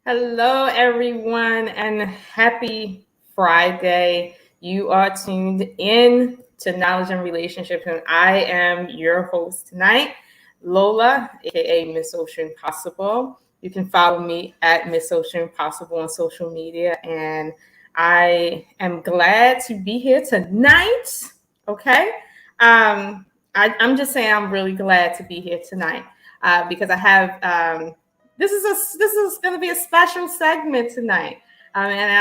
Hello, everyone, and happy Friday. You are tuned in to Knowledge and Relationships, and I am your host tonight, Lola, aka Miss Ocean Possible. You can follow me at Miss Ocean Possible on social media, and I am glad to be here tonight. Okay, I'm just saying I'm really glad to be here tonight because I have this is going to be a special segment tonight, and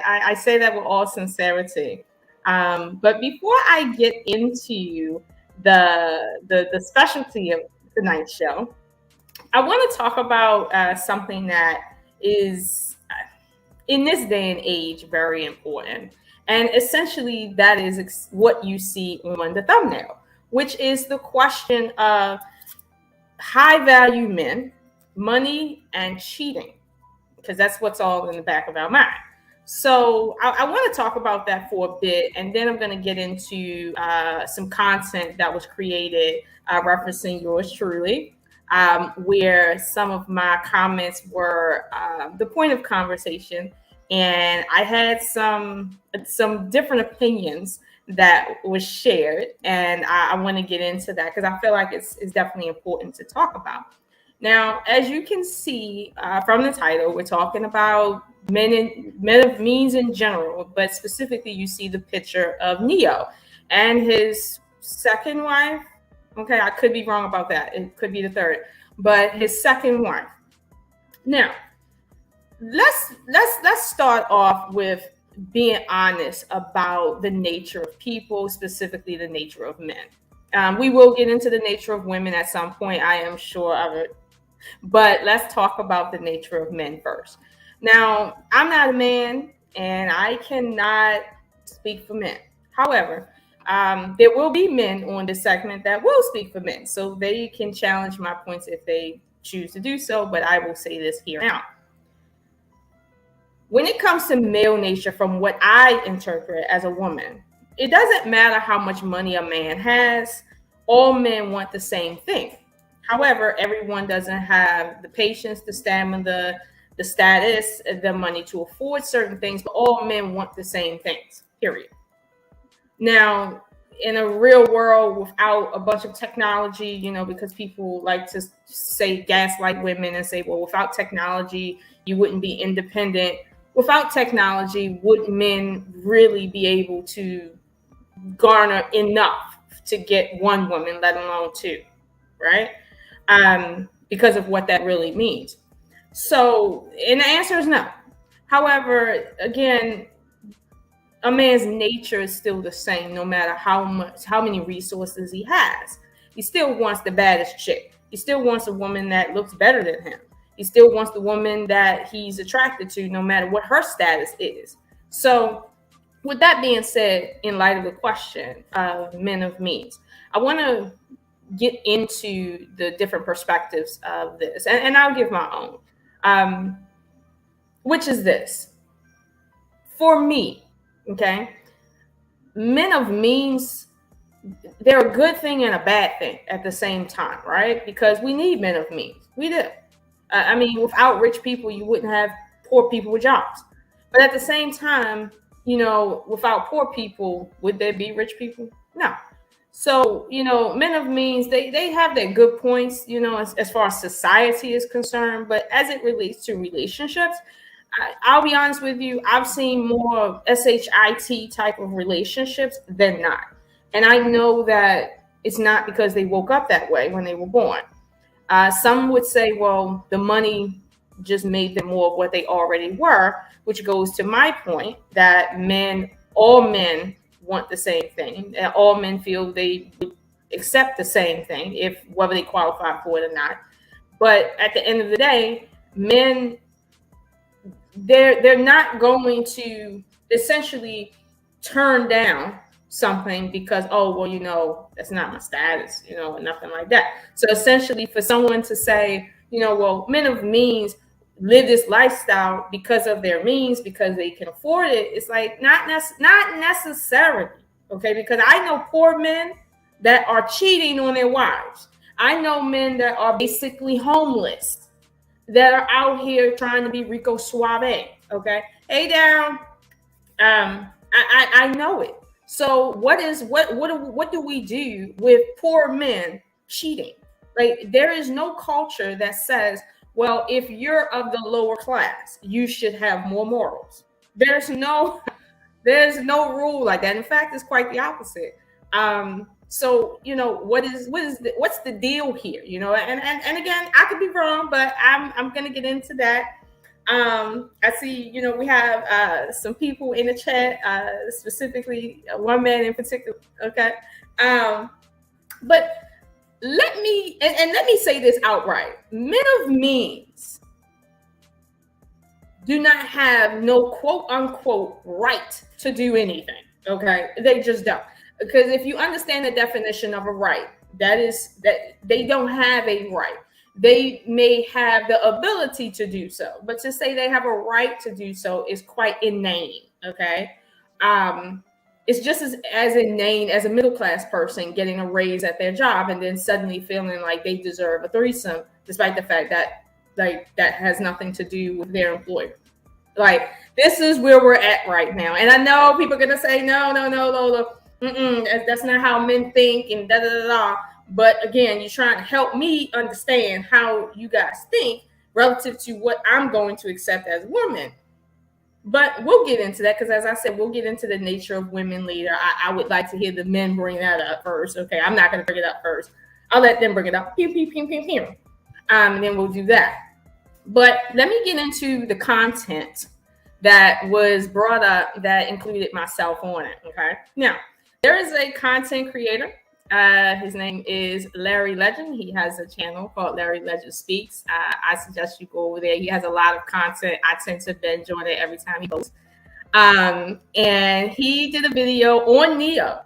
I say that with all sincerity. But before I get into the specialty of tonight's show, I want to talk about something that is in this day and age very important, and essentially that is what you see on the thumbnail, which is the question of high value men, money, and cheating, because that's what's all in the back of our mind. So I want to talk about that for a bit, and then I'm going to get into some content that was created referencing yours truly, where some of my comments were the point of conversation, and I had some different opinions that was shared, and I want to get into that because I feel like it's definitely important to talk about. Now, as you can see from the title, we're talking about men of means in general, but specifically, you see the picture of Neo and his second wife. Okay, I could be wrong about that. It could be the third, but his second wife. Now, let's start off with being honest about the nature of people, specifically the nature of men. We will get into the nature of women at some point, I am sure of it. But let's talk about the nature of men first. Now, I'm not a man and I cannot speak for men. However, there will be men on this segment that will speak for men. So they can challenge my points if they choose to do so. But I will say this here now. When it comes to male nature, from what I interpret as a woman, it doesn't matter how much money a man has. All men want the same thing. However, everyone doesn't have the patience, the stamina, the status, the money to afford certain things, but all men want the same things, period. Now, in a real world without a bunch of technology, because people like to say gaslight women and say, well, without technology, you wouldn't be independent. Without technology, would men really be able to garner enough to get one woman, let alone two, right? Because of what that really means. So, and the answer is no. However, again, a man's nature is still the same, no matter how many resources he has. He still wants the baddest chick. He still wants a woman that looks better than him. He still wants the woman that he's attracted to, no matter what her status is. So, with that being said, in light of the question of men of means, I want to get into the different perspectives of this, and I'll give my own, which is this. For me, okay, men of means, they're a good thing and a bad thing at the same time, right? Because we need men of means. We do. I mean, without rich people, you wouldn't have poor people with jobs. But at the same time, without poor people, would there be rich people? No. So, men of means, they have their good points, as far as society is concerned. But as it relates to relationships, I'll be honest with you, I've seen more SHIT type of relationships than not. And I know that it's not because they woke up that way when they were born. Some would say, well, the money just made them more of what they already were, which goes to my point that all men want the same thing, and all men feel they would accept the same thing, if whether they qualify for it or not. But at the end of the day, men, they're not going to essentially turn down something because, oh, well, that's not my status, or nothing like that. So essentially, for someone to say, well, men of means live this lifestyle because of their means, because they can afford it, it's like not necessarily, okay? Because I know poor men that are cheating on their wives. I know men that are basically homeless. that are out here trying to be Rico Suave. Okay. Hey, Darren. I know it. So what do we do with poor men cheating? Like, there is no culture that says, well, if you're of the lower class, you should have more morals. There's no rule like that. In fact, it's quite the opposite. So what's the deal here? And again, I could be wrong, but I'm gonna get into that. I see, we have some people in the chat, specifically one man in particular. Okay. But let me say this outright. Men of means do not have no quote unquote right to do anything. Okay. They just don't. Because if you understand the definition of a right, that is that they don't have a right. They may have the ability to do so, but to say they have a right to do so is quite inane. Okay. It's just as inane as a middle class person getting a raise at their job and then suddenly feeling like they deserve a threesome, despite the fact that that has nothing to do with their employer. Like, this is where we're at right now. And I know people are gonna say, no, Lola, that's not how men think, and da da da da. But again, you're trying to help me understand how you guys think relative to what I'm going to accept as a woman. But we'll get into that, because as I said, we'll get into the nature of women later. I would like to hear the men bring that up first. Okay, I'm not going to bring it up first. I'll let them bring it up. Pew, pew, pew, pew, pew. And then we'll do that. But let me get into the content that was brought up that included myself on it. Okay. Now, there is a content creator. His name is Larry Legend. He has a channel called Larry Legend Speaks. I suggest you go over there. He has a lot of content. I tend to binge on it every time he posts. And he did a video on Neo.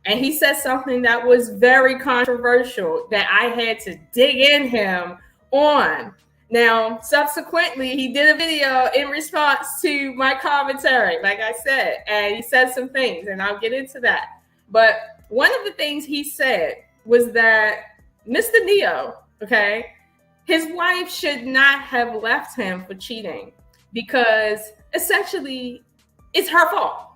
And he said something that was very controversial that I had to dig in him on. Now, subsequently, he did a video in response to my commentary, like I said, and he said some things, and I'll get into that. But one of the things he said was that Mr. Neo, okay, his wife should not have left him for cheating, because essentially it's her fault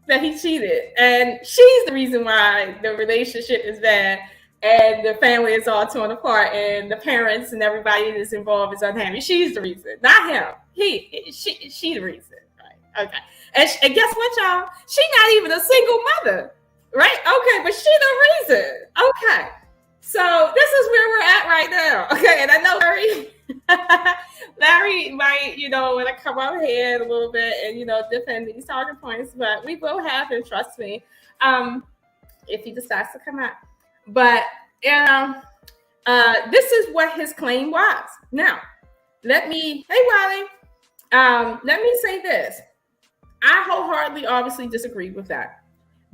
that he cheated. And she's the reason why the relationship is bad and the family is all torn apart and the parents and everybody that's involved is unhappy. She's the reason, not him. She the reason, right? Okay. And guess what, y'all? She's not even a single mother, right? Okay, but she the reason. Okay. So this is where we're at right now. Okay, and I know Larry might, want to come up here a little bit and, defend these talking points, but we will have him, trust me, if he decides to come out. But, this is what his claim was. Now, hey, Wally, let me say this. I wholeheartedly obviously disagree with that.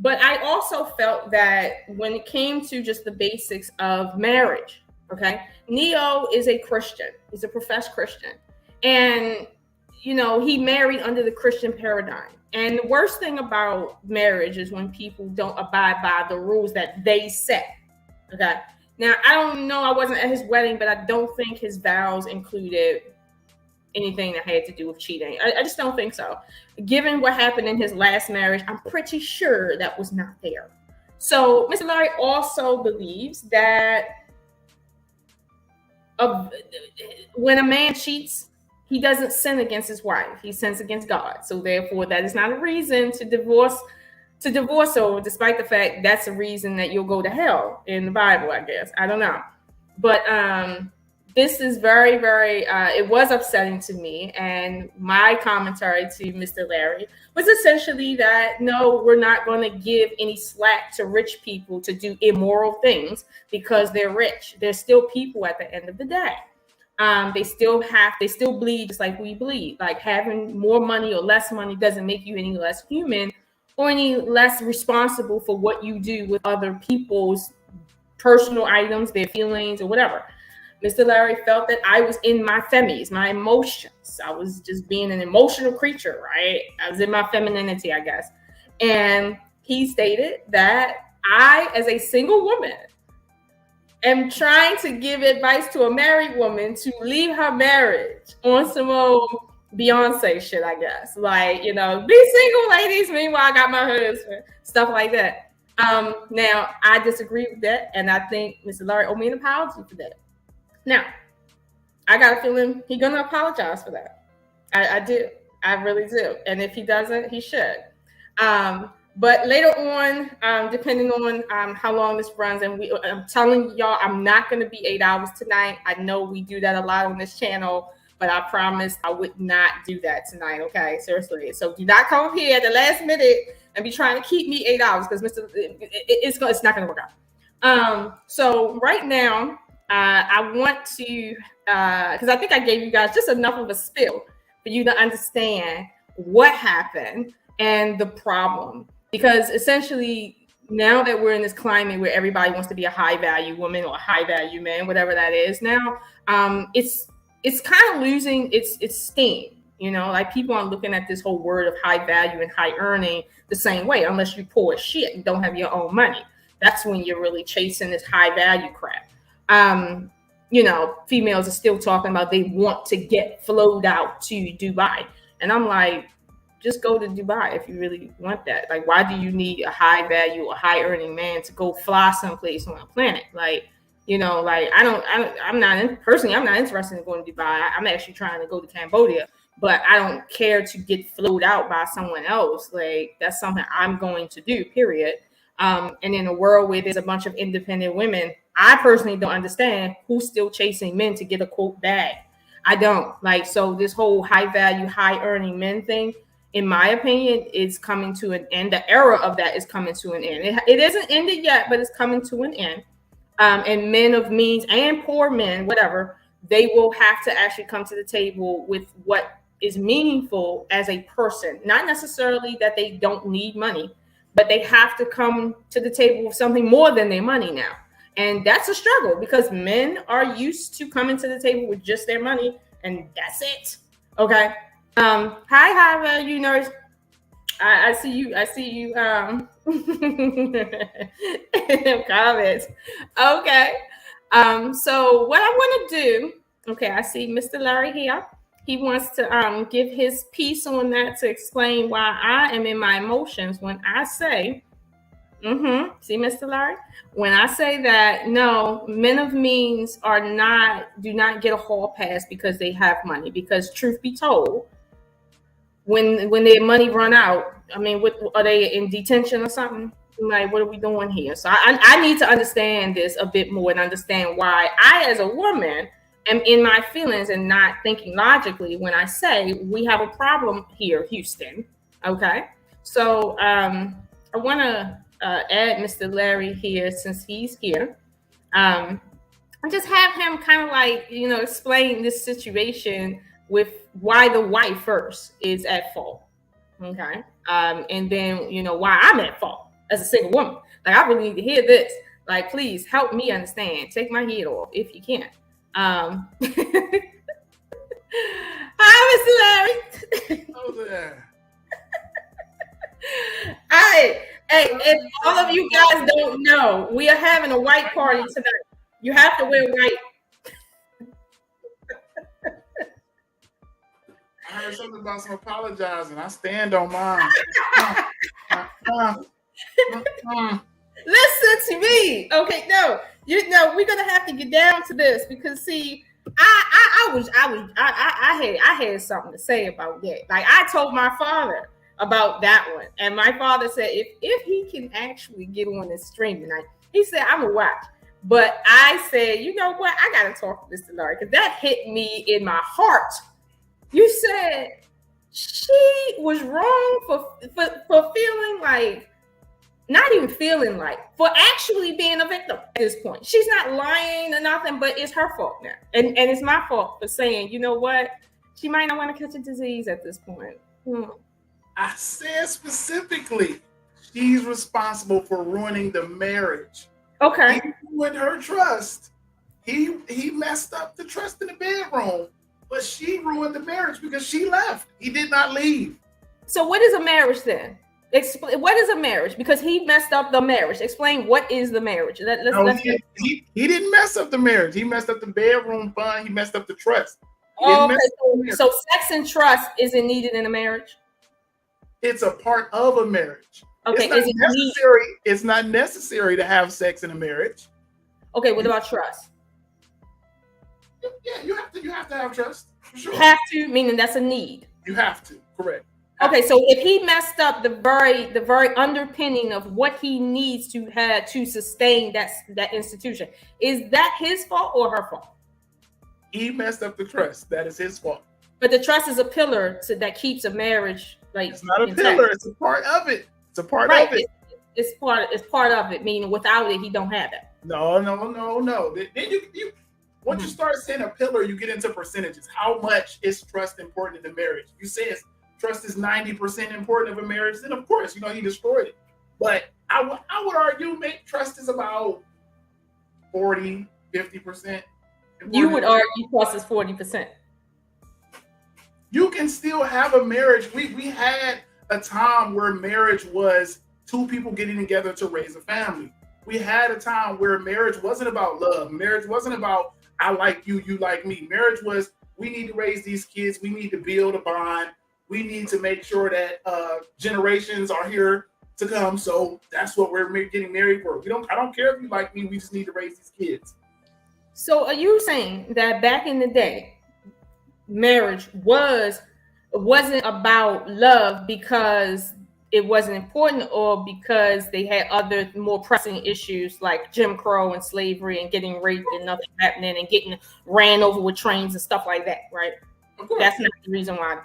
But I also felt that when it came to just the basics of marriage, okay, Neo is a Christian. He's a professed Christian. And, he married under the Christian paradigm. And the worst thing about marriage is when people don't abide by the rules that they set. Okay. Now, I don't know. I wasn't at his wedding, but I don't think his vows included anything that had to do with cheating. I just don't think so. Given what happened in his last marriage, I'm pretty sure that was not there. So Mr. Larry also believes that when a man cheats, he doesn't sin against his wife. He sins against God. So therefore, that is not a reason to divorce her, despite the fact that's a reason that you'll go to hell in the Bible, I guess. I don't know. But this is very, very, it was upsetting to me. And my commentary to Mr. Larry was essentially that, no, we're not going to give any slack to rich people to do immoral things because they're rich. They're still people at the end of the day. They still bleed just like we bleed. Like, having more money or less money doesn't make you any less human or any less responsible for what you do with other people's personal items, their feelings, or whatever. Mr. Larry felt that I was in my femmies, my emotions. I was just being an emotional creature, right? I was in my femininity, I guess. And he stated that I, as a single woman, am trying to give advice to a married woman to leave her marriage on some old Beyonce shit, I guess. Like, you know, be single, ladies. Meanwhile, I got my husband. Stuff like that. Now, I disagree with that, and I think Mr. Larry owed me an apology for that. Now, I got a feeling he's going to apologize for that. I do. I really do. And if he doesn't, he should. But later on, depending on how long this runs, and I'm telling y'all, I'm not going to be 8 hours tonight. I know we do that a lot on this channel, but I promised I would not do that tonight. Okay, seriously. So do not come here at the last minute and be trying to keep me 8 hours, because it's not going to work out. So right now, I want to, because I think I gave you guys just enough of a spill for you to understand what happened and the problem. Because essentially, now that we're in this climate where everybody wants to be a high value woman or a high value man, whatever that is now, it's kind of losing its steam. You know, like people aren't looking at this whole word of high value and high earning the same way, unless you poor as shit and don't have your own money. That's when you're really chasing this high value crap. You know, females are still talking about they want to get flowed out to Dubai. And I'm like, just go to Dubai if you really want that. Like, why do you need a high value or high earning man to go fly someplace on a planet? Like, you know, like I'm not interested in going to Dubai. I'm actually trying to go to Cambodia, but I don't care to get flowed out by someone else. Like, that's something I'm going to do, period. And in a world where there's a bunch of independent women, I personally don't understand who's still chasing men to get a quote bag. I don't. Like, so this whole high value, high earning men thing, in my opinion, is coming to an end. The era of that is coming to an end. It isn't ended yet, but it's coming to an end. And men of means and poor men, whatever, they will have to actually come to the table with what is meaningful as a person. Not necessarily that they don't need money, but they have to come to the table with something more than their money now. And that's a struggle, because men are used to coming to the table with just their money, and that's it. Okay. Hi, you nurse. I see you. Comments. Okay. So what I want to do, okay, I see Mr. Larry here. He wants to give his piece on that to explain why I am in my emotions when I say, see, Mr. Larry, when I say that no, men of means do not get a hall pass because they have money. Because truth be told, when their money run out, I mean, what are they in detention or something? Like, what are we doing here? So I need to understand this a bit more and understand why I, as a woman, am in my feelings and not thinking logically when I say we have a problem here, Houston. Okay, so I want to add Mr. Larry here since he's here. And just have him kind of like, you know, explain this situation with why the wife first is at fault. Okay. And then, you know, why I'm at fault as a single woman. Like, I really need to hear this. Like, please help me understand. Take my head off if you can. Hi, Mr. Larry. Oh, there. Hey, if all of you guys don't know, we are having a white party tonight. You have to wear white. I heard something about some apologizing. I stand on mine. Listen to me. Okay, no, we're gonna have to get down to this, because see, I had something to say about that. Like, I told my father about that one, and my father said if he can actually get on this stream tonight, he said I'm gonna watch. But I said, you know what? I gotta talk to Mr. Larry, because that hit me in my heart. You said she was wrong for feeling like, not even feeling like, for actually being a victim at this point. She's not lying or nothing, but it's her fault now. And it's my fault for saying, you know what? She might not want to catch a disease at this point. I said specifically, she's responsible for ruining the marriage. Okay. He ruined her trust. He messed up the trust in the bedroom. But she ruined the marriage because she left. He did not leave. So what is a marriage then? Explain what is a marriage, because he messed up the marriage. Explain what is the marriage. He didn't mess up the marriage. He messed up the bedroom fund. He messed up the trust. Okay, so sex and trust isn't needed in a marriage. It's a part of a marriage. Okay, it's not necessary to have sex in a marriage. Okay, what about trust? Yeah, you have to have trust. For sure. Have to, meaning that's a need. You have to, correct. Okay, so if he messed up the very underpinning of what he needs to have to sustain that institution, is that his fault or her fault? He messed up the trust. That is his fault. But the trust is a pillar that keeps a marriage it's not a pillar. It's a part of it. It's a part of it. It's part of it. Meaning without it, he don't have it. No. Then you once you start saying a pillar, you get into percentages. How much is trust important in the marriage? You say trust is 90% important of a marriage, then of course, he destroyed it. But I would argue trust is about 40, 50%. You would argue trust is 40%. You can still have a marriage. We had a time where marriage was two people getting together to raise a family. We had a time where marriage wasn't about love. Marriage wasn't about I like you, you like me. Marriage was we need to raise these kids. We need to build a bond. We need to make sure that generations are here to come. So that's what we're getting married for. I don't care if you like me. We just need to raise these kids. So are you saying that back in the day, marriage wasn't about love because it wasn't important, or because they had other more pressing issues like Jim Crow and slavery and getting raped and nothing happening and getting ran over with trains and stuff like that, right? That's not the reason why.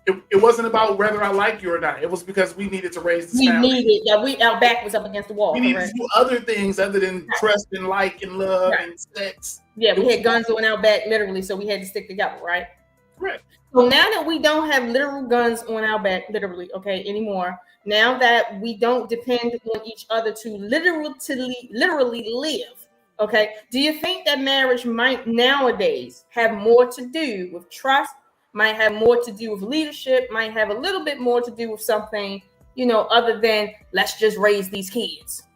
It wasn't about whether I like you or not. It was because we needed to raise this family. Our back was up against the wall. We needed to do other things other than trust and like and love and sex. Yeah, we had guns on our back literally, so we had to stick together, right? Correct. So now that we don't have literal guns on our back, literally, anymore. Now that we don't depend on each other to literally live, okay. Do you think that marriage might nowadays have more to do with trust? Might have more to do with leadership? Might have a little bit more to do with something, other than let's just raise these kids?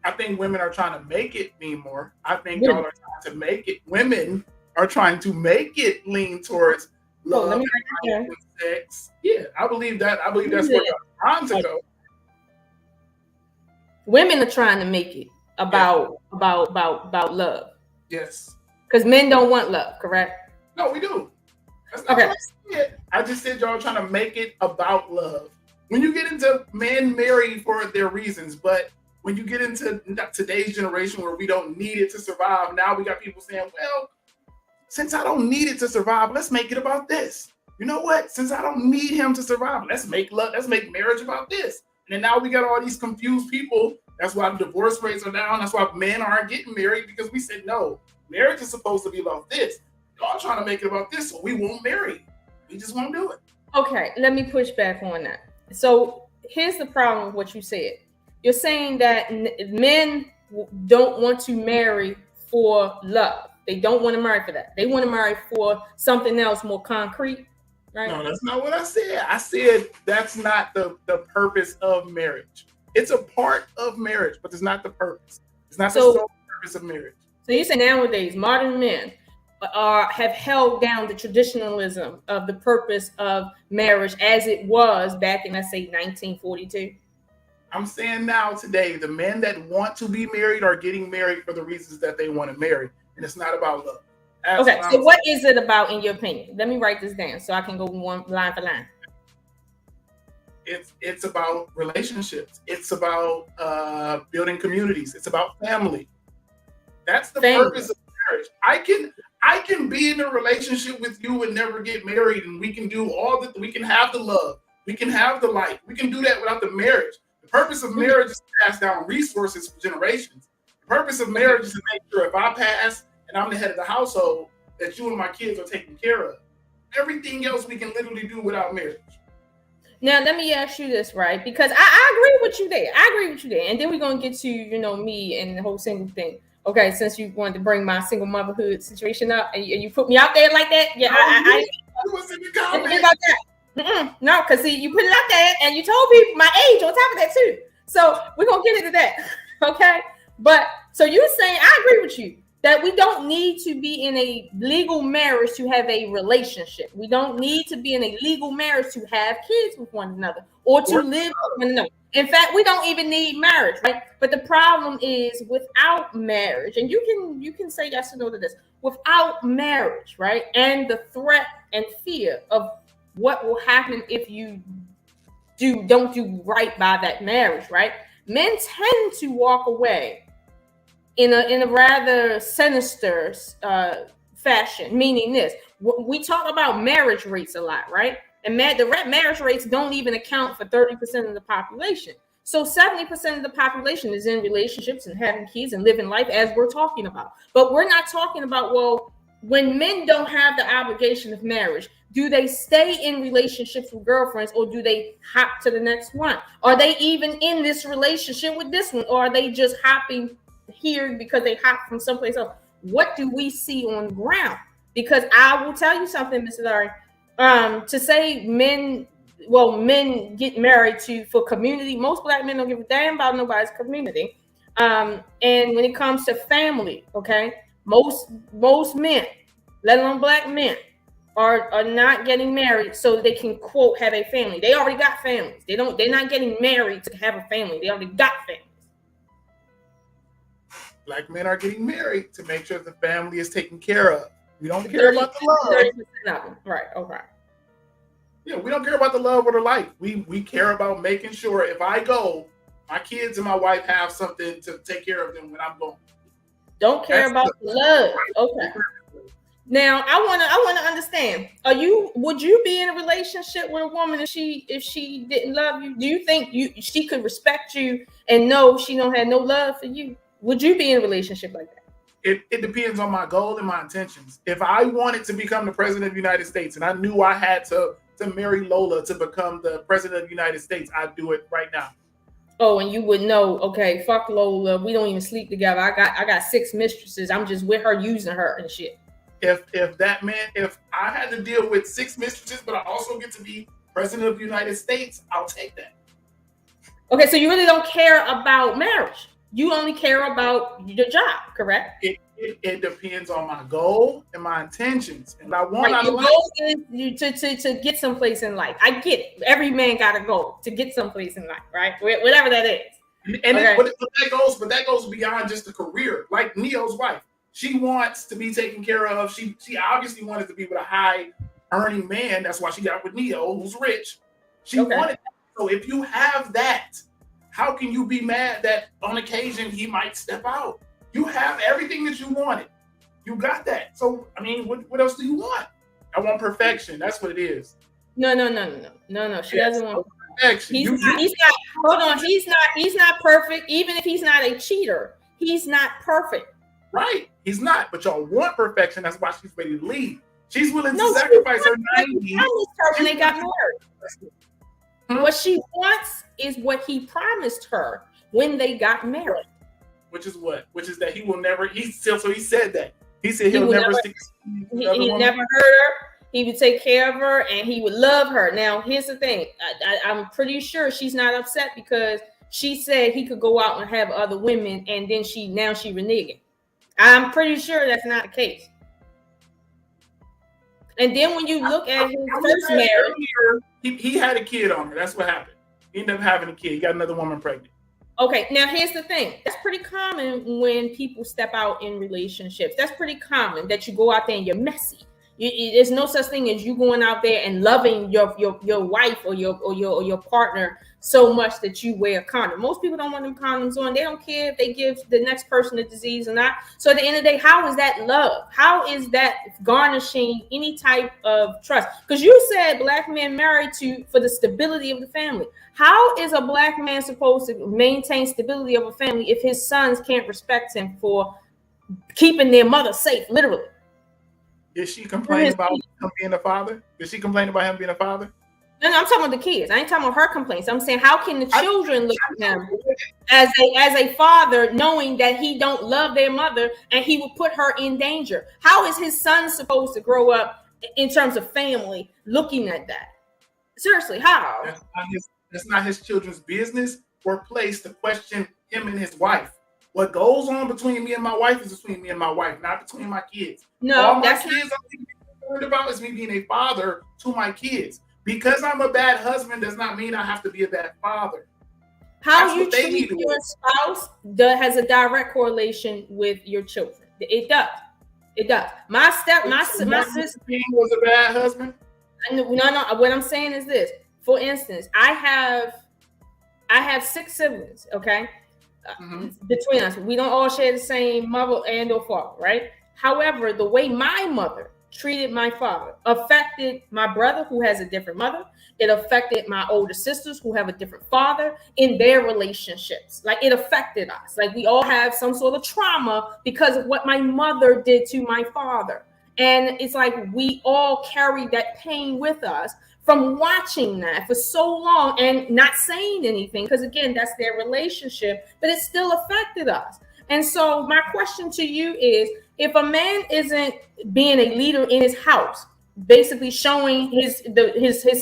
I think women are trying to make it mean more. I think y'all are trying to make it. Women are trying to make it lean towards love and sex. Yeah, I believe that. I believe that's where the trying to go. Women are trying to make it about love. Yes. Because men don't want love, correct? No, we do. That's not what I said. I just said y'all trying to make it about love. When you get into men marry for their reasons, but when you get into today's generation where we don't need it to survive, now we got people saying, well, since I don't need it to survive, let's make it about this. You know what? Since I don't need him to survive, let's make marriage about this. And then now we got all these confused people. That's why divorce rates are down. That's why men aren't getting married, because we said, no, marriage is supposed to be about this. Y'all trying to make it about this, so we won't marry. We just won't do it. Okay, let me push back on that. So here's the problem with what you said. You're saying that men don't want to marry for love. They don't want to marry for that. They want to marry for something else more concrete, right? No, that's not what I said. I said that's not the purpose of marriage. It's a part of marriage, but it's not the purpose. It's not the sole purpose of marriage. So you say nowadays modern men have held down the traditionalism of the purpose of marriage as it was back in, let's say, 1942. I'm saying now today, the men that want to be married are getting married for the reasons that they want to marry. And it's not about love. Okay, so what is it about in your opinion? Let me write this down so I can go one line for line. It's about relationships. It's about building communities. It's about family. That's the purpose of marriage. I can be in a relationship with you and never get married, and we can do we can have the love. We can have the light. We can do that without the marriage. The purpose of marriage is to pass down resources for generations. The purpose of marriage is to make sure if I pass and I'm the head of the household, that you and my kids are taken care of. Everything else we can literally do without marriage. Now, let me ask you this, right? Because I agree with you there. And then we're going to get to, me and the whole single thing. Okay, since you wanted to bring my single motherhood situation up and you put me out there like that. Yeah, I was in the comments. No, because see, you put it out there and you told people my age on top of that too. So we're gonna get into that. Okay. But so you're saying I agree with you that we don't need to be in a legal marriage to have a relationship. We don't need to be in a legal marriage to have kids with one another or to live with one another. In fact, we don't even need marriage, right? But the problem is without marriage, and you can say yes or no to this, without marriage, right? And the threat and fear of what will happen if you don't do right by that marriage, right? Men tend to walk away in a rather sinister fashion, meaning this. We talk about marriage rates a lot, right? And the marriage rates don't even account for 30% of the population. So 70% of the population is in relationships and having kids and living life as we're talking about. But we're not talking about, well, when men don't have the obligation of marriage, do they stay in relationships with girlfriends or do they hop to the next one? Are they even in this relationship with this one? Or are they just hopping here because they hop from someplace else? What do we see on the ground? Because I will tell you something, Mr. Larry, to say men get married for community. Most black men don't give a damn about nobody's community. And when it comes to family, okay, most men, let alone black men, are not getting married so they can, quote, have a family. They already got families. They're not getting married to have a family. They already got families. Black men are getting married to make sure the family is taken care of. We don't care about the love. 30% of them. Right. Okay. Yeah, we don't care about the love or the life. We care about making sure if I go, my kids and my wife have something to take care of them when I'm gone. Don't care about the love. Okay. Now I wanna understand. Would you be in a relationship with a woman if she didn't love you? Do you think she could respect you and know she don't have no love for you? Would you be in a relationship like that? It depends on my goal and my intentions. If I wanted to become the president of the United States and I knew I had to marry Lola to become the president of the United States, I'd do it right now. Oh, and you would know, okay, fuck Lola. We don't even sleep together. I got 6 mistresses. I'm just with her, using her and shit. If I had to deal with 6 mistresses, but I also get to be president of the United States, I'll take that. Okay, so you really don't care about marriage. You only care about your job, correct? It depends on my goal and my intentions. And I want your goal is to get someplace in life. I get it. Every man got a goal to get someplace in life, right? Whatever that is. But that goes beyond just a career. Like Neo's wife, she wants to be taken care of. She obviously wanted to be with a high earning man. That's why she got with Neo, who's rich. She wanted that. So if you have that, how can you be mad that on occasion he might step out? You have everything that you wanted. You got that. So, I mean, what else do you want? I want perfection. That's what it is. No. She doesn't want perfection. He's not perfect. Even if he's not a cheater, he's not perfect. Right. He's not. But y'all want perfection. That's why she's ready to leave. She's willing to sacrifice her 90. When they got married. What she wants is what he promised her when they got married. Which is what? Which is that he will never. He said that. He said he'll never stick. He never hurt her. He would take care of her and he would love her. Now, here's the thing. I'm pretty sure she's not upset because she said he could go out and have other women, and then she reneging. I'm pretty sure that's not the case. And then when you look at his first marriage, he had a kid on her. That's what happened. He ended up having a kid. He got another woman pregnant. Okay, now here's the thing. That's pretty common when people step out in relationships. That's pretty common that you go out there and you're messy. There's no such thing as you going out there and loving your wife or your partner so much that you wear a condom. Most people don't want them condoms on. They don't care if they give the next person a disease or not. So at the end of the day, how is that love? How is that garnishing any type of trust? Because you said black men married for the stability of the family. How is a black man supposed to maintain stability of a family if his sons can't respect him for keeping their mother safe, literally? Did she complain about him being a father? Did she complain about him being a father? No, I'm talking about the kids. I ain't talking about her complaints. I'm saying, how can the children look at him as a father, knowing that he don't love their mother and he will put her in danger? How is his son supposed to grow up in terms of family looking at that? Seriously, how? That's not his children's business or place to question him and his wife. What goes on between me and my wife is between me and my wife, not between my kids. No, all my kids I'm concerned about is me being a father to my kids. Because I'm a bad husband does not mean I have to be a bad father. How you treat your spouse has a direct correlation with your children. It does. It does. My sister was a bad husband. No. What I'm saying is this. For instance, I have 6 siblings. Okay, between us, we don't all share the same mother and or father, right? However, the way my mother treated my father affected my brother, who has a different mother. It affected my older sisters, who have a different father, in their relationships. Like, it affected us. Like, we all have some sort of trauma because of what my mother did to my father. And it's like we all carry that pain with us from watching that for so long and not saying anything, because again, that's their relationship, but it still affected us. And so my question to you is, if a man isn't being a leader in his house, basically showing his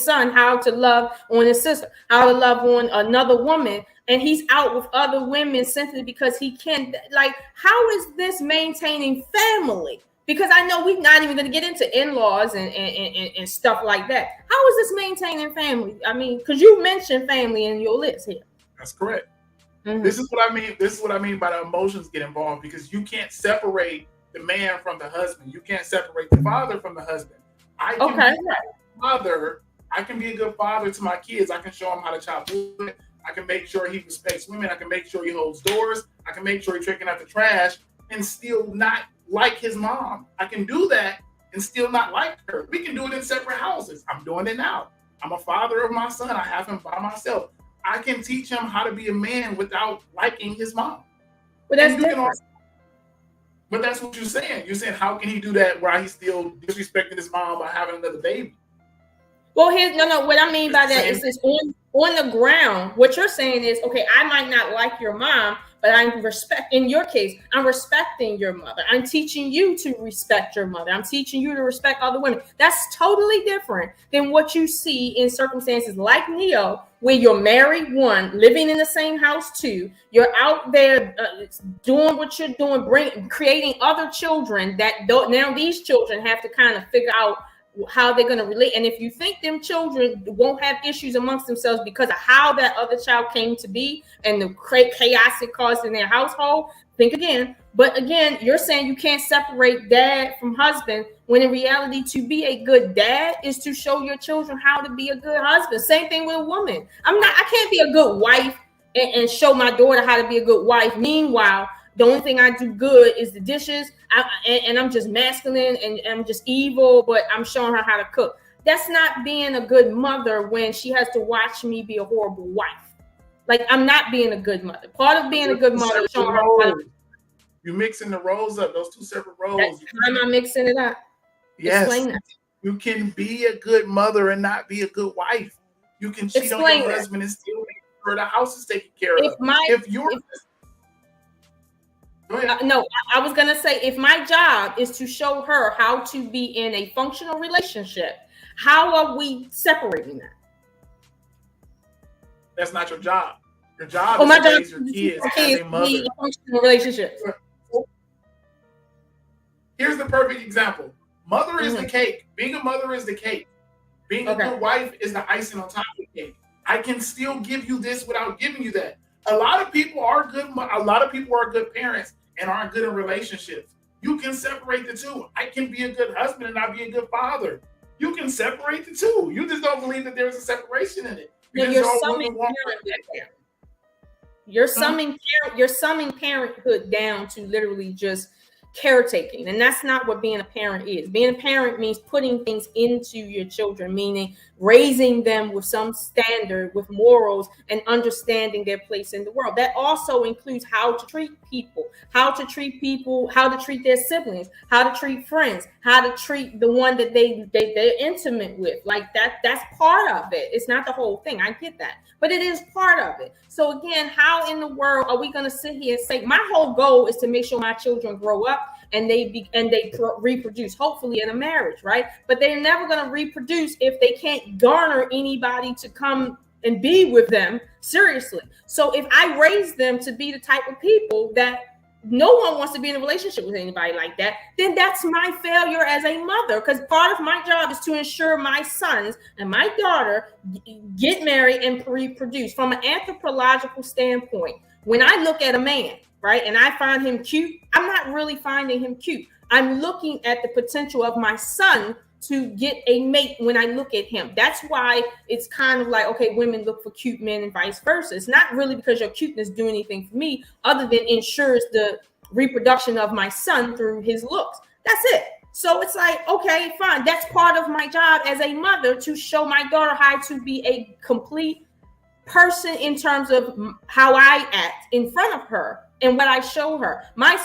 son how to love on his sister, how to love on another woman, and he's out with other women simply because he can, like, how is this maintaining family? Because I know we're not even going to get into in-laws and stuff like that. How is this maintaining family? I mean, because you mentioned family in your list here. That's correct. Mm-hmm. This is what I mean. This is what I mean by the emotions get involved, because you can't separate the man from the husband. You can't separate the father from the husband. I can be a father. I can be a good father to my kids. I can show them how to chop wood. I can make sure he respects women. I can make sure he holds doors. I can make sure he's taking out the trash, and still not like his mom. I can do that and still not like her. We can do it in separate houses. I'm doing it now. I'm a father of my son. I have him by myself. I can teach him how to be a man without liking his mom. But that's different. But that's what you're saying. You're saying, how can he do that while he's still disrespecting his mom by having another baby? Well, what I mean by that is this on the ground. What you're saying is, okay, I might not like your mom, but in your case, I'm respecting your mother. I'm teaching you to respect your mother. I'm teaching you to respect other women. That's totally different than what you see in circumstances like Neo, where you're married, 1, living in the same house, 2, you're out there doing what you're doing, creating other children that now these children have to kind of figure out how they're going to relate. And if you think them children won't have issues amongst themselves because of how that other child came to be and the chaos it caused in their household, think again. But again, you're saying you can't separate dad from husband, when in reality, to be a good dad is to show your children how to be a good husband. Same thing with a woman. I can't be a good wife and show my daughter how to be a good wife. Meanwhile, the only thing I do good is the dishes, and I'm just masculine and I'm just evil, but I'm showing her how to cook. That's not being a good mother when she has to watch me be a horrible wife. Like, I'm not being a good mother. Part of being a good mother is showing her how to. You're mixing the roles up, those 2 separate roles. I'm not mixing it up. Yes. Explain that. You can be a good mother and not be a good wife. You can cheat on your husband and still make sure the house is taken care of. No, I was going to say, if my job is to show her how to be in a functional relationship, how are we separating that? That's not your job. Your job is to raise your kids as a mother. Be a functional relationship. Here's the perfect example. Mother is the cake. Being a mother is the cake. Being a good wife is the icing on top of the cake. I can still give you this without giving you that. A lot of people are good parents and aren't good in relationships. You can separate the 2. I can be a good husband and not be a good father. You can separate the 2. You just don't believe that there's a separation in it. You're summing parenthood down to literally just caretaking, and that's not what being a parent is. Being a parent means putting things into your children, meaning raising them with some standard, with morals, and understanding their place in the world. That also includes how to treat people, how to treat their siblings, how to treat friends, how to treat the one that they're intimate with. Like that's part of it. It's not the whole thing. I get that, but it is part of it. So again, how in the world are we going to sit here and say, my whole goal is to make sure my children grow up and they reproduce, hopefully in a marriage, right? But they're never going to reproduce if they can't garner anybody to come and be with them seriously. So if I raise them to be the type of people that no one wants to be in a relationship with anybody like that, then that's my failure as a mother, because part of my job is to ensure my sons and my daughter get married and reproduce. From an anthropological standpoint, when I look at a man, right, and I find him cute, I'm not really finding him cute. I'm looking at the potential of my son to get a mate when I look at him. That's why it's kind of like, okay, women look for cute men and vice versa. It's not really because your cuteness do anything for me other than ensures the reproduction of my son through his looks. That's it. So it's like, okay, fine. That's part of my job as a mother, to show my daughter how to be a complete person in terms of how I act in front of her and what I show her. My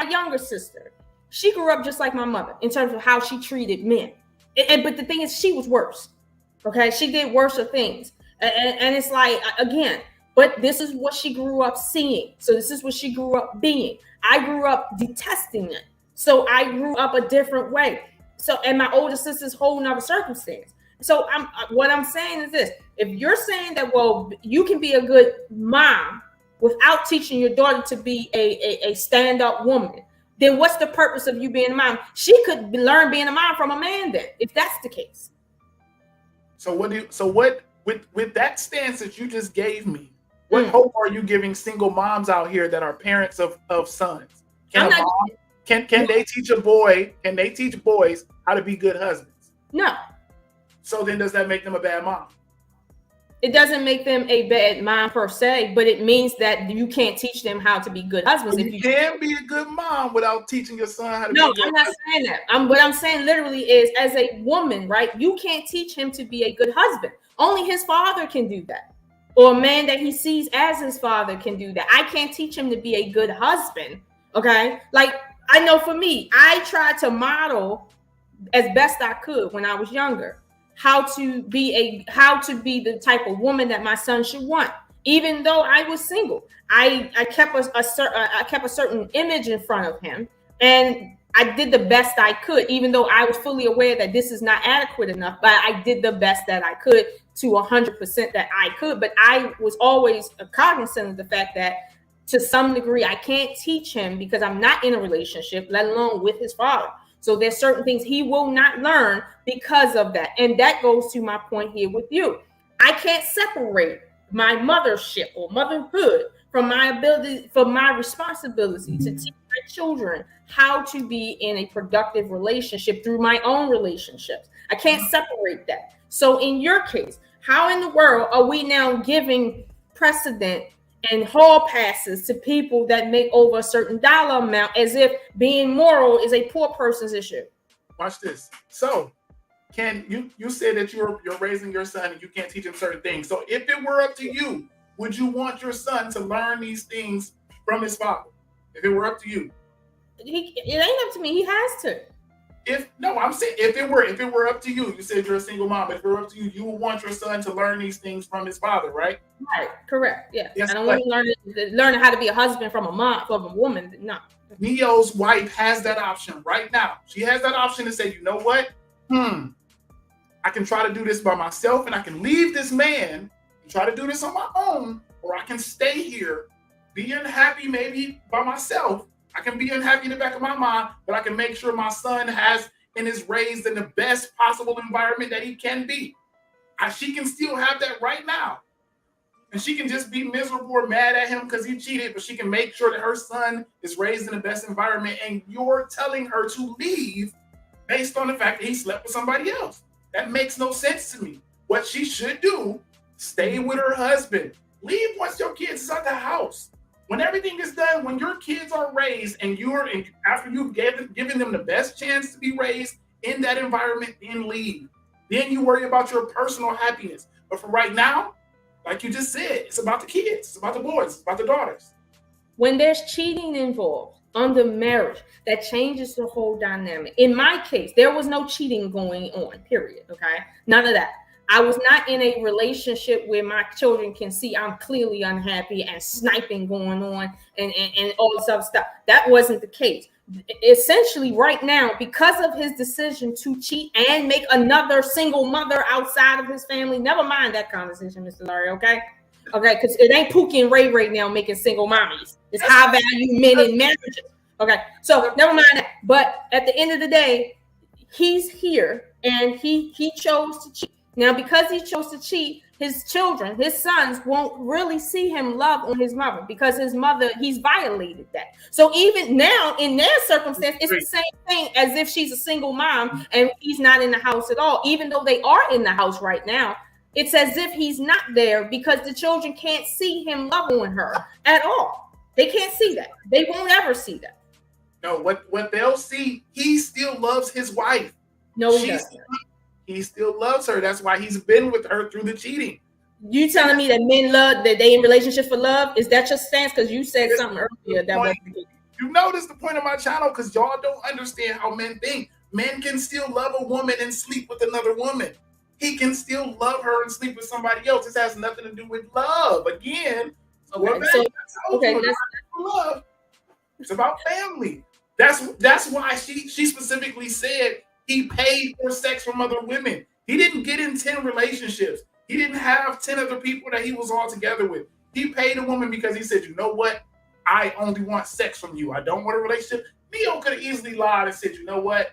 younger sister, she grew up just like my mother in terms of how she treated men. But the thing is, she was worse. Okay, she did worse things, and it's like, again, but this is what she grew up seeing. So this is what she grew up being. I grew up detesting it, so I grew up a different way. So, and my older sister's whole nother circumstance. So what I'm saying is this: if you're saying that, well, you can be a good mom without teaching your daughter to be a stand-up woman, then what's the purpose of you being a mom? She could learn being a mom from a man then, if that's the case. So what with that stance that you just gave me, what hope are you giving single moms out here that are parents of sons? Can they teach boys how to be good husbands? No. So then does that make them a bad mom? It doesn't make them a bad mom per se, but it means that you can't teach them how to be good husbands. You can't be a good mom without teaching your son how to be No, a good I'm not saying that. What I'm saying literally is, as a woman, right, you can't teach him to be a good husband. Only his father can do that. Or a man that he sees as his father can do that. I can't teach him to be a good husband. Okay? Like, I know for me, I tried to model as best I could when I was younger how to be the type of woman that my son should want. Even though I was single, I kept a certain image in front of him, and I did the best I could, even though I was fully aware that this is not adequate enough. But I did the best that I could to 100% that I could. But I was always cognizant of the fact that to some degree I can't teach him because I'm not in a relationship, let alone with his father. So there's certain things he will not learn because of that. And that goes to my point here with you. I can't separate my mothership or motherhood from my ability, from my responsibility to teach my children how to be in a productive relationship through my own relationships. I can't separate that. So in your case, how in the world are we now giving precedent and hall passes to people that make over a certain dollar amount as if being moral is a poor person's issue? Watch this. So can you said that you're raising your son and you can't teach him certain things. So if it were up to you, would you want your son to learn these things from his father? If it were up to you. It ain't up to me. He has to. I'm saying if it were up to you, you said you're a single mom, but if it were up to you, you would want your son to learn these things from his father, right? Right, correct. Yeah. I don't want to learn how to be a husband from a woman. No. Neo's wife has that option right now. She has that option to say, you know what? I can try to do this by myself and I can leave this man and try to do this on my own, or I can stay here, be unhappy maybe by myself. I can be unhappy in the back of my mind, but I can make sure my son has and is raised in the best possible environment that he can be. She can still have that right now. And she can just be miserable or mad at him because he cheated, but she can make sure that her son is raised in the best environment. And you're telling her to leave based on the fact that he slept with somebody else. That makes no sense to me. What she should do, stay with her husband. Leave once your kids is out the house. When everything is done, when your kids are raised and after you've given them the best chance to be raised in that environment, then leave. Then you worry about your personal happiness. But for right now, like you just said, it's about the kids, it's about the boys, it's about the daughters. When there's cheating involved under marriage, that changes the whole dynamic. In my case, there was no cheating going on, period. Okay, none of that. I was not in a relationship where my children can see I'm clearly unhappy and sniping going on and all this other stuff. That wasn't the case. Essentially, right now, because of his decision to cheat and make another single mother outside of his family, never mind that conversation, Mr. Larry, okay? Okay, because it ain't Pookie and Ray right now making single mommies. It's high value men in marriages. Okay, so never mind that. But at the end of the day, he's here and he chose to cheat. Now, because he chose to cheat, his children, his sons won't really see him love on his mother because his mother, he's violated that. So even now in their circumstance, it's the same thing as if she's a single mom and he's not in the house at all. Even though they are in the house right now, it's as if he's not there because the children can't see him love on her at all. They can't see that. They won't ever see that. No, what they'll see, he still loves his wife. No, he doesn't. He still loves her. That's why he's been with her through the cheating. You telling me that men love, that they in relationships for love? Is that your stance? Because you said something earlier that was. You notice the point of my channel because y'all don't understand how men think. Men can still love a woman and sleep with another woman. He can still love her and sleep with somebody else. This has nothing to do with love. Again, that's love. It's about family. That's why she specifically said he paid for sex from other women. He didn't get in 10 relationships. He didn't have 10 other people that he was all together with. He paid a woman because he said, you know what? I only want sex from you. I don't want a relationship. Neo could have easily lied and said, you know what?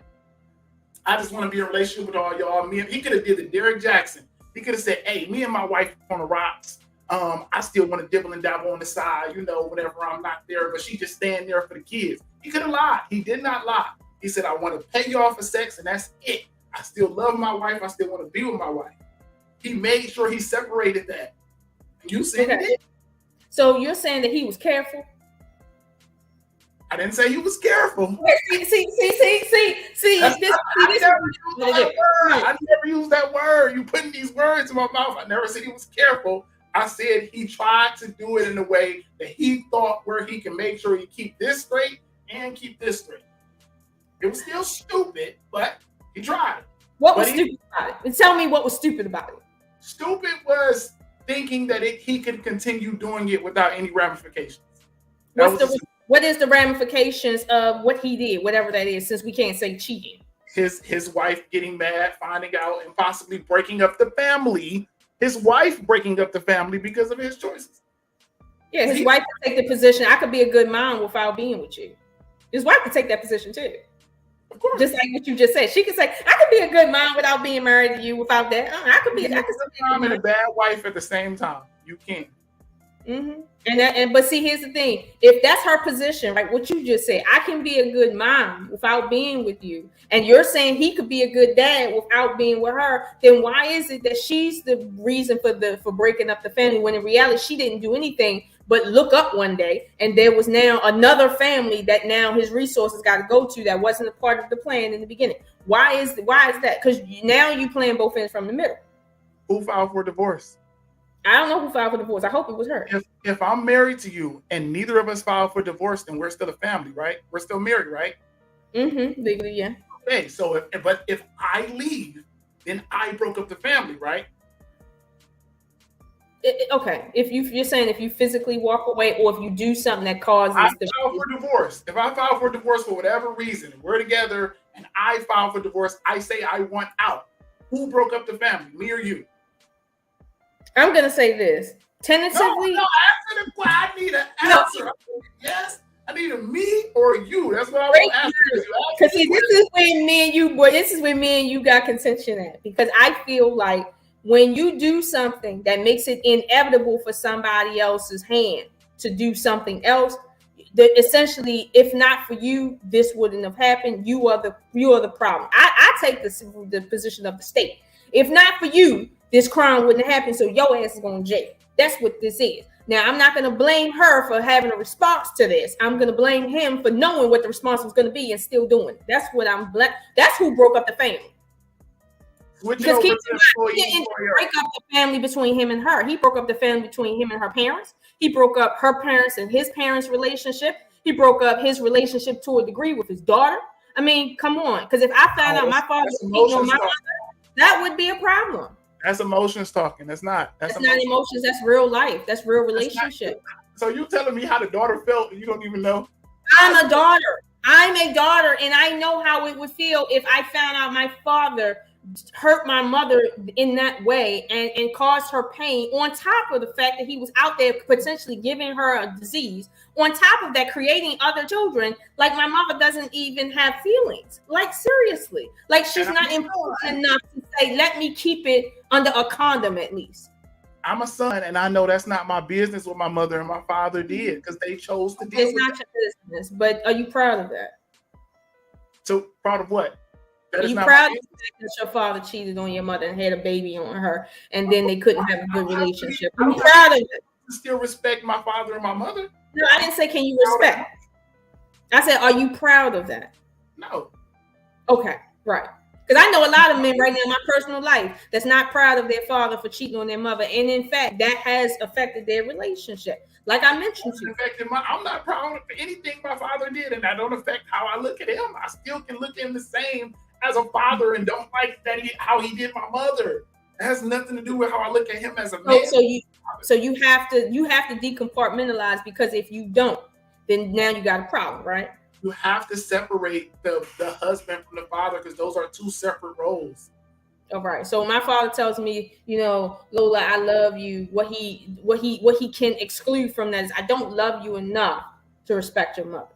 I just want to be in a relationship with all y'all. He could have did the Derek Jackson. He could have said, hey, me and my wife on the rocks. I still want to dibble and dabble on the side, whenever I'm not there, but she just stand there for the kids. He could have lied. He did not lie. He said, I want to pay you off for sex, and that's it. I still love my wife. I still want to be with my wife. He made sure he separated that. And you said it. So you're saying that he was careful? I didn't say he was careful. See. I never used that word. You putting these words in my mouth. I never said he was careful. I said he tried to do it in a way that he thought where he can make sure he keep this straight and keep this straight. It was still stupid, but he tried. What was stupid about it? And tell me what was stupid about it. Stupid was thinking that he could continue doing it without any ramifications. What is the ramifications of what he did, whatever that is, since we can't say cheating? His wife getting mad, finding out, and possibly breaking up the family. His wife breaking up the family because of his choices. Yeah, his wife could take the position, I could be a good mom without being with you. His wife could take that position too. Of course. Just like what you just said. She could say, I could be a good mom without being married to you, without that. I could be a good mom and a bad wife at the same time. You can. Mm-hmm. But see, here's the thing. If that's her position, right, what you just said, I can be a good mom without being with you, and you're saying he could be a good dad without being with her, then why is it that she's the reason for breaking up the family, when in reality she didn't do anything but look up one day and there was now another family that now his resources got to go to that wasn't a part of the plan in the beginning? Why is that? Because now you playing both ends from the middle. Who filed for divorce? I don't know who filed for divorce. I hope it was her. If I'm married to you and neither of us filed for divorce, then we're still a family, right? We're still married, right? Mm-hmm. Legally, yeah. Okay, so if I leave, then I broke up the family, right? Okay, you're saying if you physically walk away or if you do something that causes I file for divorce. If I file for divorce for whatever reason, we're together and I file for divorce, I say I want out. Who broke up the family, me or you? I'm gonna say this tentatively. No, answer the question. I need an answer. No. Yes, I need a me or you. That's what I want to ask you. Because this is when me and you, boy, this is when me and you got contention at. Because I feel like when you do something that makes it inevitable for somebody else's hand to do something else, that essentially, if not for you, this wouldn't have happened. You are the problem. I take the position of the state. If not for you, this crime wouldn't happen, so your ass is going to jail. That's what this is. Now, I'm not going to blame her for having a response to this. I'm going to blame him for knowing what the response was going to be and still doing it. That's what that's who broke up the family. Because he didn't break up the family between him and her. He broke up the family between him and her parents. He broke up her parents and his parents' relationship. He broke up his relationship to a degree with his daughter. I mean, come on. Because if I found out my father was cheating on my mother, that would be a problem. That's emotions talking. That's not emotions. That's real life. That's real relationship. So you telling me how the daughter felt and you don't even know? I'm a daughter. And I know how it would feel if I found out my father hurt my mother in that way and caused her pain, on top of the fact that he was out there potentially giving her a disease, on top of that creating other children. Like, my mother doesn't even have feelings. Like, seriously. Like, she's not important enough to say, let me keep it under a condom at least. I'm a son, and I know that's not my business what my mother and my father did, because they chose to deal with it. It's not your business, but are you proud of that? So proud of what? Are you proud of the fact that your father cheated on your mother and had a baby on her, and then they couldn't have a good relationship? Are you proud of it? Still respect my father and my mother? No, I didn't say can you respect. I said, are you proud of that? No. Okay, right. Because I know a lot of men right now in my personal life that's not proud of their father for cheating on their mother, and in fact, that has affected their relationship. Like I mentioned to you. I'm not proud of anything my father did, and that don't affect how I look at him. I still can look at him the same as a father and don't like that how he did my mother. It has nothing to do with how I look at him as a man. So you have to decompartmentalize, because if you don't, then now you got a problem, right? You have to separate the husband from the father, because those are two separate roles. All right. So my father tells me, Lola, I love you. What he can exclude from that is, I don't love you enough to respect your mother.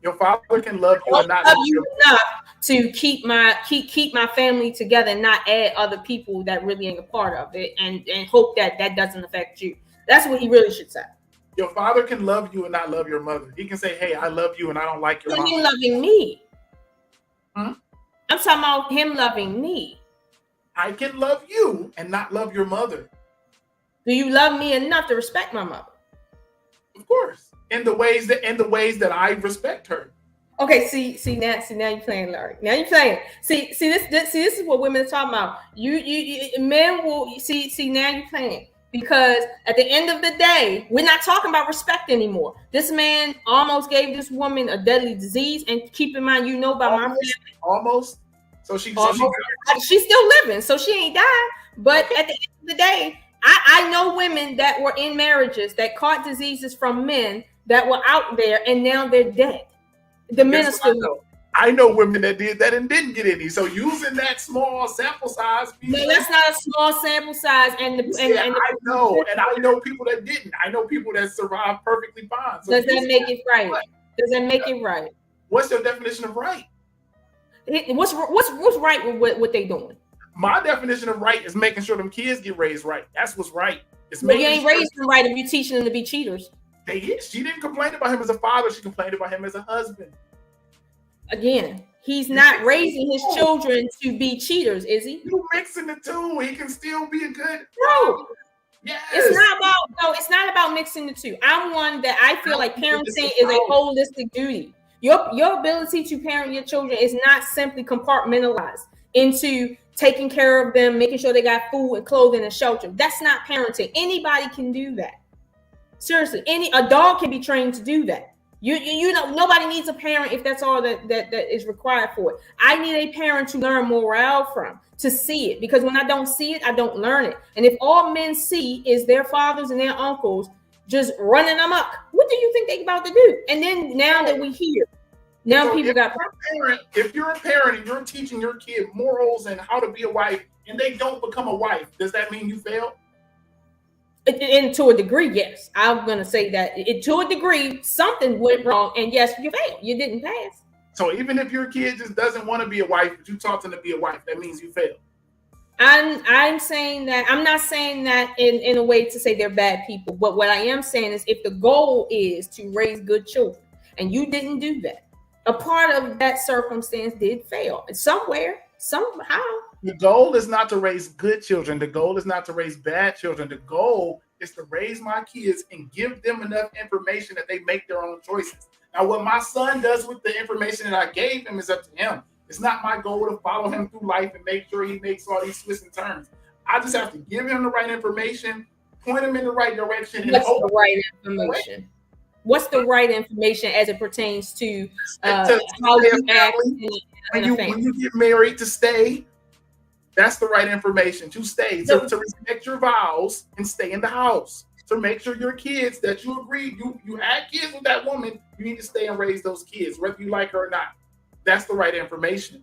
Your father can love you and not love you enough to keep my family together and not add other people that really ain't a part of it, and hope that doesn't affect you. That's what he really should say. Your father can love you and not love your mother. He can say, hey, I love you and I don't like your mom. Him loving me. Hmm? I'm talking about him loving me. I can love you and not love your mother. Do you love me enough to respect my mother? Of course. In the ways that I respect her. Okay, see now you're playing, Larry. Now you're playing. See this is what women are talking about. You men will see now you're playing. Because at the end of the day, we're not talking about respect anymore. This man almost gave this woman a deadly disease, and keep in mind, about my family. Almost. So she's still living, so she ain't died. But at the end of the day, I know women that were in marriages that caught diseases from men that were out there, and now they're dead. The men are still. I know women that did that and didn't get any. So using that small sample size. No, that's not a small sample size. I know people that didn't. I know people that survived perfectly fine. So does that make it right? Does that make it right? What's your definition of right? What's right with what they doing? My definition of right is making sure them kids get raised right. That's what's right. You ain't raised them right if you're teaching them to be cheaters. She didn't complain about him as a father. She complained about him as a husband. Again, he's not raising his children to be cheaters, is he? You mixing the two. He can still be a good. No. Yes. It's not about mixing the two. I'm one that I feel like parenting is a holistic duty. Your ability to parent your children is not simply compartmentalized into taking care of them, making sure they got food and clothing and shelter. That's not parenting. Anybody can do that. Seriously, a dog can be trained to do that. Nobody needs a parent if that's all that is required for it. I need a parent to learn morale from, to see it, because when I don't see it, I don't learn it. And if all men see is their fathers and their uncles just running amok, what do you think they about to do? And then now that we hear, people got. If you're a parent and you're teaching your kid morals and how to be a wife, and they don't become a wife, does that mean you failed? And to a degree, yes. I'm going to say that to a degree, something went wrong. And yes, you failed. You didn't pass. So even if your kid just doesn't want to be a wife, but you taught them to be a wife, that means you failed. I'm saying that, I'm not saying that in a way to say they're bad people. But what I am saying is, if the goal is to raise good children and you didn't do that, a part of that circumstance did fail. Somewhere, somehow. The goal is not to raise good children. The goal is not to raise bad children. The goal is to raise my kids and give them enough information that they make their own choices. Now, what my son does with the information that I gave him is up to him. It's not my goal to follow him through life and make sure he makes all these twists and turns. I just have to give him the right information, point him in the right direction. What's the right information? What's the right information as it pertains to how you act when you get married, to stay. That's the right information to stay, to respect your vows and stay in the house. To make sure your kids that you agree, you had kids with that woman, you need to stay and raise those kids, whether you like her or not. That's the right information.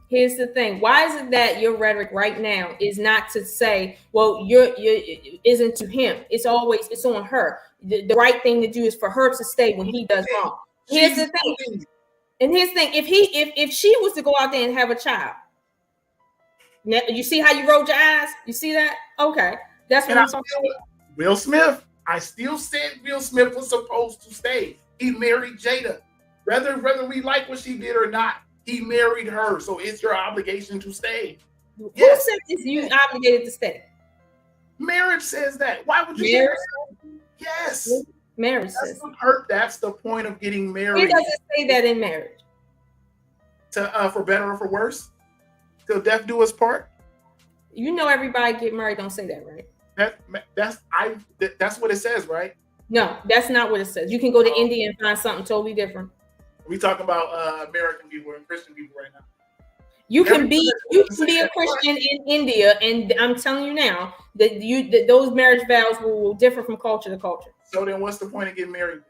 Here's the thing. Why is it that your rhetoric right now is not to say, well, you're isn't to him. It's on her. The right thing to do is for her to stay when he does wrong. Here's the thing. And here's the thing. If she was to go out there and have a child, now, you see how you rolled your eyes? You see that? Okay. That's what I'm talking about. Will Smith. I still said Will Smith was supposed to stay. He married Jada. Whether we like what she did or not, he married her. So it's your obligation to stay. Who said you obligated to stay? Marriage says that. Why would you? Marriage? Yes. Marriage says. That's the point of getting married. It doesn't say that in marriage. For better or for worse? Till death do us part? You know everybody get married don't say that, right? That's what it says, right? No, that's not what it says. You can go to India and find something totally different. We talking about American people and Christian people right now. You can be a Christian in India, and I'm telling you now that those marriage vows will differ from culture to culture. So then, what's the point of getting married?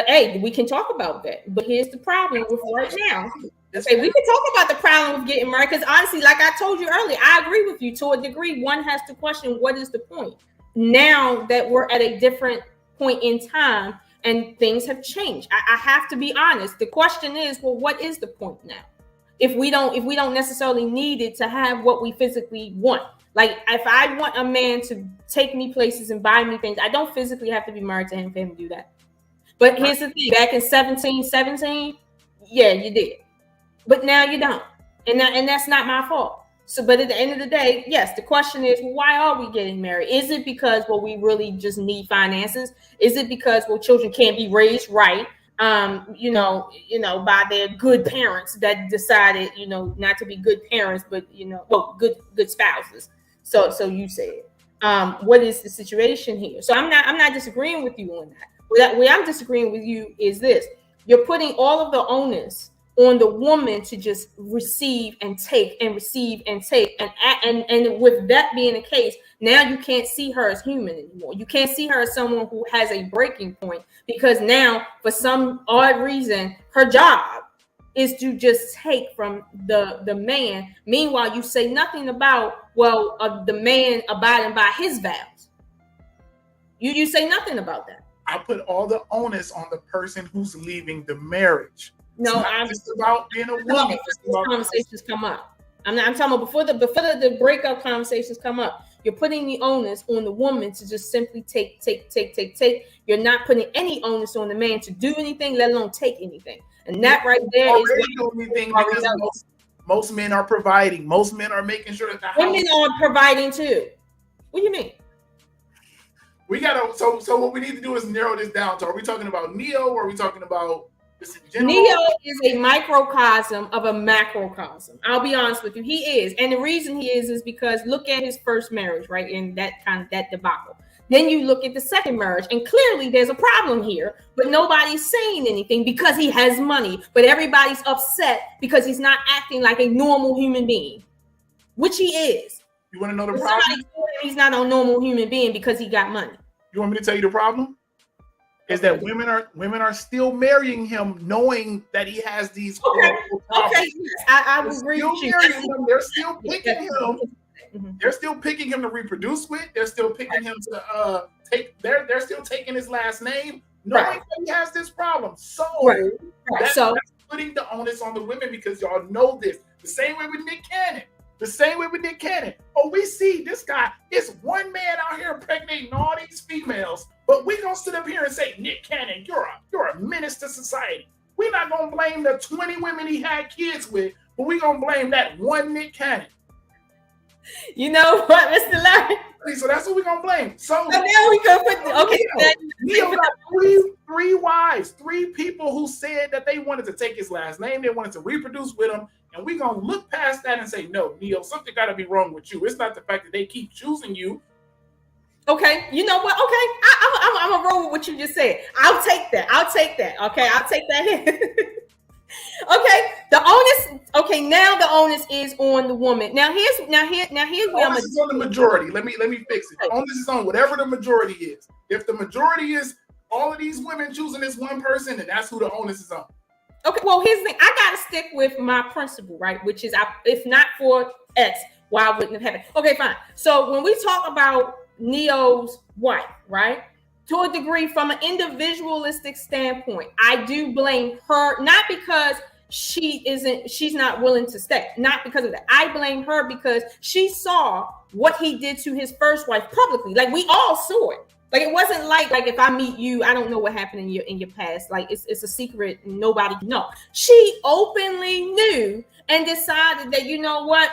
Hey, we can talk about that, but here's the problem with right now. Okay, we can talk about the problem with getting married because honestly, like I told you earlier, I agree with you to a degree. One has to question what is the point now that we're at a different point in time and things have changed. I have to be honest. The question is, well, what is the point now? If we don't necessarily need it to have what we physically want. Like if I want a man to take me places and buy me things, I don't physically have to be married to him for him to do that. But here's the thing: back in 17, yeah, you did. But now you don't. And that's not my fault. So, but at the end of the day, yes, the question is, well, why are we getting married? Is it because, well, we really just need finances? Is it because, well, children can't be raised right? By their good parents that decided, not to be good parents, but, good spouses. So you said, what is the situation here? So I'm not disagreeing with you on that. What I'm disagreeing with you is this: you're putting all of the onus on the woman to just receive and take and receive and take, and with that being the case, now you can't see her as human anymore. You can't see her as someone who has a breaking point, because now for some odd reason her job is to just take from the man. Meanwhile, you say nothing about the man abiding by his vows. You say nothing about that. I put all the onus on the person who's leaving the marriage. No, I'm just about being a woman. Conversations come up. I'm talking about before the breakup conversations come up. You're putting the onus on the woman to just simply take. You're not putting any onus on the man to do anything, let alone take anything. And that right there is anything, because most men are providing. Most men are making sure that the women are providing too. What do you mean? We gotta. So what we need to do is narrow this down. So are we talking about Neo, or are we talking about? Neo is a microcosm of a macrocosm. I'll be honest with you. He is. And the reason he is because look at his first marriage, right? In that debacle. Then you look at the second marriage, and clearly there's a problem here, but nobody's saying anything because he has money. But everybody's upset because he's not acting like a normal human being, which he is. You want to know the problem? He's not a normal human being because he got money. You want me to tell you the problem? Is that women are still marrying him knowing that he has these problems. Okay, I will agree with you. They're still picking him. They're still picking him to reproduce with. They're still picking him to take. They're still taking his last name, knowing that he has this problem. So that's putting the onus on the women, because y'all know this. The same way with Nick Cannon. Oh, we see this guy. It's one man out here impregnating all these females, but we gonna sit up here and say, Nick Cannon, you're a menace to society. We're not gonna blame the 20 women he had kids with, but we gonna blame that one Nick Cannon. You know what, Mr. Larry? So that's what we're gonna blame. So now we can put Neo got three wives, 3 people who said that they wanted to take his last name, they wanted to reproduce with him. And we're going to look past that and say, no, Neo, something got to be wrong with you. It's not the fact that they keep choosing you. Okay. You know what? Okay. I'm going to roll with what you just said. I'll take that. Okay. I'll take that in. Okay. The onus. okay, now the onus is on the woman. Now here's where I'm onus is on the majority. Let me fix it. The onus is on whatever the majority is. If the majority is all of these women choosing this one person, then that's who the onus is on. Okay, well, here's the thing. I gotta stick with my principle, right? Which is, if not for X, why wouldn't it happen? Okay, fine. So when we talk about Neo's wife, right? To a degree, from an individualistic standpoint, I do blame her, not because she's not willing to stay, not because of that. I blame her because she saw what he did to his first wife publicly. Like, we all saw it. Like, it wasn't like if I meet you, I don't know what happened in your past. Like, it's a secret and nobody knows. She openly knew and decided that, you know what,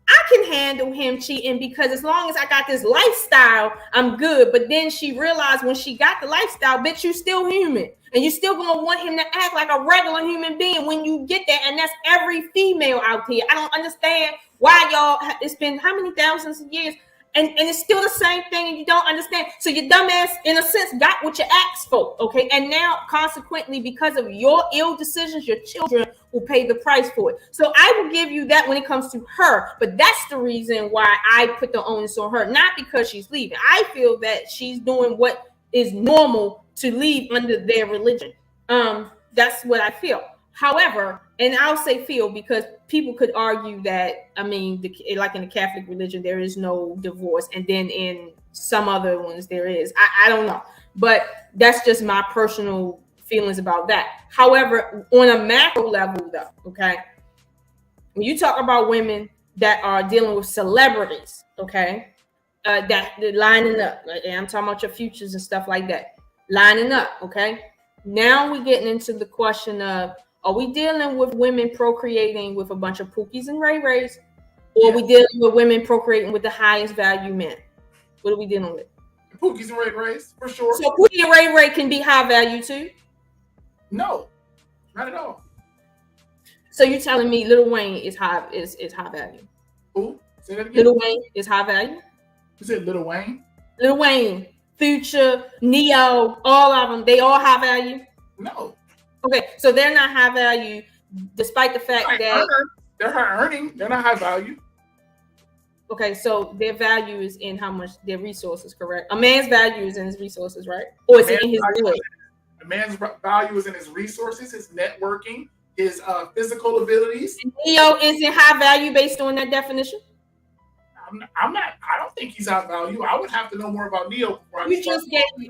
I can handle him cheating because as long as I got this lifestyle, I'm good. But then she realized when she got the lifestyle, bitch, you still human. And you still gonna want him to act like a regular human being when you get there. And that's every female out here. I don't understand why y'all, it's been how many thousands of years, and it's still the same thing, and you don't understand. So your dumb ass, in a sense, got what you asked for, okay? And now, consequently, because of your ill decisions, your children will pay the price for it. So I will give you that when it comes to her, but that's the reason why I put the onus on her, not because she's leaving. I feel that she's doing what is normal to leave under their religion. That's what I feel. However, and I'll say feel because people could argue that, I mean, like in the Catholic religion, there is no divorce. And then in some other ones, there is. I don't know. But that's just my personal feelings about that. However, on a macro level, though, okay, when you talk about women that are dealing with celebrities, okay, that they're lining up, and I'm talking about your futures and stuff like that, lining up, okay? Now we're getting into the question of, are we dealing with women procreating with a bunch of Pookies and Ray Rays, or are we dealing with women procreating with the highest value men? What are we dealing with? Pookies and Ray Rays, for sure. So Pookie and Ray Ray can be high value too? No, not at all. So you're telling me Lil Wayne is high value? Who? Say that again. Lil Wayne is high value? You said Lil Wayne? Lil Wayne, Future, Neo, all of them, they all high value? No. Okay, so they're not high value, despite the fact that they're high earning. They're not high value. Okay, so their value is in how much their resources, correct? A man's value is in his resources, right? Or is it in his good? A man's value is in his resources, his networking, his physical abilities. Neo isn't high value based on that definition? I'm not. I don't think he's high value. I would have to know more about Neo. You just gave me.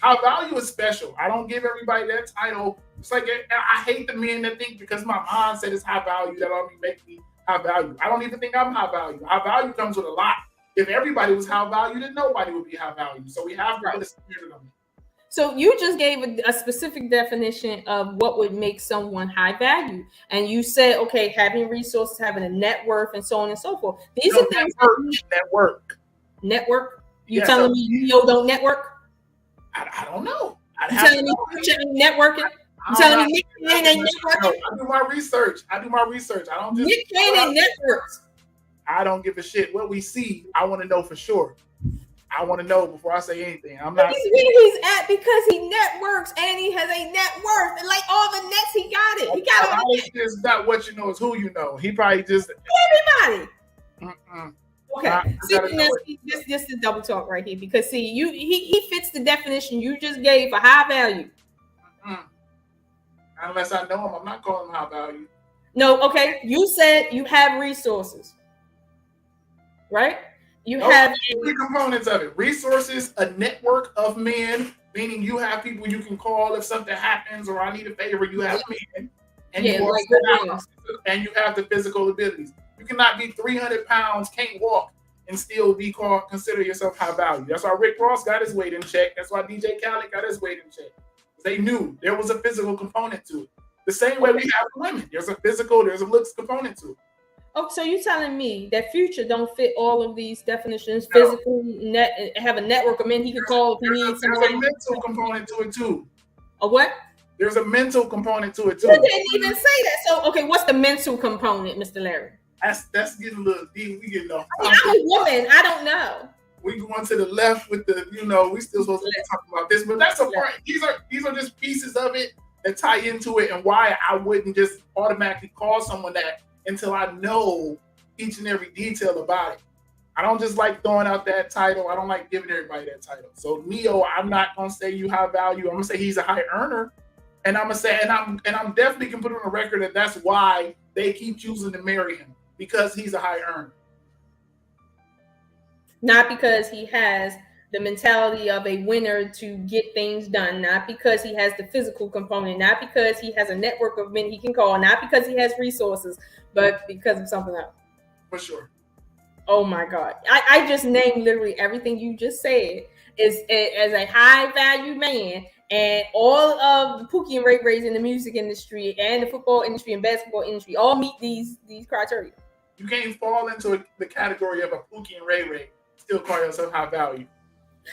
High value is special. I don't give everybody that title. It's like I hate the men that think because my mom said it's high value that only make me high value. I don't even think I'm high value. High value comes with a lot. If everybody was high value, then nobody would be high value. So we have to put a standard on it. So you just gave a specific definition of what would make someone high value. And you said, okay, having resources, having a net worth, and so on and so forth. These are things. Network. Network? You telling me Neo don't network? I don't know. You telling me networking? You telling me Nick Cannon ain't networking? I do my research. I don't just Nick Cannon networks. I don't give a shit what we see. I want to know for sure. I want to know before I say anything. I'm not. He's where he's at because he networks and he has a net worth. And like all the nets, he got it. He got all the nets. It's not what you know, it's who you know. He probably just everybody. Okay. See, this is double talk right here because see, he fits the definition you just gave for high value. Unless I know him, I'm not calling him high value. No, okay. You said you have resources, right? You have three components of it: resources, a network of men, meaning you have people you can call if something happens or I need a favor. You have men, and you have the physical abilities. You cannot be 300 pounds, can't walk, and still be consider yourself high value. That's why Rick Ross got his weight in check. That's why DJ Khaled got his weight in check. They knew there was a physical component to it. The same way we have women. There's a physical, there's a looks component to it. Oh, so you're telling me that Future don't fit all of these definitions? Physically, have a network of men he could call if he needs somebody. There's a mental component to it too. A what? There's a mental component to it too. You didn't even say that. So, okay, what's the mental component, Mr. Larry? That's getting a little deep. We getting off. I'm a woman. I don't know. We going to the left with the, we still supposed to be talking about this, but that's a part. These are just pieces of it that tie into it, and why I wouldn't just automatically call someone that until I know each and every detail about it. I don't just like throwing out that title. I don't like giving everybody that title. So Neo, I'm not gonna say you high value. I'm gonna say he's a high earner, and I'm gonna say, and I'm definitely can put on the record that that's why they keep choosing to marry him, because he's a high earner. Not because he has the mentality of a winner to get things done, not because he has the physical component, not because he has a network of men he can call, not because he has resources, but because of something else. For sure. Oh my God. I just named literally everything you just said as a high value man, and all of the Pookie and Ray Rays in the music industry and the football industry and basketball industry all meet these criteria. You can't fall into the category of a Pookie and Ray Ray, still call yourself high value.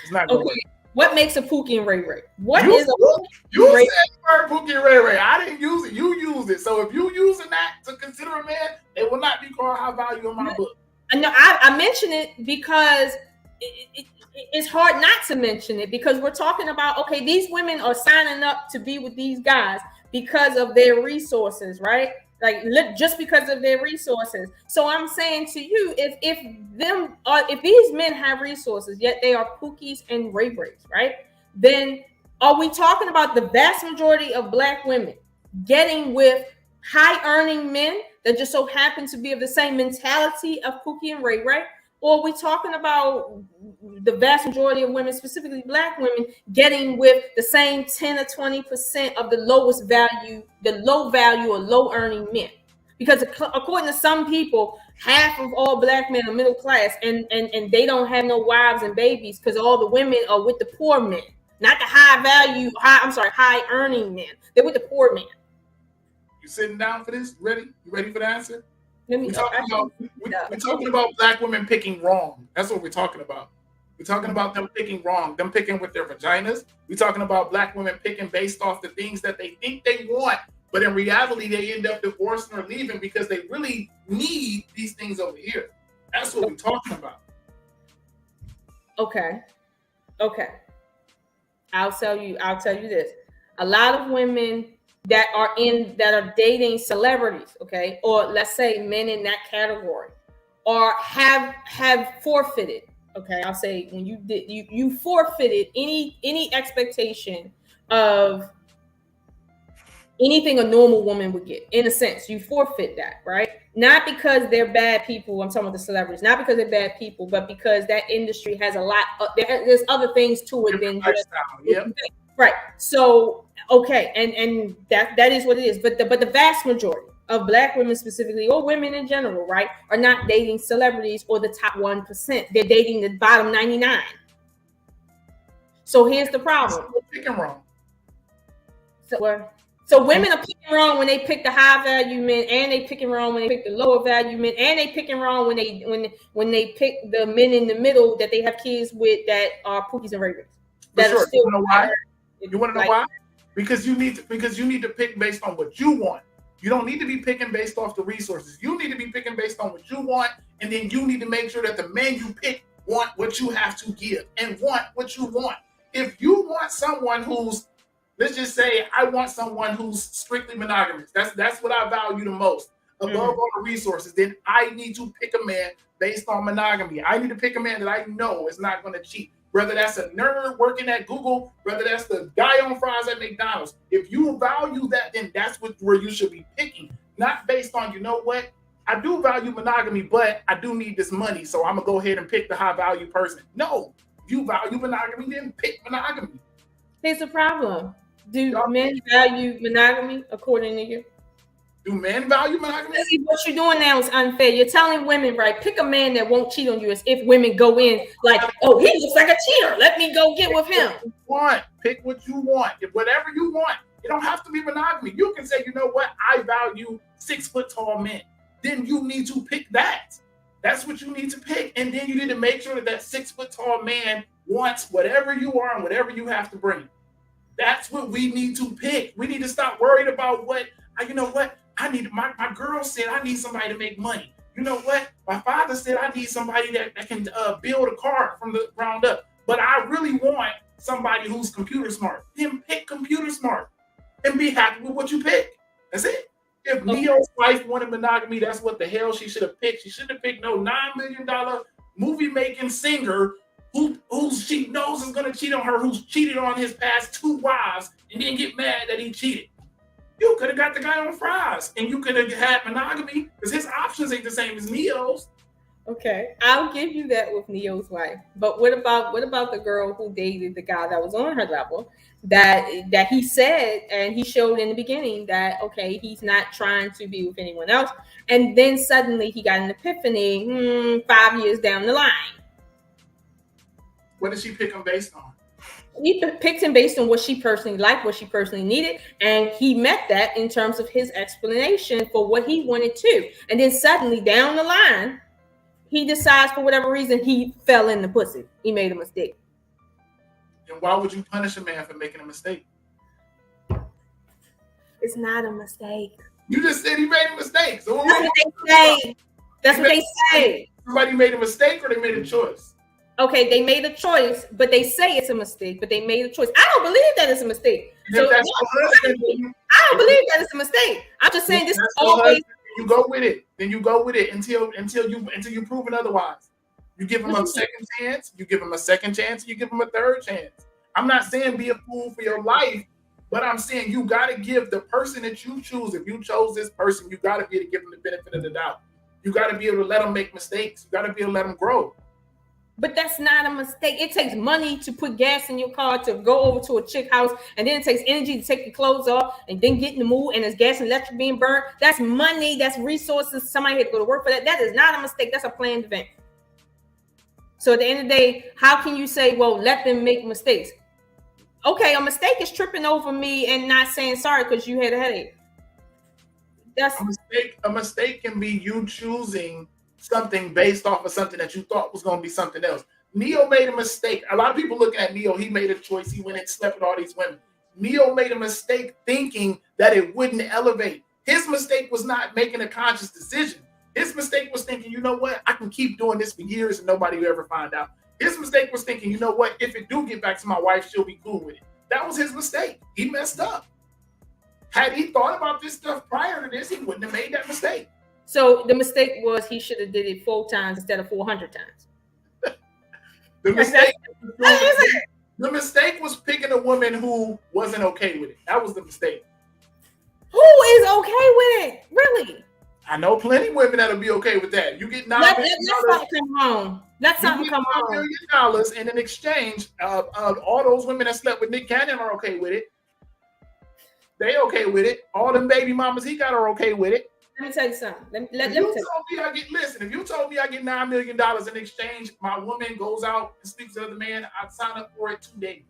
It's not going to work. What makes a Pookie and Ray Ray? You said the word Pookie and Ray Ray. I didn't use it. You used it. So if you using that to consider a man, it will not be called high value in my book. No, I mention it because it's hard not to mention it, because we're talking about, okay, these women are signing up to be with these guys because of their resources, right? Like just because of their resources. So I'm saying to you, if these men have resources, yet they are Pookies and Ray Rays, right? Then are we talking about the vast majority of Black women getting with high earning men that just so happen to be of the same mentality of Pookie and Ray Ray? Or are we talking about the vast majority of women, specifically Black women, getting with the same 10 or 20% of the lowest value, the low value or low earning men? Because according to some people, half of all Black men are middle class, and they don't have no wives and babies because all the women are with the poor men, not the high earning men. They're with the poor men. You sitting down for this? Ready? You ready for the answer? We're talking about Black women picking wrong. That's what we're talking about. We're talking about them picking wrong, them picking with their vaginas. We're talking about Black women picking based off the things that they think they want, but in reality, they end up divorcing or leaving because they really need these things over here. That's what we're talking about. Okay. I'll tell you this. A lot of women that are dating celebrities, okay, or let's say men in that category, or have forfeited, okay, I'll say when you forfeited any expectation of anything a normal woman would get. In a sense, you forfeit that, right? Not because they're bad people. I'm talking about the celebrities. Not because they're bad people, but because that industry has a lot. There's other things to it than just right. So okay, and that is what it is. But the vast majority of Black women specifically, or women in general, right, are not dating celebrities or the top 1%. They're dating the bottom 99. So here's the problem. Picking wrong. So women are picking wrong when they pick the high value men, and they picking wrong when they pick the lower value men, and they picking wrong when they pick the men in the middle that they have kids with that are Pookies and Ray Rays. That are still, you know why? You want to know why? Because you need to pick based on what you want. You don't need to be picking based off the resources. You need to be picking based on what you want, and then you need to make sure that the men you pick want what you have to give and want what you want. If you want someone who's, let's just say, I want someone who's strictly monogamous. That's what I value the most. Above all the resources, then I need to pick a man based on monogamy. I need to pick a man that I know is not going to cheat. Whether that's a nerd working at Google, whether that's the guy on fries at McDonald's. If you value that, then that's where you should be picking. Not based on, you know what? I do value monogamy, but I do need this money, so I'm going to go ahead and pick the high value person. No, if you value monogamy, then pick monogamy. Here's the problem. Do men value monogamy according to you? Do men value monogamy? What you're doing now is unfair. You're telling women, right, pick a man that won't cheat on you, as if women go in like, oh, he looks like a cheater. Let me go get with him. Pick what you want. If whatever you want, it don't have to be monogamy. You can say, you know what, I value 6 foot tall men. Then you need to pick that. That's what you need to pick. And then you need to make sure that 6 foot tall man wants whatever you are and whatever you have to bring. That's what we need to pick. We need to stop worried about you know what? I need my girl said I need somebody to make money. You know what? My father said I need somebody that can build a car from the ground up. But I really want somebody who's computer smart. Then pick computer smart and be happy with what you pick. That's it. If Neo's wife wanted monogamy, that's what the hell she should have picked. She shouldn't have picked no $9 million movie making singer who she knows is gonna cheat on her, who's cheated on his past 2 wives, and then get mad that he cheated. You could have got the guy on fries, and you could have had monogamy because his options ain't the same as Neo's. Okay, I'll give you that with Neo's wife. But what about the girl who dated the guy that was on her level? That he said and he showed in the beginning that okay, he's not trying to be with anyone else, and then suddenly he got an epiphany 5 years down the line. What did she pick him based on? He picked him based on what she personally liked, what she personally needed, and he met that in terms of his explanation for what he wanted to. And then suddenly down the line, he decides for whatever reason he fell in the pussy. He made a mistake. And why would you punish a man for making a mistake? It's not a mistake. You just said he made a mistake. So that's what they say. That's what they say. Somebody made a mistake or they made a choice? Okay, they made a choice, but they say it's a mistake, but they made a choice. I don't believe that it's a mistake. So, I don't believe that it's a mistake. I'm just saying this is always. You go with it. Then you go with it until you prove it otherwise. You give him a second chance. You give him a second chance. You give him a third chance. I'm not saying be a fool for your life, but I'm saying you got to give the person that you choose. If you chose this person, you got to be able to give them the benefit of the doubt. You got to be able to let them make mistakes. You got to be able to let them grow. But that's not a mistake. It takes money to put gas in your car to go over to a chick house, and then it takes energy to take your clothes off and then get in the mood, and there's gas and electric being burned. That's money. That's resources. Somebody had to go to work for that. That is not a mistake. That's a planned event. So at the end of the day, how can you say, well, let them make mistakes? Okay, a mistake is tripping over me and not saying sorry because you had a headache. That's a mistake can be you choosing something based off of something that you thought was going to be something else. Neo made a mistake. A lot of people looking at Neo, he made a choice. He went and slept with all these women. Neo made a mistake thinking that it wouldn't elevate. His mistake was not making a conscious decision. His mistake was thinking, you know what? I can keep doing this for years and nobody will ever find out. His mistake was thinking, you know what? If it do get back to my wife, she'll be cool with it. That was his mistake. He messed up. Had he thought about this stuff prior to this, he wouldn't have made that mistake. So the mistake was he should have did it 4 times instead of 400 times. The mistake was picking a woman who wasn't okay with it. That was the mistake. Who is okay with it? Really? I know plenty of women that'll be okay with that. You get $9 million. Let something come home. Let something come home. $9 million, and in exchange, all those women that slept with Nick Cannon are okay with it. They okay with it. All them baby mamas he got are okay with it. Let me tell you something. If you told me I get $9 million in exchange, my woman goes out and sleeps with another man, I'd sign up for it today.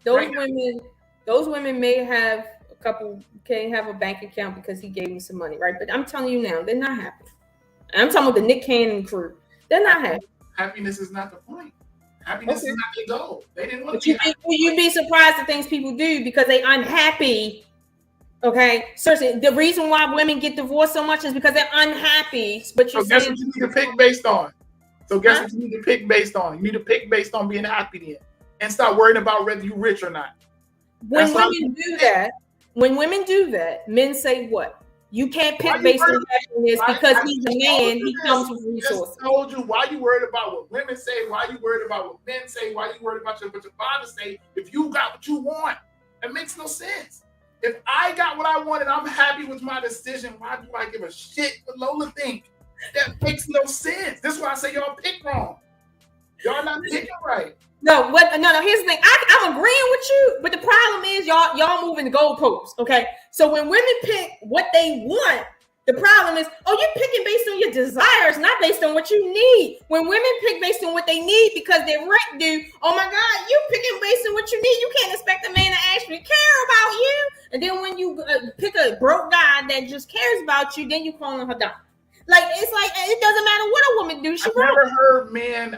Those women may have a couple, can't have a bank account because he gave me some money, right? But I'm telling you now, they're not happy. And I'm talking about the Nick Cannon crew. They're not happy. Happiness is not the point. Happiness is not their goal. They didn't want to be happy. You'd be surprised at things people do because they're unhappy. Okay, seriously, the reason why women get divorced so much is because they're unhappy. But so guess what you need to pick based on? What you need to pick based on? You need to pick based on being happy then, and stop worrying about whether you're rich or not. When women do that, men say what? You can't pick based on happiness because he's a man. He comes with resources. I told you why you worried about what women say. Why you worried about what men say? Why you worried about what your father say? If you got what you want, it makes no sense. If I got what I wanted, I'm happy with my decision. Why do I give a shit what Lola think? That makes no sense. That's why I say y'all pick wrong. Y'all not picking right. No, here's the thing. I'm agreeing with you, but the problem is y'all moving the goalposts. Okay, so when women pick what they want, the problem is, you're picking based on your desires, not based on what you need. When women pick based on what they need because they're rent due, oh my God, you picking based on what you need. You can't expect a man to actually care about you. And then when you pick a broke guy that just cares about you, then you calling her dumb. Like it's like it doesn't matter what a woman do.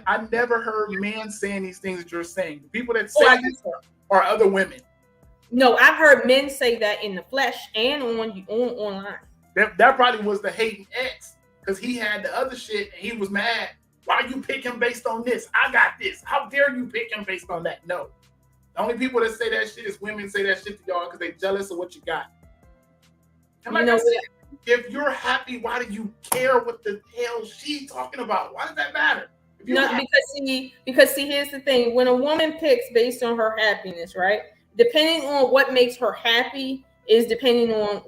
I never heard men saying these things that you're saying. The people that say this are other women. No, I've heard men say that in the flesh and online. That probably was the hating ex because he had the other shit and he was mad. Why you pick him based on this? I got this. How dare you pick him based on that? No. The only people that say that shit is women say that shit to y'all because they jealous of what you got. And like I said, if you're happy, why do you care what the hell she's talking about? Why does that matter? No, because see, here's the thing. When a woman picks based on her happiness, right? Depending on what makes her happy is depending on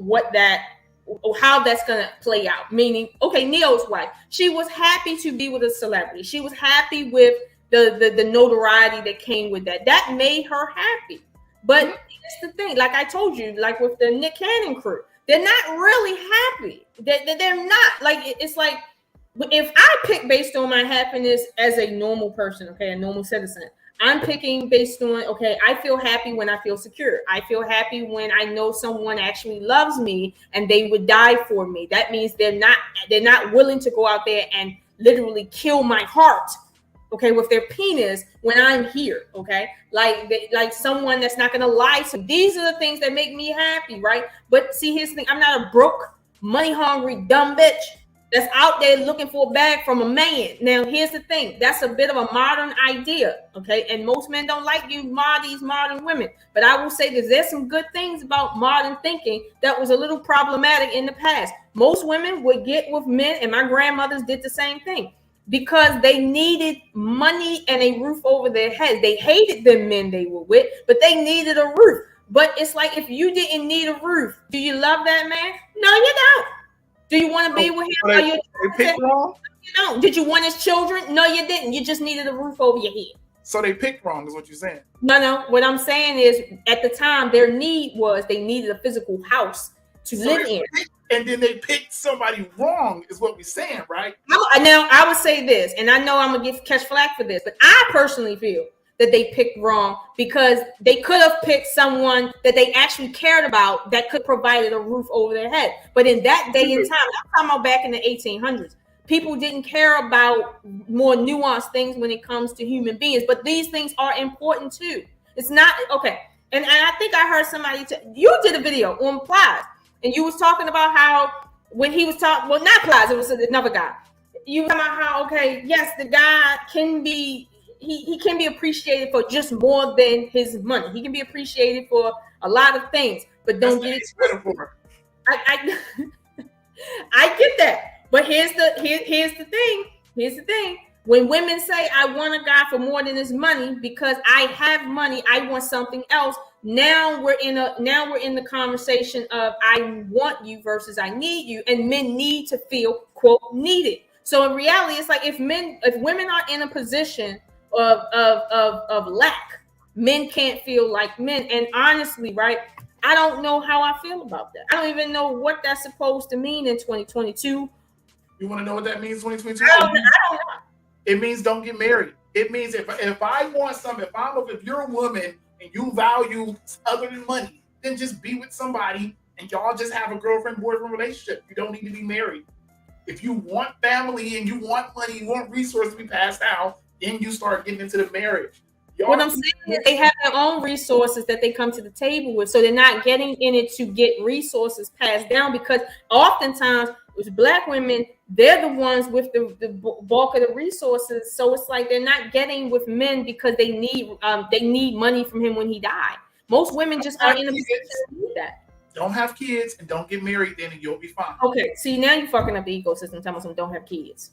how that's going to play out. Meaning, okay, Neo's wife, she was happy to be with a celebrity. She was happy with the notoriety that came with that. That made her happy. But here's the thing, like I told you, like with the Nick Cannon crew, they're not really happy. They're not. Like, it's like, if I pick based on my happiness as a normal person, okay, a normal citizen, I'm picking based on, okay, I feel happy when I feel secure. I feel happy when I know someone actually loves me and they would die for me. That means they're not willing to go out there and literally kill my heart, okay, with their penis when I'm here, okay? Like someone that's not gonna lie to me. These are the things that make me happy, right? But see, here's the thing, I'm not a broke, money-hungry, dumb bitch that's out there looking for a bag from a man. Now, here's the thing. That's a bit of a modern idea, okay? And most men don't like these modern women. But I will say that there's some good things about modern thinking that was a little problematic in the past. Most women would get with men, and my grandmothers did the same thing, because they needed money and a roof over their heads. They hated the men they were with, but they needed a roof. But it's like, if you didn't need a roof, do you love that man? No, you don't. Do you want to be with him? They picked wrong? You don't. Did you want his children? No, you didn't. You just needed a roof over your head. So they picked wrong, is what you're saying? No. What I'm saying is, at the time, their need was they needed a physical house to live in. And then they picked somebody wrong, is what we're saying, right? Now, I would say this, and I know I'm going to catch flack for this, but I personally feel that they picked wrong, because they could have picked someone that they actually cared about that could provided a roof over their head. But in that day and time, I'm talking about back in the 1800s, people didn't care about more nuanced things when it comes to human beings. But these things are important too. It's not okay. And I think I heard somebody you did a video on Plies, and you was talking about how when he was talking, well, not Plies, it was another guy. You were talking about how, okay, yes, the guy can be. He can be appreciated for just more than his money. He can be appreciated for a lot of things, but don't get it. I get that, but here's the thing. Here's the thing. When women say, "I want a guy for more than his money because I have money, I want something else." Now we're in the conversation of I want you versus I need you, and men need to feel, quote, needed. So in reality, it's like if women are in a position of lack, men can't feel like men. And honestly, right, I don't know how I feel about that. I don't even know what that's supposed to mean in 2022. You want to know what that means, 2022? I don't know. It means don't get married. It means if I want something, if you're a woman and you value other than money, then just be with somebody and y'all just have a girlfriend-boyfriend relationship. You don't need to be married. If you want family and you want money, you want resources to be passed out, then you start getting into the marriage. What I'm saying is they have their own resources that they come to the table with. So they're not getting in it to get resources passed down, because oftentimes with Black women, they're the ones with the bulk of the resources. So it's like they're not getting with men because they need money from him when he died. Most women just aren't in a position to do that. Don't have kids and don't get married, then and you'll be fine. Okay, see, now you're fucking up the ecosystem. Telling them don't have kids.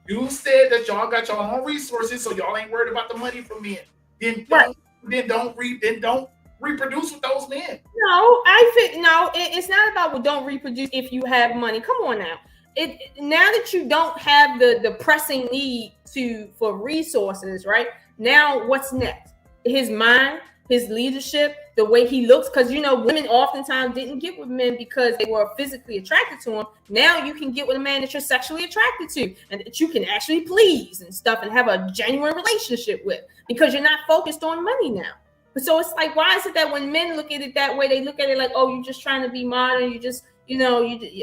You said that y'all got your own resources, so y'all ain't worried about the money from men. Then don't reproduce with those men. No, it's not about don't reproduce if you have money. Come on now. Now that you don't have the pressing need for resources, right? Now what's next? His mind, his leadership, the way he looks, because women oftentimes didn't get with men because they were physically attracted to him. Now you can get with a man that you're sexually attracted to and that you can actually please and stuff and have a genuine relationship with, because you're not focused on money now. So it's like, why is it that when men look at it that way, they look at it like, oh, you're just trying to be modern, you just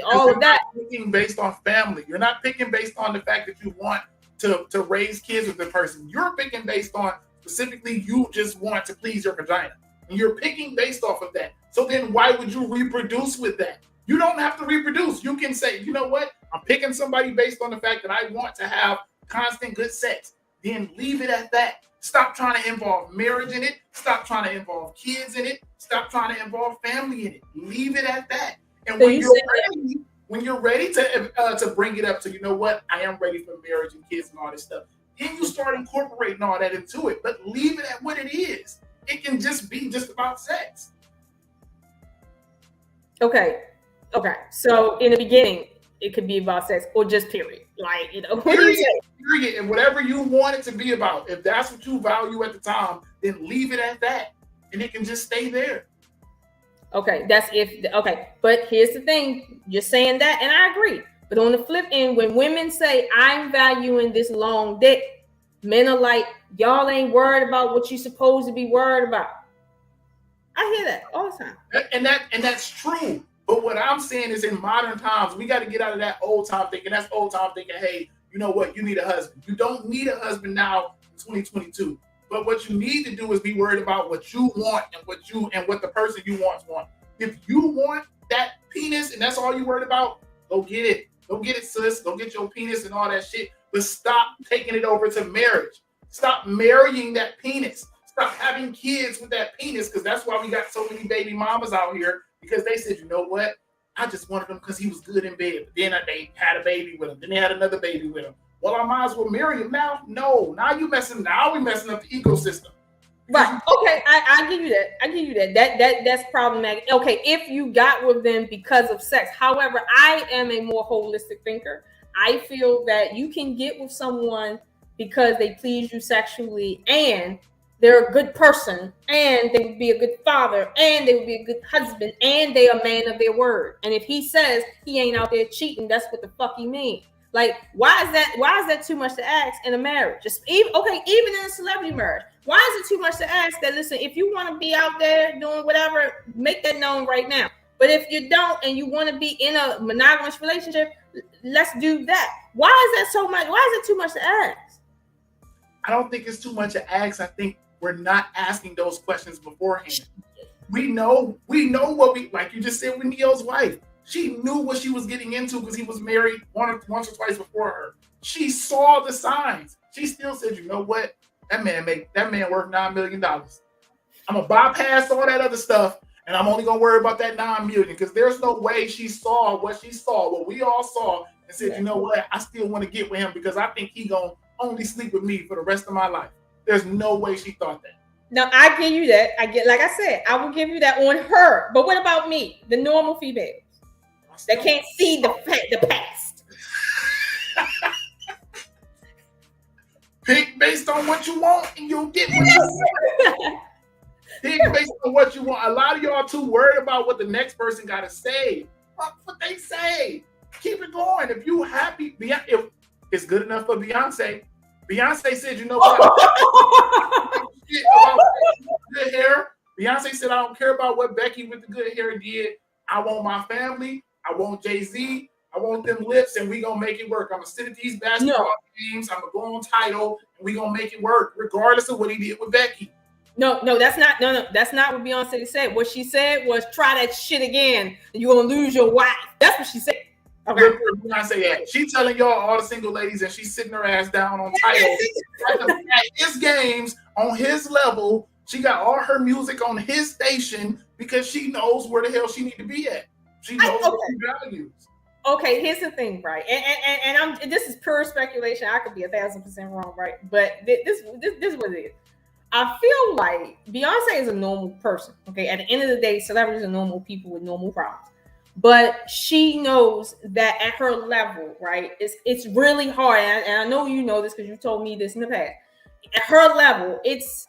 all of that. You're picking based on family. You're not picking based on the fact that you want to raise kids with the person. You're picking based on specifically you just want to please your vagina. And you're picking based off of that. So then why would you reproduce with that? You don't have to reproduce. You can say, you know what? I'm picking somebody based on the fact that I want to have constant good sex. Then leave it at that. Stop trying to involve marriage in it. Stop trying to involve kids in it. Stop trying to involve family in it. Leave it at that. And so when you're ready to bring it up to, you know what, I am ready for marriage and kids and all this stuff, then you start incorporating all that into it. But leave it at what it is. It can just be just about sex. Okay. So in the beginning, it could be about sex or just period. Like, what do you say? Period. And whatever you want it to be about, if that's what you value at the time, then leave it at that. And it can just stay there. Okay, but here's the thing. You're saying that, and I agree. But on the flip end, when women say, I'm valuing this long dick, men are like, y'all ain't worried about what you're supposed to be worried about. I hear that all the time. And that's true. But what I'm saying is, in modern times, we got to get out of that old time thinking. That's old time thinking, hey, you know what? You need a husband. You don't need a husband now in 2022. But what you need to do is be worried about what you want and what the person you want. If you want that penis and that's all you worried about, go get it. Go get it, sis. Go get your penis and all that shit. But stop taking it over to marriage. Stop marrying that penis. Stop having kids with that penis, because that's why we got so many baby mamas out here, because they said, you know what? I just wanted him because he was good in bed. But then they had a baby with him. Then they had another baby with him. Well, I might as well marry him now. No, now we messing up the ecosystem. Right. Okay. I give you that. That's problematic. Okay. If you got with them because of sex. However, I am a more holistic thinker. I feel that you can get with someone because they please you sexually and they're a good person and they would be a good father and they would be a good husband and they are a man of their word. And if he says he ain't out there cheating, that's what the fuck he means. Like, why is that too much to ask in a marriage? Even in a celebrity marriage, why is it too much to ask that, listen, if you want to be out there doing whatever, make that known right now. But if you don't and you want to be in a monogamous relationship, let's do that. Why is that so much? Why is it too much to ask? I don't think it's too much to ask. I think we're not asking those questions beforehand. We know what like you just said with Neo's wife. She knew what she was getting into because he was married once or twice before her. She saw the signs. She still said, you know what? That man worth $9 million. I'm gonna bypass all that other stuff, and I'm only gonna worry about that $9 million, because there's no way she saw what we all saw, and said, you know what? I still want to get with him because I think he gonna only sleep with me for the rest of my life. There's no way she thought that. Now I give you that. Like I said, I will give you that on her. But what about me, the normal female? They can't see the past. Pick based on what you want, and you'll get what you want. Pick based on what you want. A lot of y'all too worried about what the next person got to say. Fuck what they say. Keep it going. If you happy, if it's good enough for Beyonce. Beyonce said, you know what? About good hair. Beyonce said, I don't care about what Becky with the good hair did. I want my family. I want Jay-Z. I want them lips, and we gonna make it work. I'm gonna sit at these basketball games. I'm gonna go on Tidal, and we gonna make it work, regardless of what he did with Becky. No, that's not what Beyonce said. What she said was, try that shit again, and you're gonna lose your wife. That's what she said. Okay. Beyonce at? She telling y'all, all the single ladies, and she's sitting her ass down on Tidal at his games on his level. She got all her music on his station because she knows where the hell she need to be at. She knows what she values. Okay, here's the thing, right? And this is pure speculation. I could be 1,000% wrong, right? But this is what it is. I feel like Beyonce is a normal person. Okay, at the end of the day, celebrities are normal people with normal problems. But she knows that at her level, right? It's really hard, and I know you know this because you told me this in the past. At her level, it's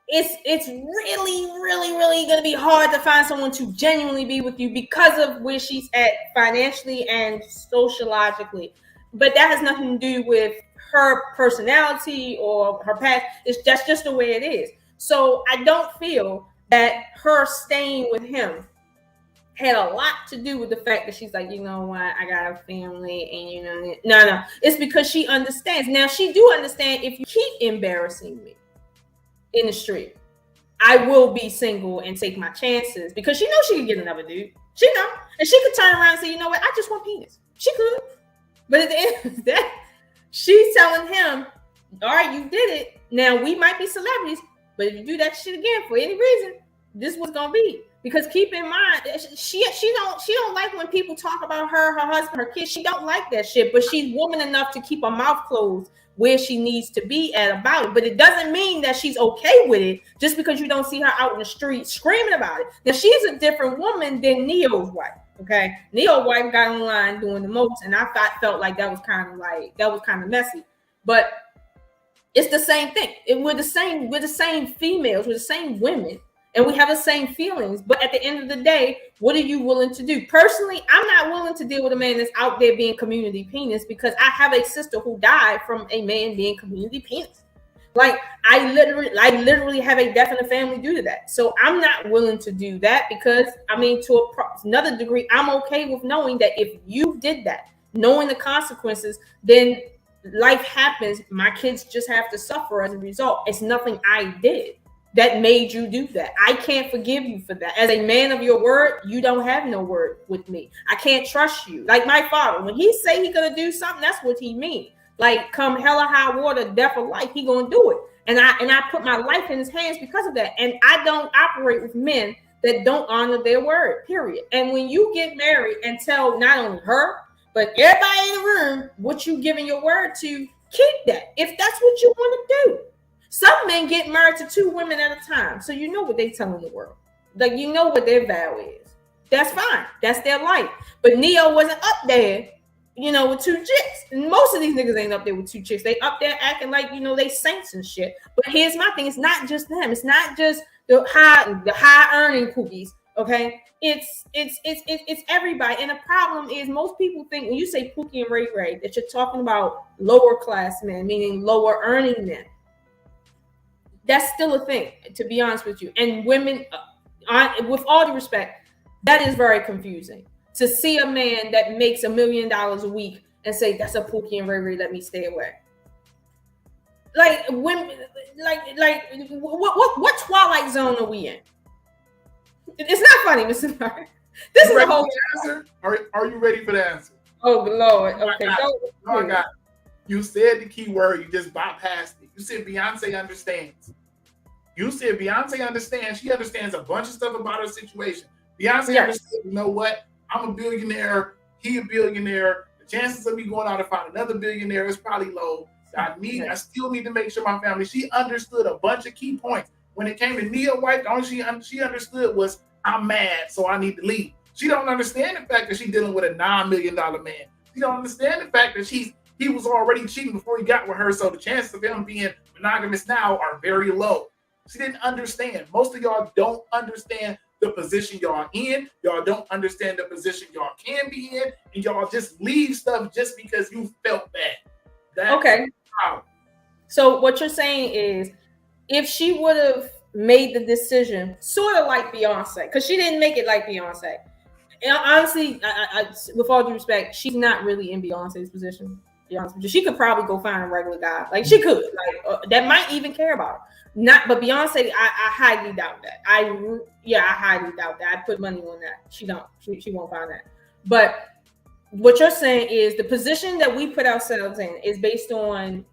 really, really, really going to be hard to find someone to genuinely be with you because of where she's at financially and sociologically. But that has nothing to do with her personality or her past. That's just the way it is. So I don't feel that her staying with him had a lot to do with the fact that she's like, you know what, I got a family, and no. It's because she understands. Now, she do understand, if you keep embarrassing me in the street, I will be single and take my chances, because she knows she can get another dude. She know. And she could turn around and say, you know what, I just want penis. She could. But at the end of the day, she's telling him, all right, you did it. Now, we might be celebrities, but if you do that shit again for any reason, this is what's going to be. Because keep in mind, she don't like when people talk about her husband, her kids. She don't like that shit. But she's woman enough to keep her mouth closed where she needs to be at about it. But it doesn't mean that she's okay with it just because you don't see her out in the street screaming about it. Now she's a different woman than Neo's wife. Okay, Neo's wife got online doing the most, and I felt like that was kind of messy. But it's the same thing. We're the same females, we're the same women. And we have the same feelings, but at the end of the day, what are you willing to do? Personally, I'm not willing to deal with a man that's out there being community penis because I have a sister who died from a man being community penis. Like I literally have a death in the family due to that. So I'm not willing to do that because to another degree, I'm okay with knowing that if you did that, knowing the consequences, then life happens. My kids just have to suffer as a result. It's nothing I did that made you do that. I can't forgive you for that. As a man of your word, you don't have no word with me. I can't trust you. Like my father, when he say he gonna do something, that's what he mean. Like come hell or high water, death or life, he gonna do it. And I put my life in his hands because of that. And I don't operate with men that don't honor their word, period. And when you get married and tell not only her, but everybody in the room what you giving your word to, keep that. If that's what you want to do. Some men get married to 2 women at a time. So you know what they telling the world. Like you know what their vow is. That's fine. That's their life. But Neo wasn't up there, with 2 chicks. And most of these niggas ain't up there with 2 chicks. They up there acting like, they saints and shit. But here's my thing. It's not just them. It's not just the high earning cookies. Okay. It's everybody. And the problem is most people think when you say Pookie and Ray Ray that you're talking about lower class men, meaning lower earning men. That's still a thing, to be honest with you. And women, with all due respect, that is very confusing. To see a man that makes $1 million a week and say, that's a Pookie and Ray Ray, let me stay away. Like, women, what Twilight Zone are we in? It's not funny, Mr. Mark. This is a whole answer. Are you ready for the answer? Oh, Lord. Okay. I got it. You said the key word, you just bypassed it. You said Beyonce understands. You said Beyonce understands. She understands a bunch of stuff about her situation. Beyonce understands, you know what? I'm a billionaire. He a billionaire. The chances of me going out and find another billionaire is probably low. I still need to make sure my family. She understood a bunch of key points. When it came to Nia White, the only she understood was, I'm mad, so I need to leave. She don't understand the fact that she's dealing with a $9 million man. She don't understand the fact that he was already cheating before he got with her, so the chances of him being monogamous now are very low. She didn't understand. Most of y'all don't understand the position y'all in. Y'all don't understand the position y'all can be in, and y'all just leave stuff just because you felt bad. That's okay. So what you're saying is, if she would have made the decision, sort of like Beyonce, because she didn't make it like Beyonce. And honestly, I, with all due respect, she's not really in Beyonce's position. To be honest with you. She could probably go find a regular guy. Like she could, that might even care about her. But Beyonce, I highly doubt that. I highly doubt that. I put money on that. She don't. She won't find that. But what you're saying is the position that we put ourselves in is based on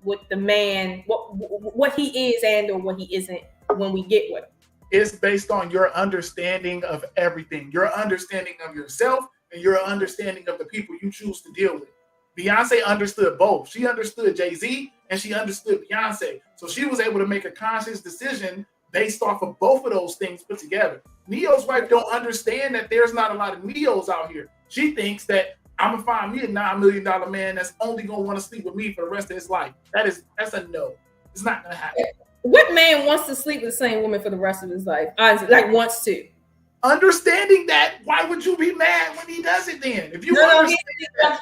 what the man, what he is and or what he isn't when we get with him. It's based on your understanding of everything, your understanding of yourself and your understanding of the people you choose to deal with. Beyonce understood both. She understood Jay-Z and she understood Beyonce. So she was able to make a conscious decision based off of both of those things put together. Neo's wife don't understand that there's not a lot of Neos out here. She thinks that I'm gonna find me a $9 million man that's only gonna want to sleep with me for the rest of his life. That's a no. It's not gonna happen. What man wants to sleep with the same woman for the rest of his life? Honestly, like wants to. Understanding that, why would you be mad when he does it then? If you understand that,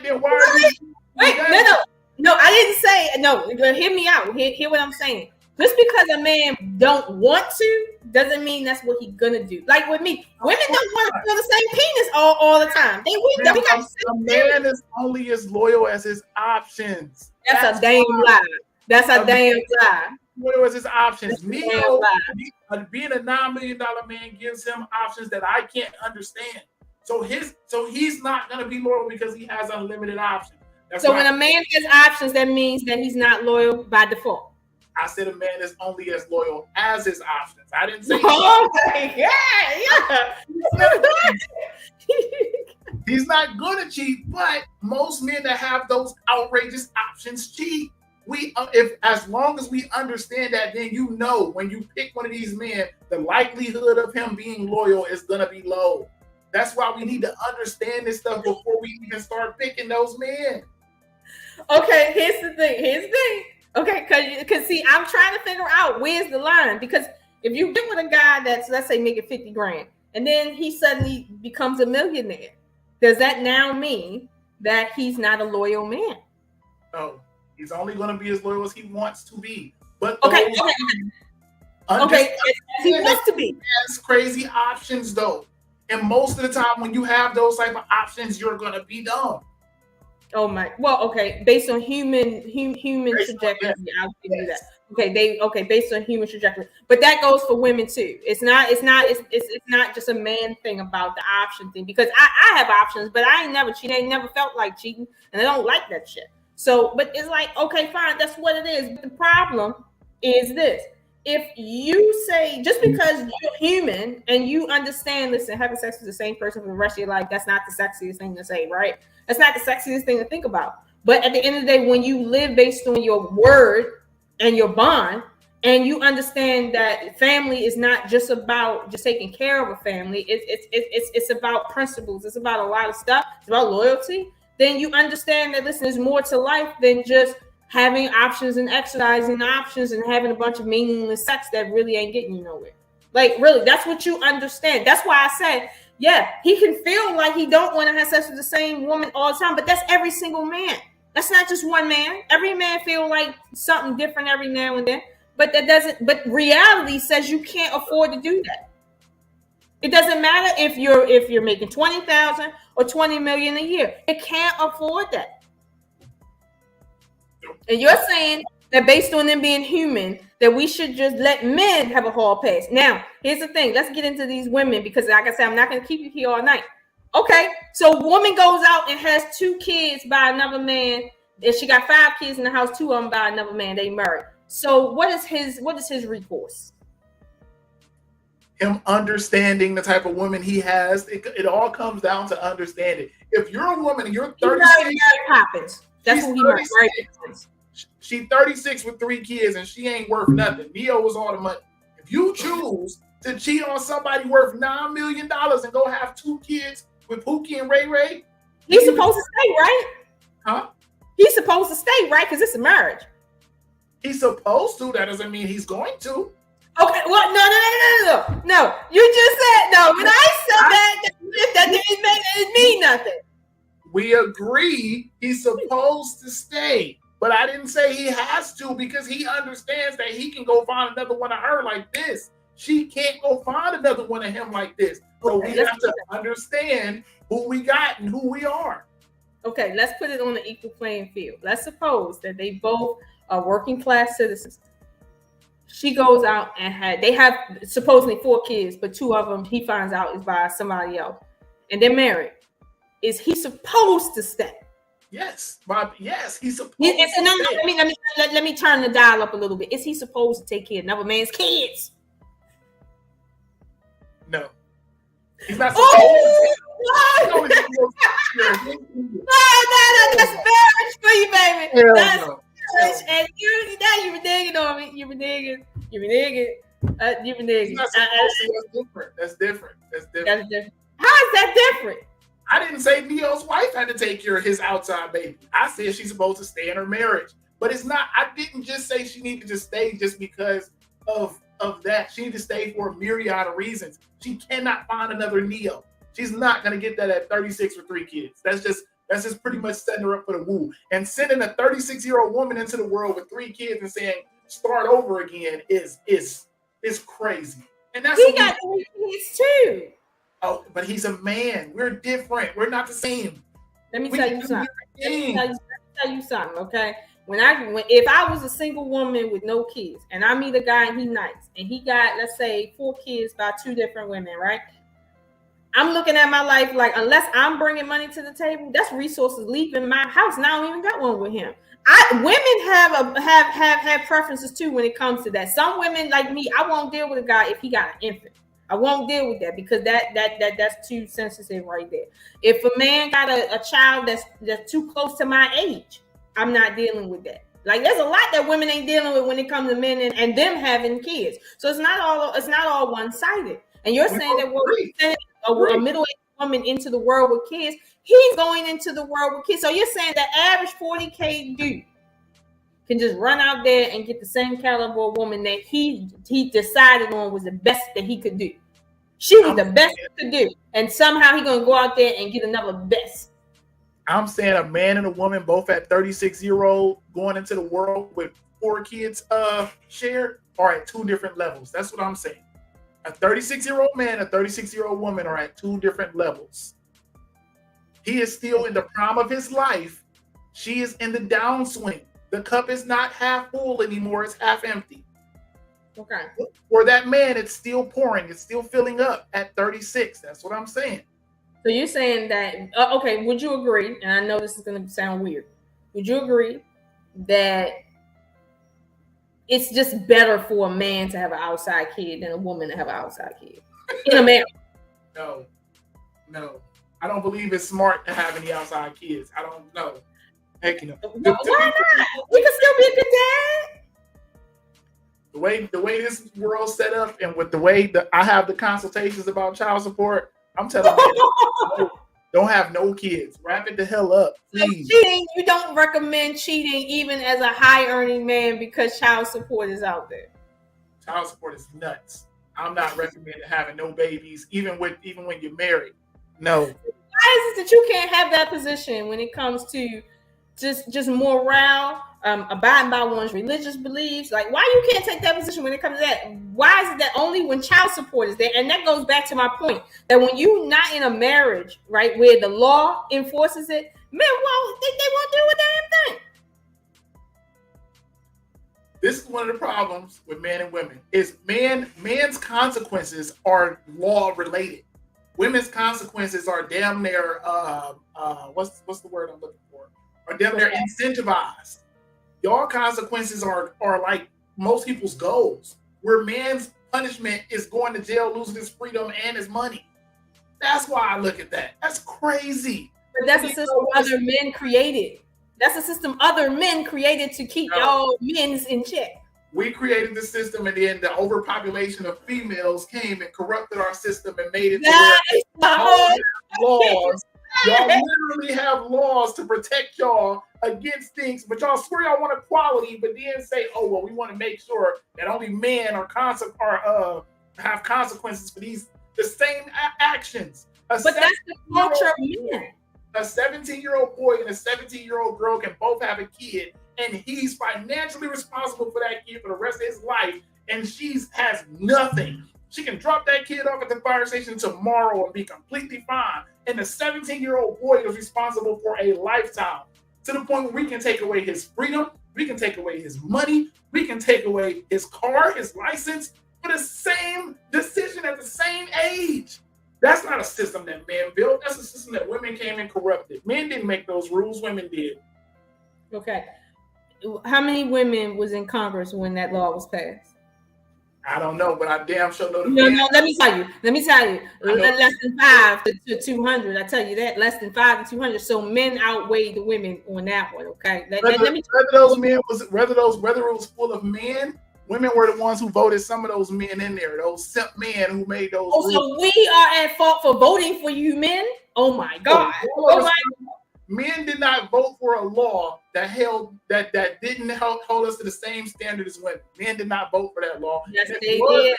then why are you No, I didn't say no. Hear me out. Hear what I'm saying. Just because a man don't want to doesn't mean that's what he's gonna do. Like with me, women don't want to feel the same penis all the time. A man is only as loyal as his options. That's a damn lie. That's a damn lie. Loyal as his options. Being a $9 million man gives him options that I can't understand. So he's not gonna be loyal because he has unlimited options. So when a man has options, that means that he's not loyal by default. I said a man is only as loyal as his options. I didn't say he's not gonna cheat, but most men that have those outrageous options cheat. If as long as we understand that, then you know when you pick one of these men, the likelihood of him being loyal is gonna be low. That's why we need to understand this stuff before we even start picking those men. Okay, here's the thing. Okay, because see, I'm trying to figure out where's the line. Because if you get with a guy that's, let's say, making 50 grand, and then he suddenly becomes a millionaire, does that now mean that he's not a loyal man? No, he's only going to be as loyal as he wants to be. But okay, he wants to be. He has crazy options, though. And most of the time, when you have those type of options, you're going to be dumb. Oh my! Well, okay. Based on human trajectory, I'll give you that. Okay, based on human trajectory, but that goes for women too. It's not just a man thing about the option thing, because I have options, but I ain't never cheated. I ain't never felt like cheating, and I don't like that shit. So, but it's like, okay, fine, that's what it is. But the problem is this: if you say, just because you're human and you understand, listen, having sex with the same person for the rest of your life, that's not the sexiest thing to say, right? That's not the sexiest thing to think about. But at the end of the day, when you live based on your word and your bond, and you understand that family is not just about just taking care of a family, it's about principles. It's about a lot of stuff. It's about loyalty. Then you understand that, listen, there's more to life than just having options and exercising options and having a bunch of meaningless sex that really ain't getting you nowhere. Like, really, that's what you understand. That's why I said, yeah, he can feel like he don't want to have sex with the same woman all the time, but that's every single man. That's not just one man. Every man feel like something different every now and then, but but reality says you can't afford to do that. It doesn't matter if you're making 20,000 or 20 million a year. You can't afford that. And you're saying that based on them being human, that we should just let men have a hall pass. Now, here's the thing. Let's get into these women, because like I said, I'm not going to keep you here all night. Okay, so woman goes out and has 2 kids by another man, and she got 5 kids in the house, 2 of them by another man. They married. So what is his recourse? Him understanding the type of woman he has. It all comes down to understanding. If you're a woman and you're 36, that's who he married. She's 36 with 3 kids and she ain't worth nothing. Neo was all the money. If you choose to cheat on somebody worth $9 million and go have 2 kids with Pookie and Ray Ray, he's supposed to stay, right? Huh? He's supposed to stay, right? Because it's a marriage. He's supposed to. That doesn't mean he's going to. Okay, well, no. You just said no. When I said that didn't mean nothing. We agree he's supposed to stay, but I didn't say he has to, because he understands that he can go find another one of her like this. She can't go find another one of him like this. So we have to understand who we got and who we are. Okay, let's put it on an equal playing field. Let's suppose that they both are working class citizens. She goes out and they have supposedly 4 kids, but 2 of them he finds out is by somebody else, and they're married. Is he supposed to stay? Yes, Bob. Yes, he's supposed to stay. Let me turn the dial up a little bit. Is he supposed to take care of another man's kids? No, he's not supposed to. No, that's marriage for you, baby. That's marriage, and you been digging on me. You been digging. That's different. How is that different? I didn't say Neo's wife had to take care of his outside baby. I said she's supposed to stay in her marriage. But it's not, I didn't just say she needed to stay just because of that. She needed to stay for a myriad of reasons. She cannot find another Neo. She's not going to get that at 36 with 3 kids. That's just pretty much setting her up for the woo. And sending a 36-year-old woman into the world with 3 kids and saying, start over again is crazy. And that's he got 3 kids too. Oh, but he's a man. We're different. We're not the same. Let me tell you something. Okay. If I was a single woman with no kids and I meet a guy and he's nice and he got, let's say, 4 kids by 2 different women, right? I'm looking at my life like, unless I'm bringing money to the table, that's resources leaving my house. Now I don't even got one with him. Women have preferences too when it comes to that. Some women like me, I won't deal with a guy if he got an infant. I won't deal with that because that's too sensitive right there. If a man got a child that's too close to my age, I'm not dealing with that. Like there's a lot that women ain't dealing with when it comes to men and them having kids. So it's not all one sided. And you're saying that we're sending a middle-aged woman into the world with kids. He's going into the world with kids. So you're saying that average 40K dude can just run out there and get the same caliber of woman that he decided on was the best that he could do. She was the best he could do. And somehow he's going to go out there and get another best. I'm saying a man and a woman both at 36-year-old going into the world with 4 kids shared are at 2 different levels. That's what I'm saying. A 36-year-old man, a 36-year-old woman are at 2 different levels. He is still in the prime of his life. She is in the downswing. The cup is not half full anymore. It's half empty. Okay. For that man, it's still pouring. It's still filling up at 36. That's what I'm saying. So you're saying that, okay, would you agree, and I know this is going to sound weird, would you agree that it's just better for a man to have an outside kid than a woman to have an outside kid in America? No. I don't believe it's smart to have any outside kids. I don't know. Heck, you know. Why not? We can still be a good dad. The way this world's set up and with the way that I have the consultations about child support, I'm telling you, don't have no kids. Wrap it the hell up, please. So cheating, you don't recommend cheating even as a high-earning man because child support is out there. Child support is nuts. I'm not recommending having no babies, even when you're married. No. Why is it that you can't have that position when it comes to just morale, abiding by one's religious beliefs? Like, why you can't take that position when it comes to that? Why is it that only when child support is there? And that goes back to my point that when you're not in a marriage, right, where the law enforces it, men they won't do a damn thing. This is one of the problems with men and women. Is man's consequences are law related. Women's consequences are damn near what's the word I'm looking for? Are damn near incentivized. Y'all consequences are like most people's goals. Where man's punishment is going to jail, losing his freedom and his money. That's why I look at that. That's crazy. But that's a system other men created. That's a system other men created to keep y'all men's in check. We created the system, and then the overpopulation of females came and corrupted our system and made it laws. Y'all literally have laws to protect y'all against things, but y'all swear y'all want equality, but then say, "Oh well, we want to make sure that only men have consequences for the same actions." But that's the culture of men. A 17-year-old boy and a 17-year-old girl can both have a kid, and he's financially responsible for that kid for the rest of his life, and she has nothing. She can drop that kid off at the fire station tomorrow and be completely fine. And the 17-year-old boy is responsible for a lifetime, to the point where we can take away his freedom, we can take away his money, we can take away his car, his license, for the same decision at the same age. That's not a system that men built. That's a system that women came and corrupted. Men didn't make those rules. Women did. Okay. How many women was in Congress when that law was passed? I don't know, but I damn sure know the No, let me tell you. Less than 5 to 200. I tell you that. Less than 5 to 200. So men outweigh the women on that one, okay? Whether it was full of men, women were the ones who voted some of those men in there, those simp men who made those rules. So we are at fault for voting for you men? Oh my God. Men did not vote for a law that didn't hold us to the same standard as women. Men did not vote for that law. Yes, they did.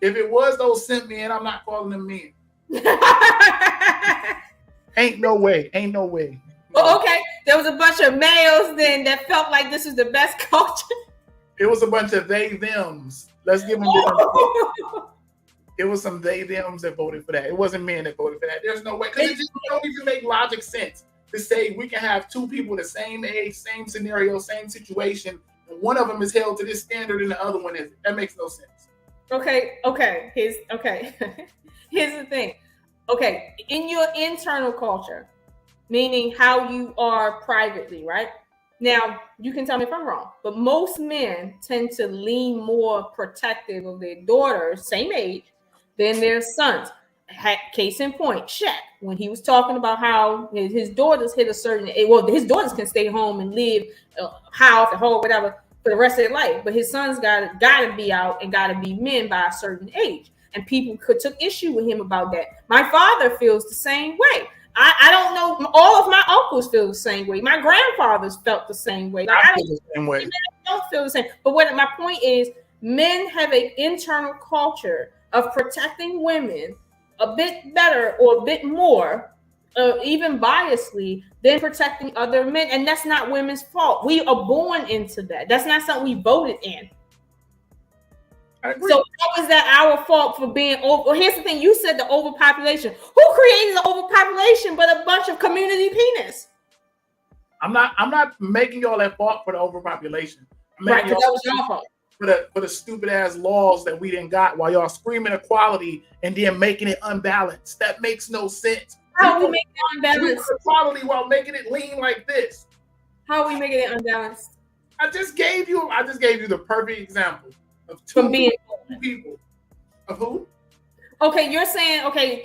If it was those simp men, I'm not calling them men. Ain't no way. Well, okay. There was a bunch of males then that felt like this was the best culture. It was a bunch of they thems. Let's give them different. It was some they thems that voted for that. It wasn't men that voted for that. There's no way, because it just don't even make logic sense to say we can have 2 people the same age, same scenario, same situation, and one of them is held to this standard and the other one isn't. That makes no sense. Okay. Here's the thing. Okay, in your internal culture, meaning how you are privately, right? Now, you can tell me if I'm wrong, but most men tend to lean more protective of their daughters, same age, than their sons. Case in point, Shaq, when he was talking about how his daughters hit a certain age, well, his daughters can stay home and live house, at home, whatever, for the rest of their life, but his sons gotta be out and gotta be men by a certain age. And people took issue with him about that. My father feels the same way. I don't know. All of my uncles feel the same way. My grandfathers felt the same way. Like, I feel the same way. don't feel the same. But what my point is, men have an internal culture of protecting women a bit better or a bit more, even biasly, than protecting other men. And that's not women's fault. We are born into that. That's not something we voted in. So how is that our fault for being over? Well, here's the thing: you said the overpopulation. Who created the overpopulation but a bunch of community penis? I'm not making y'all at fault for the overpopulation. Right, because that was your fault. For the stupid ass laws that we didn't got while y'all screaming equality and then making it unbalanced. That makes no sense. How are we making it unbalanced? Equality while making it lean like this. How are we making it unbalanced? I just gave you the perfect example of two people. Of who? Okay, you're saying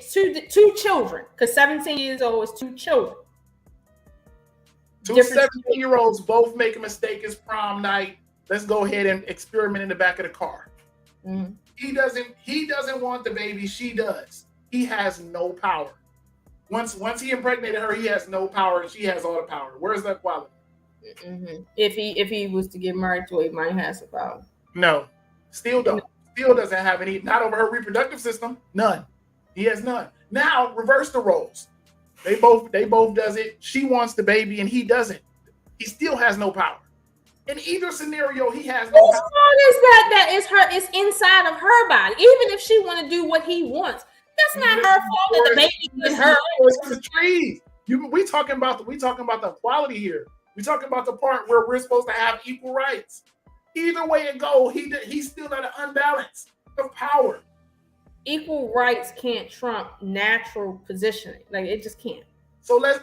two children, because 17 years old is two children. Two 17-year-olds both make a mistake. It's prom night. Let's go ahead and experiment in the back of the car. Mm-hmm. He doesn't want the baby. She does. He has no power. Once he impregnated her, he has no power, and she has all the power. Where's that quality? Mm-hmm. If he was to get married to her, he might have some power. No, still don't. Still doesn't have any. Not over her reproductive system. None. He has none. Now reverse the roles. They both does it. She wants the baby, and he doesn't. He still has no power. In either scenario, he has no power. Whose fault is that? It's inside of her body. Even if she want to do what he wants, that's not her fault that the baby is her. The trees. We talking about the equality here. We talking about the part where we're supposed to have equal rights. Either way it go, he's still at an unbalance of power. Equal rights can't trump natural positioning. Like, it just can't. So let's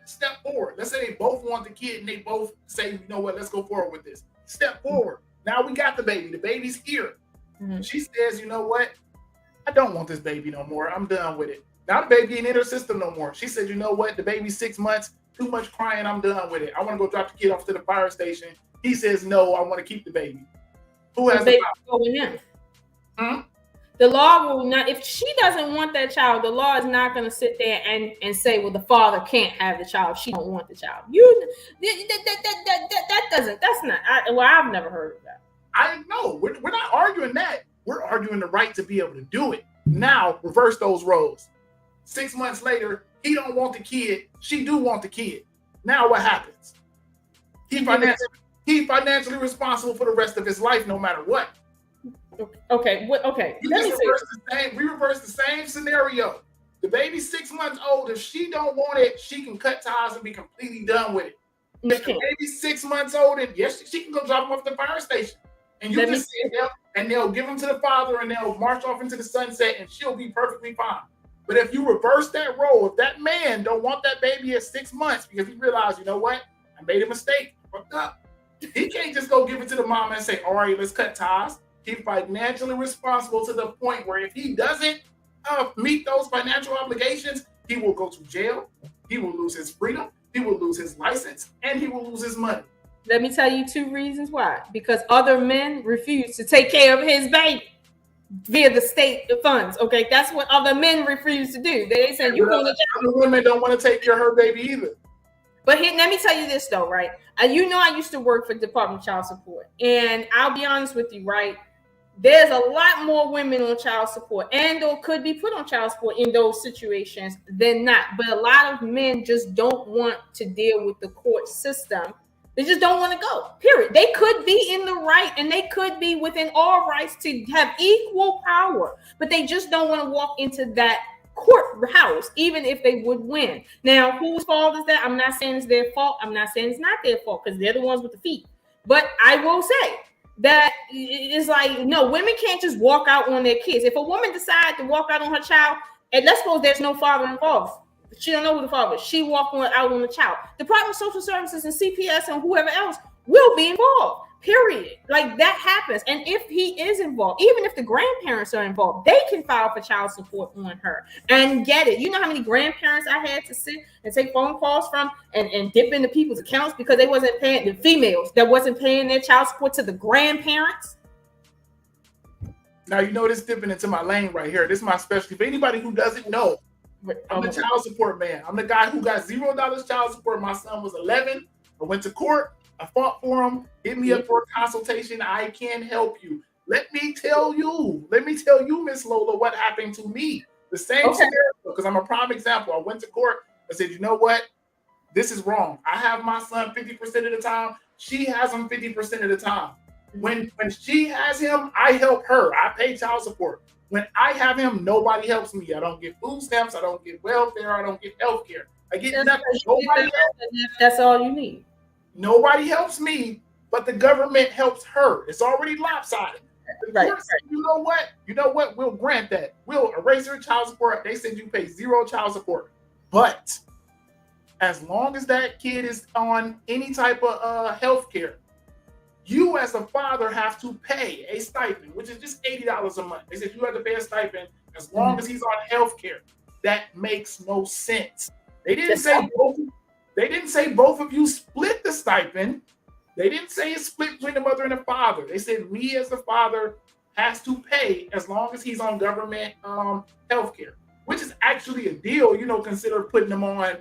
step forward. Let's say they both want the kid and they both say, you know what, let's go forward with this. Step forward. Now we got the baby. The baby's here. Mm-hmm. She says, you know what? I don't want this baby no more. I'm done with it. Now the baby ain't in her system no more. She said, you know what? The baby's 6 months. Too much crying. I'm done with it. I want to go drop the kid off to the fire station. He says, no, I want to keep the baby. Who has the power? With him. The law will not, if she doesn't want that child, the law is not going to sit there and say, well, the father can't have the child. She don't want the child. I've never heard of that. I know. We're not arguing that. We're arguing the right to be able to do it. Now, reverse those roles. 6 months later, he don't want the kid. She do want the kid. Now what happens? He financially responsible for the rest of his life, no matter what. Okay. We reverse the same scenario. The baby's 6 months old. If she don't want it, she can cut ties and be completely done with it. If the baby's 6 months old, and yes, she can go drop him off at the fire station. And you just sit there, and they'll give him to the father, and they'll march off into the sunset, and she'll be perfectly fine. But if you reverse that role, if that man don't want that baby at 6 months because he realized, you know what, I made a mistake, I fucked up. He can't just go give it to the mama and say, all right, let's cut ties. He's financially responsible to the point where if he doesn't meet those financial obligations, he will go to jail, he will lose his freedom, he will lose his license, and he will lose his money. Let me tell you 2 reasons why. Because other men refuse to take care of his baby via the state funds. Okay, that's what other men refuse to do. They say you want to. Other women don't want to take care of her baby either. But let me tell you this though, right? I used to work for Department of Child Support, and I'll be honest with you, right? There's a lot more women on child support and or could be put on child support in those situations than not. But a lot of men just don't want to deal with the court system. They just don't want to go, period. They could be in the right and they could be within all rights to have equal power, but they just don't want to walk into that courthouse, even if they would win. Now, whose fault is that? I'm not saying it's their fault. I'm not saying it's not their fault because they're the ones with the feet. But I will say that it's like, no, women can't just walk out on their kids. If a woman decides to walk out on her child, And let's suppose there's no father involved. She don't know who the father is. She walking out on the child. Department of Social Services and CPS and whoever else will be involved. Period. Like that happens. And if he is involved, even if the grandparents are involved, they can file for child support on her and get it. You know how many grandparents I had to sit and take phone calls from and dip into people's accounts because they wasn't paying, the females that wasn't paying their child support to the grandparents. Now, you know, this dipping into my lane right here. This is my specialty. For anybody who doesn't know, I'm the child support man. I'm the guy who got $0 child support. My son was 11. I went to court. I fought for him. Hit me up for a consultation. I can help you. Let me tell you, Miss Lola, what happened to me. The same scenario, because I'm a prime example. I went to court. I said, you know what? This is wrong. I have my son 50% of the time. She has him 50% of the time. When she has him, I help her. I pay child support. When I have him, nobody helps me. I don't get food stamps. I don't get welfare. I don't get health care. I get nothing. That's all you need. Nobody helps me, but the government helps her. It's already lopsided. Right. You know what? We'll grant that. We'll erase her child support. They said you pay $0 child support. But as long as that kid is on any type of health care, you as a father have to pay a stipend, which is just $80 a month. They said you have to pay a stipend as long as he's on health care. That makes no sense. They didn't say both of you split the stipend. They didn't say it's split between the mother and the father. They said me as the father has to pay as long as he's on government health care, which is actually a deal, you know, consider putting them on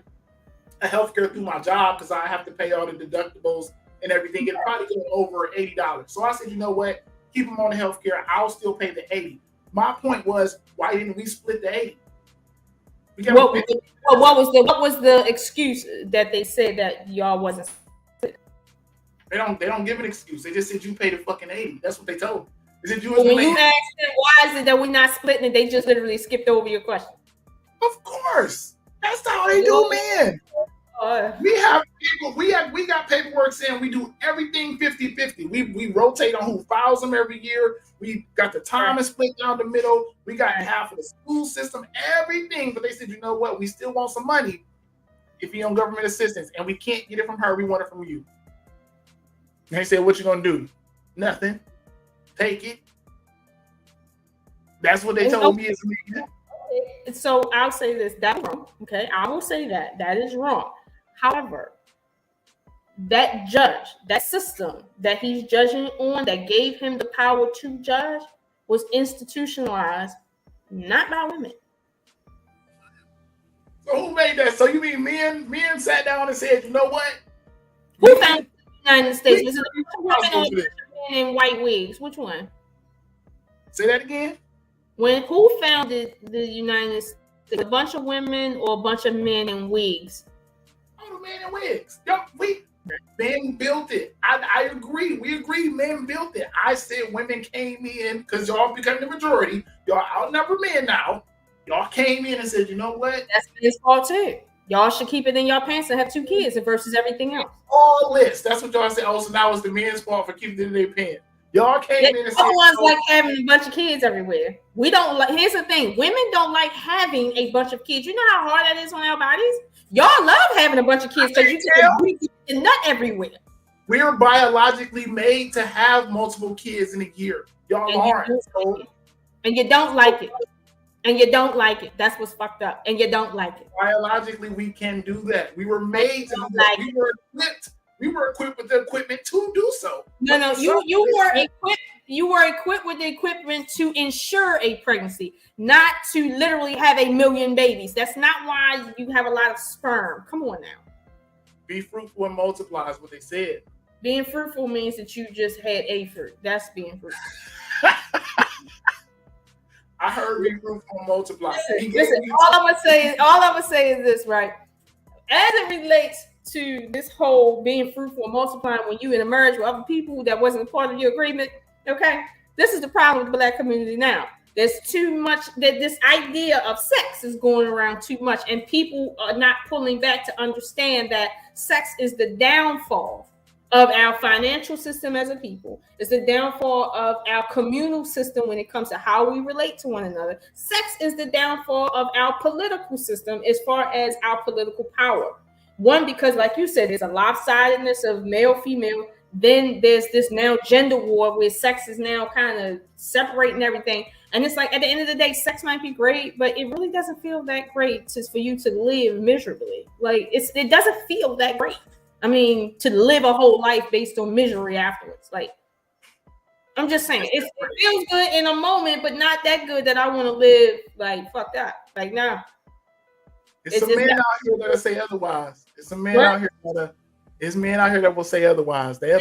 a health care through my job because I have to pay all the deductibles and everything. It'll probably go over $80. So I said, you know what? Keep them on the health care. I'll still pay the $80. My point was, why didn't we split the $80? What was the excuse that they said that y'all wasn't split? They don't give an excuse. They just said you pay the fucking $80. That's what they told me. They said when you asked them why is it that we're not splitting it, they just literally skipped over your question. Of course. That's how they do, man. We got paperwork saying we do everything 50-50. We rotate on who files them every year. We got the time is split down the middle. We got half of the school system, everything. But they said, you know what? We still want some money if you're on government assistance, and we can't get it from her. We want it from you. And they said, what you gonna do? Nothing. Take it. That's what they told me as a man. So I'll say this. That's wrong. Okay, I will say that is wrong. However, that judge, that system that he's judging on, that gave him the power to judge, was institutionalized not by women. So who made that? So you mean men sat down and said, you know what? Who founded the United States? Was it women in white wigs? Which one? Say that again. Who founded the United States? A bunch of women or a bunch of men in wigs? Oh, the men in wigs. Men built it. I agree. We agree men built it. I said women came in because y'all become the majority. Y'all outnumber men now. Y'all came in and said, you know what? That's men's fault too. Y'all should keep it in your pants and have 2 kids versus everything else. All this. That's what y'all said. Oh, so now it's the men's fault for keeping it in their pants. Y'all came in and said, ones like having a bunch of kids everywhere. We don't like. Here's the thing: women don't like having a bunch of kids. You know how hard that is on our bodies. Y'all love having a bunch of kids because you can nut everywhere. We're biologically made to have multiple kids in a year. Y'all aren't. And you don't like it. And you don't like it. That's what's fucked up. And you don't like it. Biologically, we can do that. We were made to do that. We were equipped with the equipment to do so. No, you were equipped. You were equipped with the equipment to ensure a pregnancy, not to literally have a million babies. That's not why you have a lot of sperm. Come on now. Be fruitful and multiply is what they said. Being fruitful means that you just had a fruit. That's being fruitful. I heard be fruitful and multiply. Listen, all I'm gonna say is this, right? As it relates to this whole being fruitful and multiplying when you in a marriage with other people that wasn't part of your agreement, okay? This is the problem with the Black community now. There's too much, that this idea of sex is going around too much, and people are not pulling back to understand that sex is the downfall of our financial system as a people. It's the downfall of our communal system when it comes to how we relate to one another. Sex is the downfall of our political system as far as our political power. One, because like you said, there's a lopsidedness of male, female. Then there's this now gender war where sex is now kind of separating everything. And it's like, at the end of the day, sex might be great, but it really doesn't feel that great for you to live miserably. Like it doesn't feel that great. I mean, to live a whole life based on misery afterwards. Like, I'm just saying, it feels good in a moment, but not that good that I want to live like, fuck that. Like, nah. It's a man out here that'll say otherwise. It's a man out here that will say otherwise. They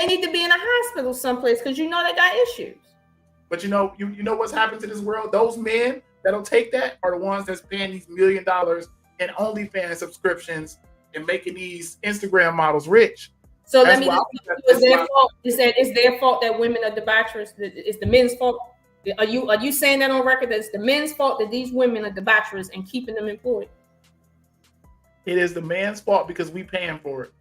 need to be in a hospital someplace because you know they got issues. But you know what's happened to this world? Those men that'll take that are the ones that's paying these $1 million in OnlyFans subscriptions and making these Instagram models rich. So let me just is their fault? It's their fault that women are debaucherous? It's the men's fault? Are you saying that on record that it's the men's fault that these women are debaucherous and keeping them employed? It is the man's fault because we paying for it.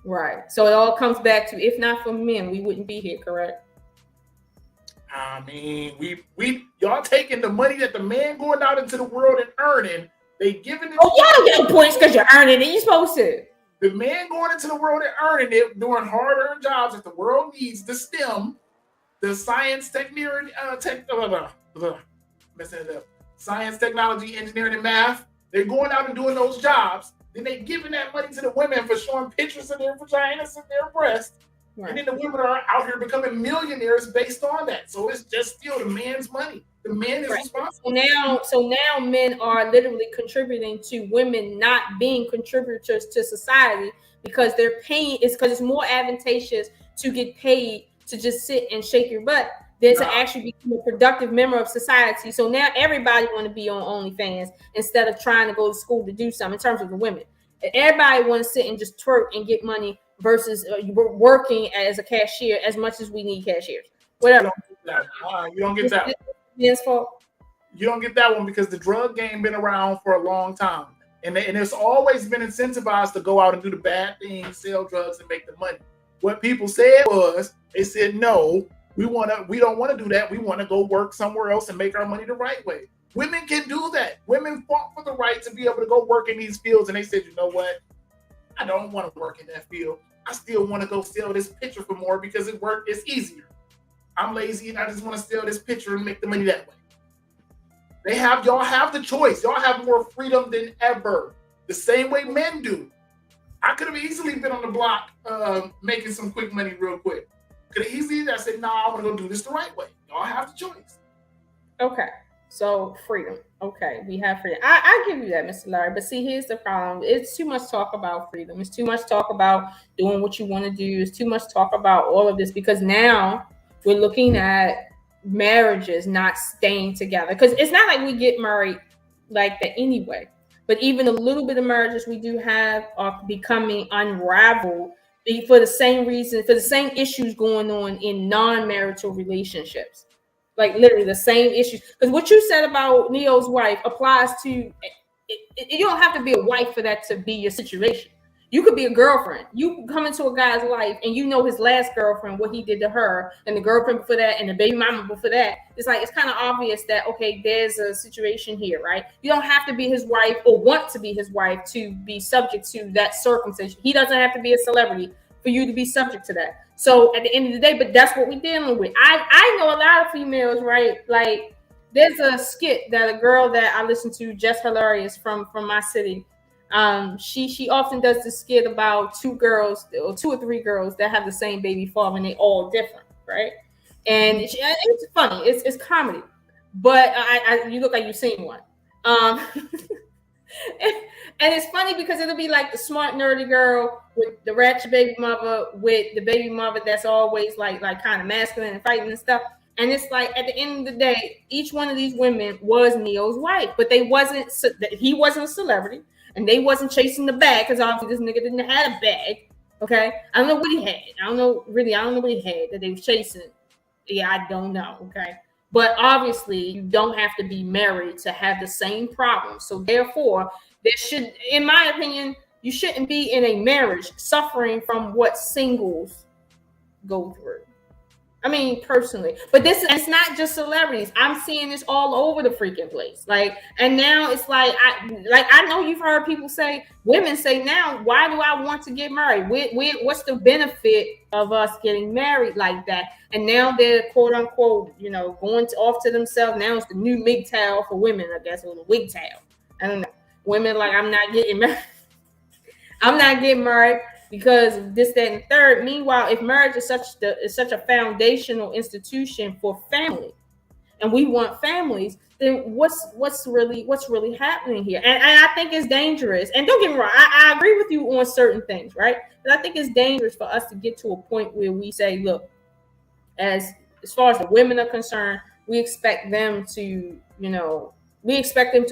Right. So it all comes back to, if not for men, we wouldn't be here, correct? I mean, we y'all taking the money that the man going out into the world and earning, they giving it. Oh, y'all don't get points because you're earning it. You're supposed to. The man going into the world and earning it, doing hard-earned jobs that the world needs, the STEM, the science, science, technology, engineering, and math. They're going out and doing those jobs. Then they giving that money to the women for showing pictures of their vaginas and their breasts. Right. And then the women are out here becoming millionaires based on that. So it's just still the man's money. The man is responsible. So now men are literally contributing to women not being contributors to society because they're paying. It's because it's more advantageous to get paid to just sit and shake your butt than to actually become a productive member of society. So now everybody want to be on OnlyFans instead of trying to go to school to do something in terms of the women. Everybody want to sit and just twerk and get money versus working as a cashier as much as we need cashiers. Whatever. You don't get that. Men's fault. You don't get that one because the drug game been around for a long time. And it's always been incentivized to go out and do the bad things, sell drugs, and make the money. What people said was, they said, no, we don't want to do that. We want to go work somewhere else and make our money the right way. Women can do that. Women fought for the right to be able to go work in these fields. And they said, you know what? I don't want to work in that field. I still want to go sell this picture for more because it's easier. I'm lazy and I just want to sell this picture and make the money that way. Y'all have the choice. Y'all have more freedom than ever. The same way men do. I could have easily been on the block making some quick money real quick. Could have easily said, I want to go do this the right way. Y'all have the choice. Okay. So freedom. Okay, we have freedom. I give you that, Mr. Larry. But see, here's the problem. It's too much talk about freedom. It's too much talk about doing what you want to do. It's too much talk about all of this because now we're looking at marriages not staying together. Because it's not like we get married like that anyway. But even a little bit of marriages we do have are becoming unraveled for the same reason, for the same issues going on in non-marital relationships. Like literally the same issues. Because what you said about Neo's wife applies to, you don't have to be a wife for that to be your situation. You could be a girlfriend. You come into a guy's life and you know his last girlfriend, what he did to her, and the girlfriend before that, and the baby mama before that. It's like, it's kind of obvious that, okay, there's a situation here, right? You don't have to be his wife or want to be his wife to be subject to that circumcision. He doesn't have to be a celebrity for you to be subject to that. So at the end of the day, but that's what we're dealing with. I know a lot of females, right? Like there's a skit that a girl that I listen to, Just Hilarious from my city. She often does this skit about two or three girls that have the same baby father and they all different, right? And it's funny, it's comedy, but you look like you've seen one. And it's funny because it'll be like the smart nerdy girl with the ratchet baby mother with the baby mother that's always like kind of masculine and fighting and stuff. And it's like at the end of the day, each one of these women was Neo's wife, but he wasn't a celebrity. And they wasn't chasing the bag because obviously this nigga didn't have a bag. Okay. I don't know what he had. I don't know what he had that they were chasing. Yeah, I don't know. Okay. But obviously you don't have to be married to have the same problem. So therefore, there should, in my opinion, You shouldn't be in a marriage suffering from what singles go through. I mean, personally, but it's not just celebrities. I'm seeing this all over the freaking place. Like, and now it's like, I know you've heard people say, women say now, why do I want to get married? What's the benefit of us getting married like that? And now they're quote unquote, going off to themselves. Now it's the new MGTOW for women, I guess, or the WGTOW. I don't know. Women like, I'm not getting married. I'm not getting married because this, that, and third. Meanwhile, if marriage is such a foundational institution for family, and we want families, then what's really happening here? And I think it's dangerous. And don't get me wrong, I agree with you on certain things, right? But I think it's dangerous for us to get to a point where we say, look, as far as the women are concerned, we expect them to,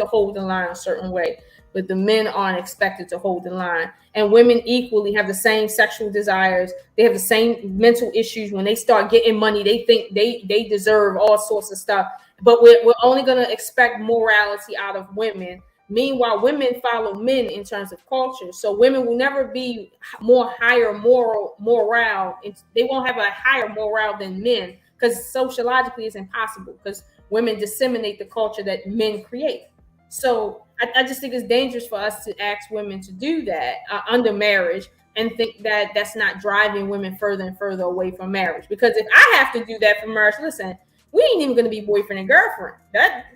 hold the line a certain way, but the men aren't expected to hold the line. And women equally have the same sexual desires. They have the same mental issues. When they start getting money, they think they deserve all sorts of stuff. But we're only going to expect morality out of women. Meanwhile, women follow men in terms of culture. So women will never be higher morale. They won't have a higher morale than men, because sociologically it's impossible, because women disseminate the culture that men create. So I just think it's dangerous for us to ask women to do that under marriage and think that that's not driving women further and further away from marriage. Because if I have to do that for marriage, listen, we ain't even going to be boyfriend and girlfriend. That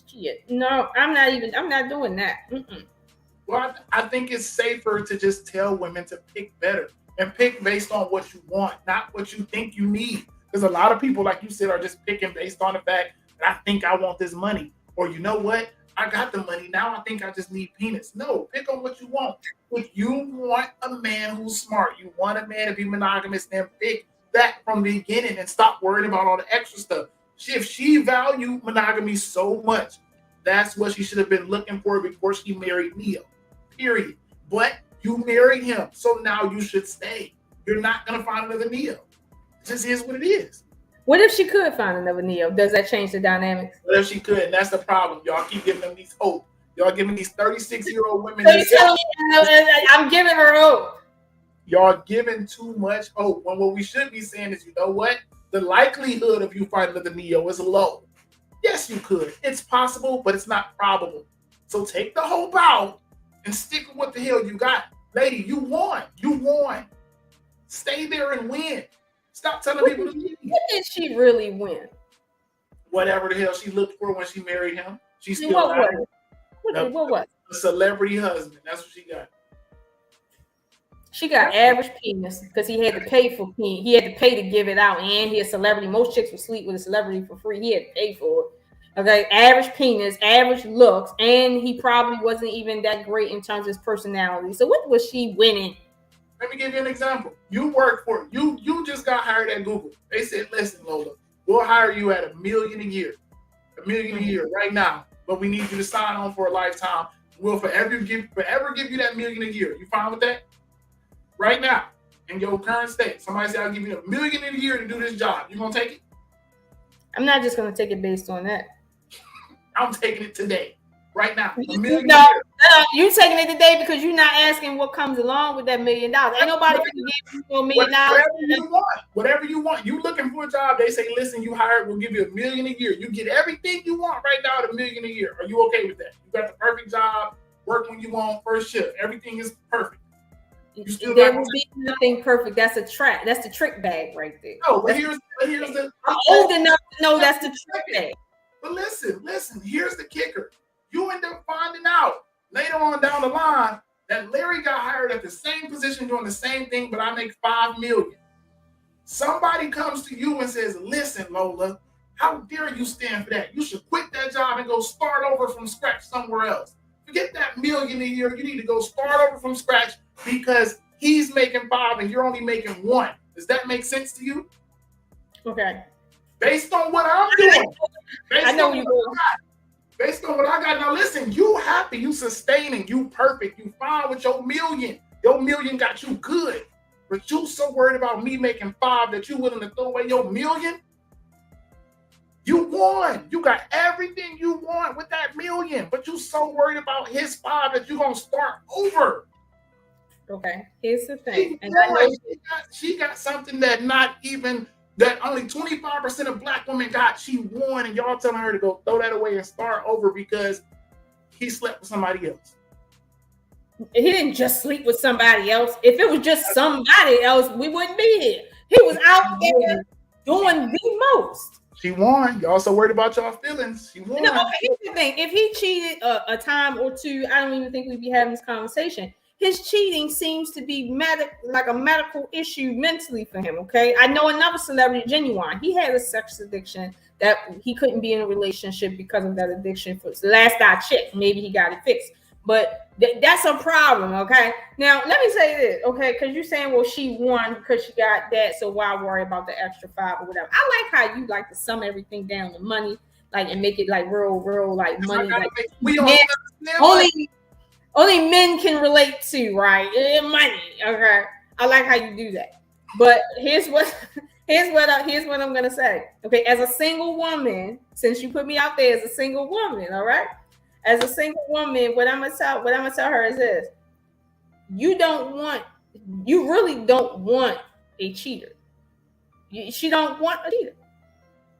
shit. No, I'm not doing that. Mm-mm. Well, I think it's safer to just tell women to pick better and pick based on what you want, not what you think you need. Because a lot of people, like you said, are just picking based on the fact that I think I want this money. Or you know what? I got the money. Now I think I just need penis. No, pick on what you want. If you want a man who's smart, you want a man to be monogamous, then pick that from the beginning and stop worrying about all the extra stuff. If she valued monogamy so much, that's what she should have been looking for before she married Neo. Period. But you married him, so now you should stay. You're not going to find another Neo. It just is what it is. What if she could find another Neo? Does that change the dynamics? What if she could? And that's the problem. Y'all keep giving them these hope. Y'all giving these 36-year-old women. So you telling me I'm giving her hope? Y'all giving too much hope. When what we should be saying is, you know what? The likelihood of you finding another Neo is low. Yes, you could. It's possible, but it's not probable. So take the hope out and stick with what the hell you got. Lady, you won. You won. Stay there and win. Stop telling people to leave. What did she really win? Whatever the hell she looked for when she married him. She still got it. What was? A celebrity husband. That's what she got. She got average penis because he had to pay for penis. He had to pay to give it out, and he a celebrity. Most chicks would sleep with a celebrity for free. He had to pay for it. Okay, average penis, average looks, and he probably wasn't even that great in terms of his personality. So what was she winning? Let me give you an example. You work for it. You just got hired at Google. They said, listen, Lola, we'll hire you at $1 million a year. $1 million a year right now. But we need you to sign on for a lifetime. We'll forever give you that $1 million a year. You fine with that? Right now, in your current state. Somebody said, I'll give you $1 million a year to do this job. You gonna take it? I'm not just gonna take it based on that. I'm taking it today. Right now. $1 million no, you taking it today because you're not asking what comes along with that $1 million. Ain't nobody can give you $1 million. Whatever you want. You looking for a job, they say, listen, you hired, we'll give you $1 million a year. You get everything you want right now at $1 million a year. Are you okay with that? You got the perfect job, work when you want, first shift. Everything is perfect. There will be nothing perfect. That's a trap. That's the trick bag right there. No, but here's the I'm old enough to know that's the trick bag. But listen, here's the kicker. You end up finding out later on down the line that Larry got hired at the same position doing the same thing, but I make $5 million. Somebody comes to you and says, listen, Lola, how dare you stand for that? You should quit that job and go start over from scratch somewhere else. Forget that $1 million a year. You need to go start over from scratch because he's making $5 and you're only making $1. Does that make sense to you? Okay. Based on what I'm doing. I know you will. Based on what I got. Now listen, you happy, you sustaining, you perfect, you fine with your $1 million. Your $1 million got you good. But you so worried about me making $5 that you willing to throw away your $1 million? You won. You got everything you want with that $1 million. But you so worried about his $5 that you're going to start over. Okay, here's the thing. She got something that only 25% of black women got. She won, and y'all telling her to go throw that away and start over because he slept with somebody else. He didn't just sleep with somebody else. If it was just somebody else, we wouldn't be here. He was out there doing the most. She won. Y'all so worried about y'all feelings. She won. No, okay, here's the thing. If he cheated a time or two, I don't even think we'd be having this conversation. His cheating seems to be like a medical issue mentally for him, okay? I know another celebrity, Genuine. He had a sex addiction that he couldn't be in a relationship because of that addiction. For last I checked, maybe he got it fixed. But that's a problem, okay? Now, let me say this, okay? Because you're saying, well, she won because she got that, so why worry about the extra 5 or whatever? I like how you like to sum everything down to money, like, and make it like real, like money. Like, only men can relate to, right? Money, okay? I like how you do that. But here's what I'm gonna say. Okay, as a single woman, since you put me out there as a single woman, all right? As a single woman, what I'm gonna tell her is this: you really don't want a cheater. She don't want a cheater.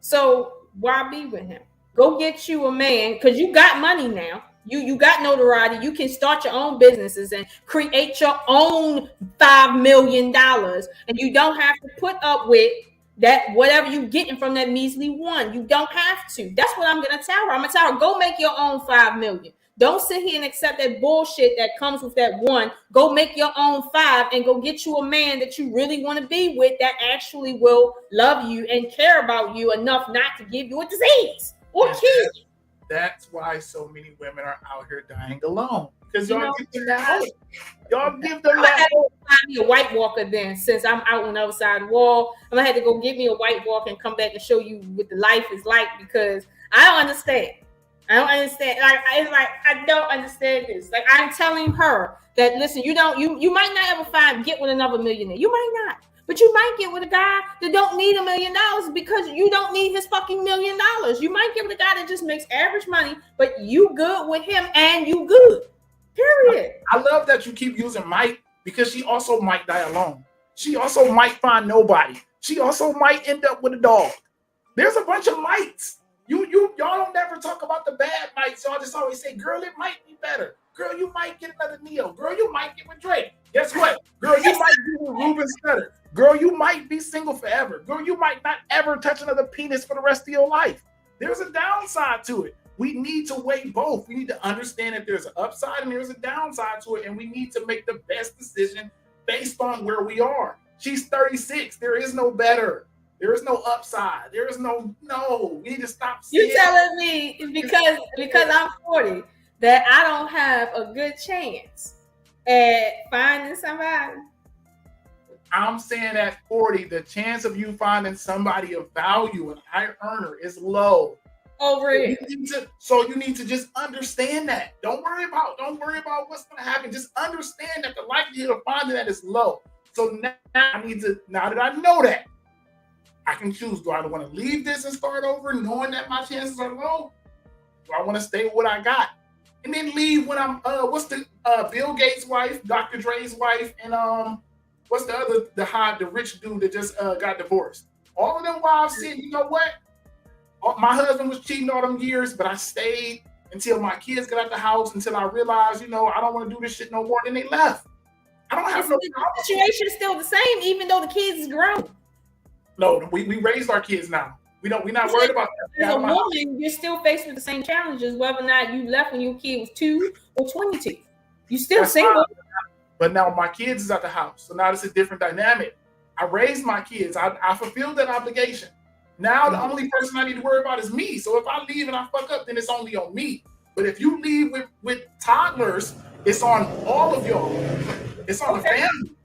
So why be with him? Go get you a man, because you got money now. You got notoriety. You can start your own businesses and create your own $5 million, and you don't have to put up with that whatever you getting from that measly one. You don't have to. That's what I'm gonna tell her. I'm gonna tell her, go make your own $5 million. Don't sit here and accept that bullshit that comes with that one. Go make your own 5 and go get you a man that you really want to be with, that actually will love you and care about you enough not to give you a disease or kill you. That's why so many women are out here dying alone. Because y'all give them that hope. Y'all give them that hope. Find me a white walker then, since I'm out on the other side of the wall. I'm gonna have to go get me a white walker and come back and show you what the life is like, because I don't understand. I don't understand. I don't understand this. Like, I'm telling her that, listen, you might not ever get with another millionaire. You might not. But you might get with a guy that don't need $1 million because you don't need his fucking $1 million. You might get with a guy that just makes average money, but you good with him and you good. Period. I love that you keep using might, because she also might die alone. She also might find nobody. She also might end up with a dog. There's a bunch of mights. Y'all don't never talk about the bad mights. Y'all just always say, girl, it might be better. Girl, you might get another Neo. Girl, you might get with Drake. Guess what? Girl, you might be with Ruben Studdard. Girl, you might be single forever. Girl, you might not ever touch another penis for the rest of your life. There's a downside to it. We need to weigh both. We need to understand that there's an upside and there's a downside to it, and we need to make the best decision based on where we are. She's 36. There is no better. There is no upside. There is no. We need to stop. You telling me because I'm 40 that I don't have a good chance at finding somebody? I'm saying at 40, the chance of you finding somebody of value, and high earner, is low. Over here. So you need to just understand that. Don't worry about what's going to happen. Just understand that the likelihood of finding that is low. So now that I know that, I can choose. Do I want to leave this and start over knowing that my chances are low? Do I want to stay with what I got? And then leave when I'm, what's the Bill Gates' wife, Dr. Dre's wife, and what's the other, the rich dude that just got divorced? All of them wives said, you know what? My husband was cheating all them years, but I stayed until my kids got out the house, until I realized, I don't want to do this shit no more. Then they left. I don't have no problem. The situation is still the same, even though the kids is grown. No, we raised our kids now. We're not worried about that. As a woman, you're still faced with the same challenges, whether or not you left when your kid was 2 or 22. You still single. But now my kids is at the house, so now it's a different dynamic. I raised my kids. I fulfilled that obligation. Now the only person I need to worry about is me. So if I leave and I fuck up, then it's only on me. But if you leave with toddlers, it's on all of y'all. It's on the family.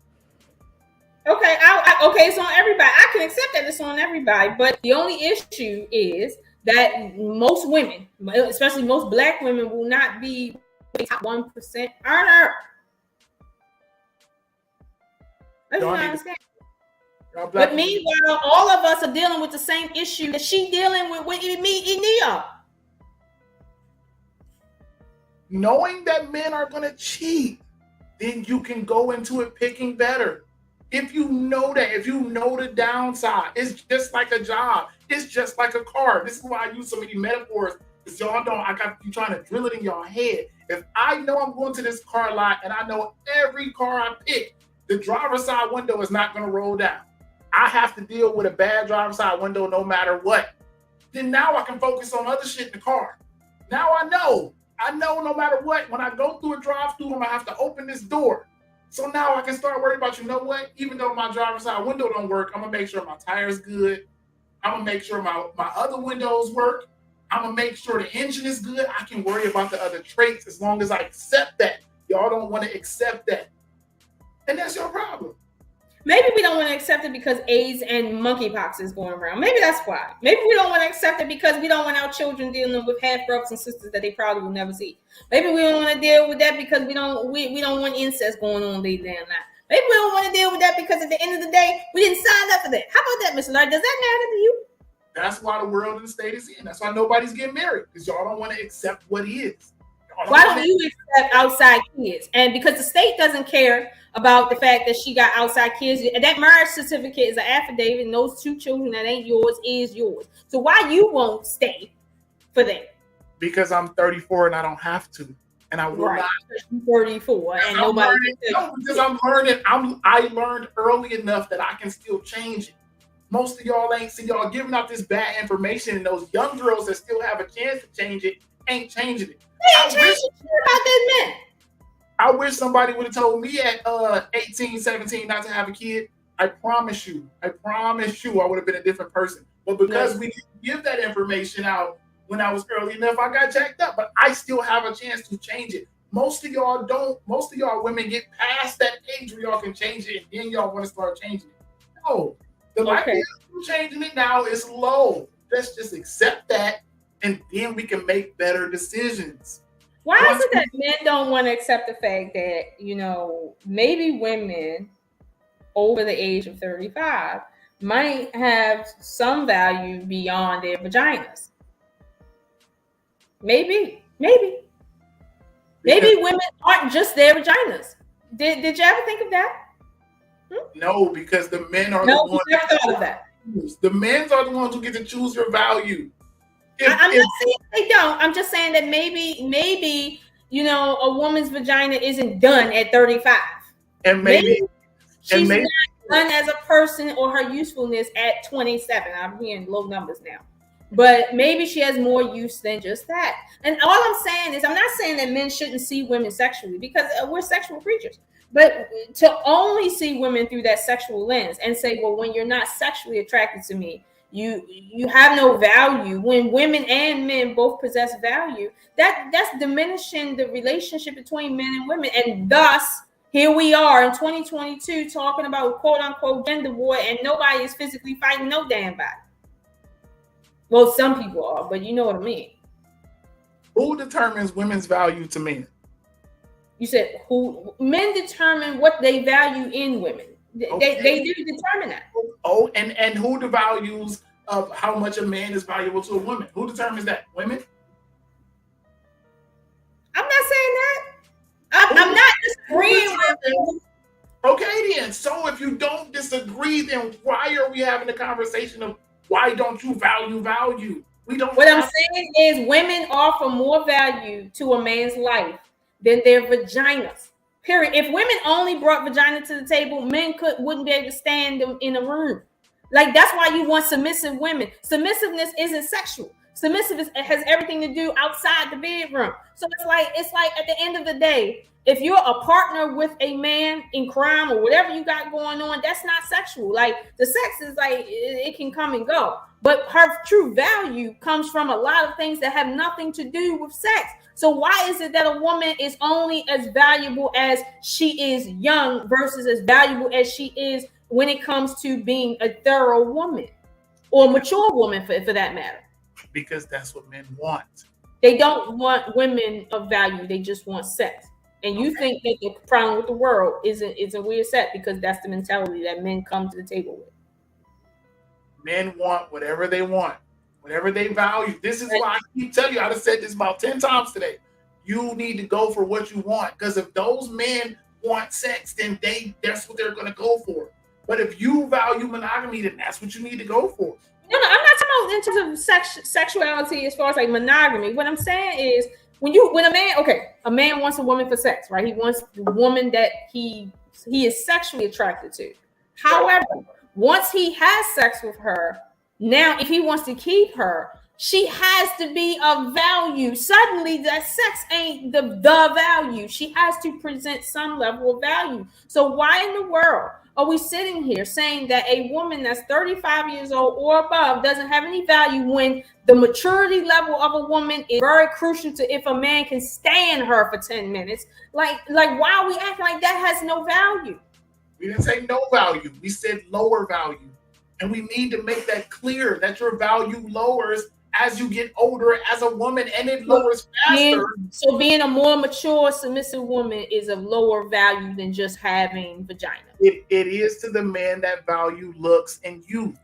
Okay, okay, it's on everybody. I can accept that it's on everybody, but the only issue is that most women, especially most Black women, will not be a top 1% earner. That's what I understand. But meanwhile, all of us are dealing with the same issue that she dealing with me and Nia. Knowing that men are going to cheat then you can go into it picking better. If you know that, if you know the downside, it's just like a job. It's just like a car. This is why I use so many metaphors, because y'all don't, I got you trying to drill it in your head. If I know I'm going to this car lot and I know every car I pick, the driver's side window is not going to roll down. I have to deal with a bad driver's side window no matter what. Then now I can focus on other shit in the car. Now I know no matter what, when I go through a drive-through, I'm going to have to open this door. So now I can start worrying about, you know what? Even though my driver's side window don't work, I'm going to make sure my tire's good. I'm going to make sure my other windows work. I'm going to make sure the engine is good. I can worry about the other traits as long as I accept that. Y'all don't want to accept that. And that's your problem. Maybe we don't want to accept it because AIDS and monkeypox is going around. Maybe that's why. Maybe we don't want to accept it because we don't want our children dealing with half brothers and sisters that they probably will never see. Maybe we don't want to deal with that because we don't want incest going on later down now. Maybe we don't want to deal with that because at the end of the day, we didn't sign up for that. How about that, Mr. Larry? Does that matter to you? That's why the world and the state is in. That's why nobody's getting married, because y'all don't want to accept what is. Why don't you accept outside kids? And because the state doesn't care about the fact that she got outside kids, that marriage certificate is an affidavit, and those 2 children that ain't yours is yours. So why you won't stay for that? Because I'm 34 and I don't have to, and I will not. 34 and nobody. Because I'm learning. I learned early enough that I can still change it. Most of y'all ain't. See, y'all giving out this bad information, and those young girls that still have a chance to change it ain't changing it. They ain't changing shit about this man. I wish somebody would have told me at 18, 17 not to have a kid. I promise you, I would have been a different person. But because we didn't give that information out when I was early enough, I got jacked up. But I still have a chance to change it. Most of y'all don't. Most of y'all women get past that age where y'all can change it, and then y'all want to start changing it. No, the likelihood of changing it now is low. Let's just accept that, and then we can make better decisions. Why is it that men don't want to accept the fact that, you know, maybe women over the age of 35 might have some value beyond their vaginas? Maybe women aren't just their vaginas. Did you ever think of that? No, because the men are the ones. Never thought of that. The men are the ones who get to choose your value. I'm not saying they don't. I'm just saying that maybe you know, a woman's vagina isn't done at 35, and maybe she's not done as a person or her usefulness at 27. I'm hearing low numbers now, but maybe she has more use than just that. And all I'm saying is, I'm not saying that men shouldn't see women sexually, because we're sexual creatures. But to only see women through that sexual lens and say, well, when you're not sexually attracted to me, you have no value. When women and men both possess value, that's diminishing the relationship between men and women. And thus, here we are in 2022 talking about quote unquote gender war, and nobody is physically fighting no damn body. Well, some people are, but you know what I mean. Who determines women's value to men? You said who? Men determine what they value in women. They do determine that. Oh, and who the values of how much a man is valuable to a woman? Who determines that? Women? I'm not saying that. I'm not disagreeing with you. Okay, then. So if you don't disagree, then why are we having a conversation of why don't you value? We don't. What I'm saying is women offer more value to a man's life than their vaginas. Period. If women only brought vagina to the table, men wouldn't be able to stand them in a room. Like, that's why you want submissive women. Submissiveness isn't sexual. Submissiveness has everything to do outside the bedroom. So it's like at the end of the day, if you're a partner with a man in crime or whatever you got going on, that's not sexual. Like, the sex is like, it can come and go. But her true value comes from a lot of things that have nothing to do with sex. So why is it that a woman is only as valuable as she is young versus as valuable as she is when it comes to being a thorough woman or a mature woman for that matter? Because that's what men want. They don't want women of value. They just want sex. And you think that the problem with the world isn't where it's at, because that's the mentality that men come to the table with. Men want whatever they want, whatever they value. This is why I keep telling you, I've said this about 10 times today. You need to go for what you want. Because if those men want sex, then that's what they're going to go for. But if you value monogamy, then that's what you need to go for. No, I'm not talking about in terms of sexuality as far as like monogamy. What I'm saying is when a man wants a woman for sex, right? He wants the woman that he is sexually attracted to. However, once he has sex with her, now if he wants to keep her, she has to be of value. Suddenly, that sex ain't the value. She has to present some level of value. So why in the world are we sitting here saying that a woman that's 35 years old or above doesn't have any value when the maturity level of a woman is very crucial to if a man can stand her for 10 minutes? Like why are we acting like that has no value? We didn't say no value. We said lower value. And we need to make that clear that your value lowers as you get older as a woman, and it lowers faster. So being a more mature, submissive woman is of lower value than just having vagina. It is to the man that value looks and youth.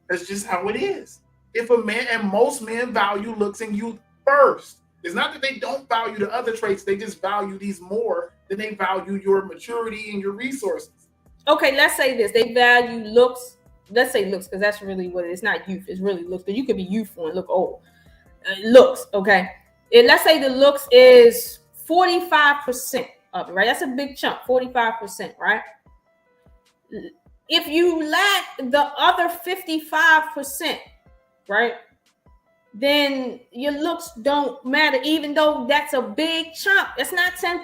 That's just how it is. If a man, and most men value looks and youth first. It's not that they don't value the other traits, they just value these more than they value your maturity and your resources. Okay, let's say this. They value looks. Let's say looks, because that's really what it is. It's not youth, it's really looks. But you could be youthful and look old. Looks, okay. And let's say the looks is 45% of it, right? That's a big chunk, 45%, right? If you lack the other 55%, right, then your looks don't matter, even though that's a big chunk. That's not 10%.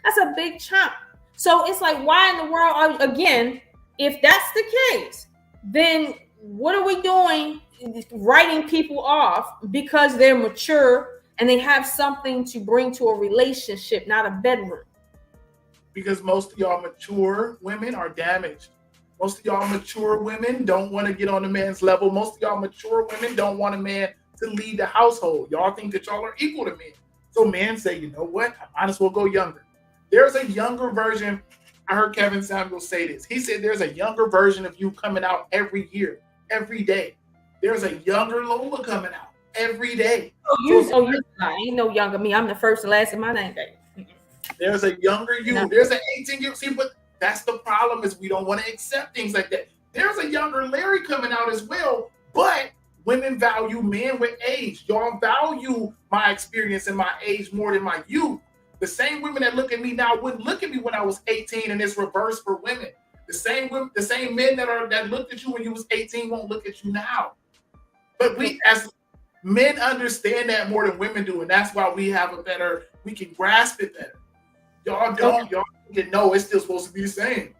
That's a big chunk. So it's like, why in the world are, again, if that's the case, then what are we doing writing people off because they're mature and they have something to bring to a relationship, not a bedroom? Because most of y'all mature women are damaged. Most of y'all mature women don't want to get on a man's level. Most of y'all mature women don't want a man to lead the household. Y'all think that y'all are equal to men. So men say, you know what? I might as well go younger. There's a younger version. I heard Kevin Samuel say this. He said there's a younger version of you coming out every year, every day. There's a younger Lola coming out every day. I ain't no younger me. I'm the first and last in my name, baby. There's a younger you. No. There's an 18-year-old. See, but that's the problem is we don't want to accept things like that. There's a younger Larry coming out as well, but women value men with age. Y'all value my experience and my age more than my youth. The same women that look at me now wouldn't look at me when I was 18, and it's reversed for women. The same men that looked at you when you was 18 won't look at you now. But we as men understand that more than women do, and that's why we can grasp it better. Y'all don't. Y'all can know it's still supposed to be the same.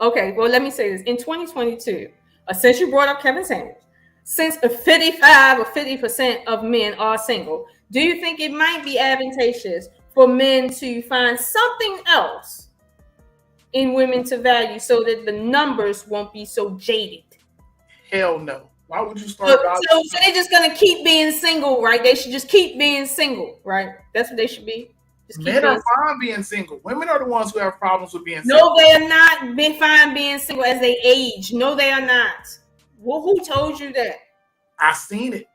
Okay, well, let me say this. In 2022, since you brought up Kevin Samuels, since 55 or 50% of men are single, do you think it might be advantageous for men to find something else in women to value so that the numbers won't be so jaded? Hell no. Why would you start? So they're just going to keep being single, right? They should just keep being single, right? That's what they should be. Men are fine being single. Women are the ones who have problems with being single. No, they are not fine being single as they age. No, they are not. Well, who told you that? I seen it.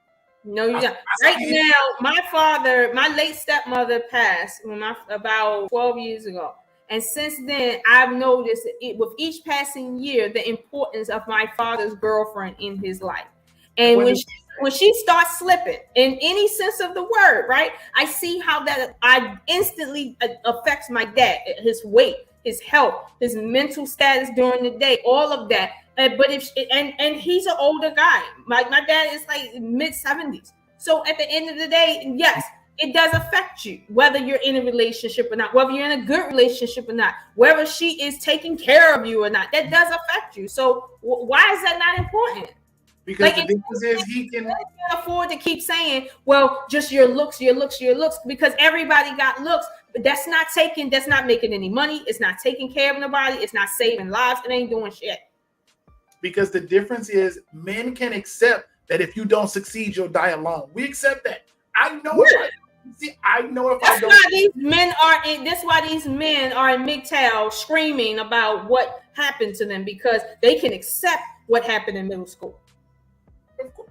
No, you don't. Right now, my late stepmother passed about 12 years ago. And since then, I've noticed with each passing year, the importance of my father's girlfriend in his life. And when she starts slipping in any sense of the word, right, I see how that I instantly affects my dad, his weight, his health, his mental status during the day, all of that. But and he's an older guy. My dad is like mid-70s. So at the end of the day, yes, it does affect you, whether you're in a relationship or not, whether you're in a good relationship or not, whether she is taking care of you or not. That does affect you. So why is that not important? Because the difference is he can afford to keep saying, well, just your looks, because everybody got looks, but that's not making any money. It's not taking care of nobody. It's not saving lives. It ain't doing shit. Because the difference is men can accept that if you don't succeed, you'll die alone. We accept that. I know it. I know if that's I don't. That's why these men are in MGTOW screaming about what happened to them, because they can accept what happened in middle school.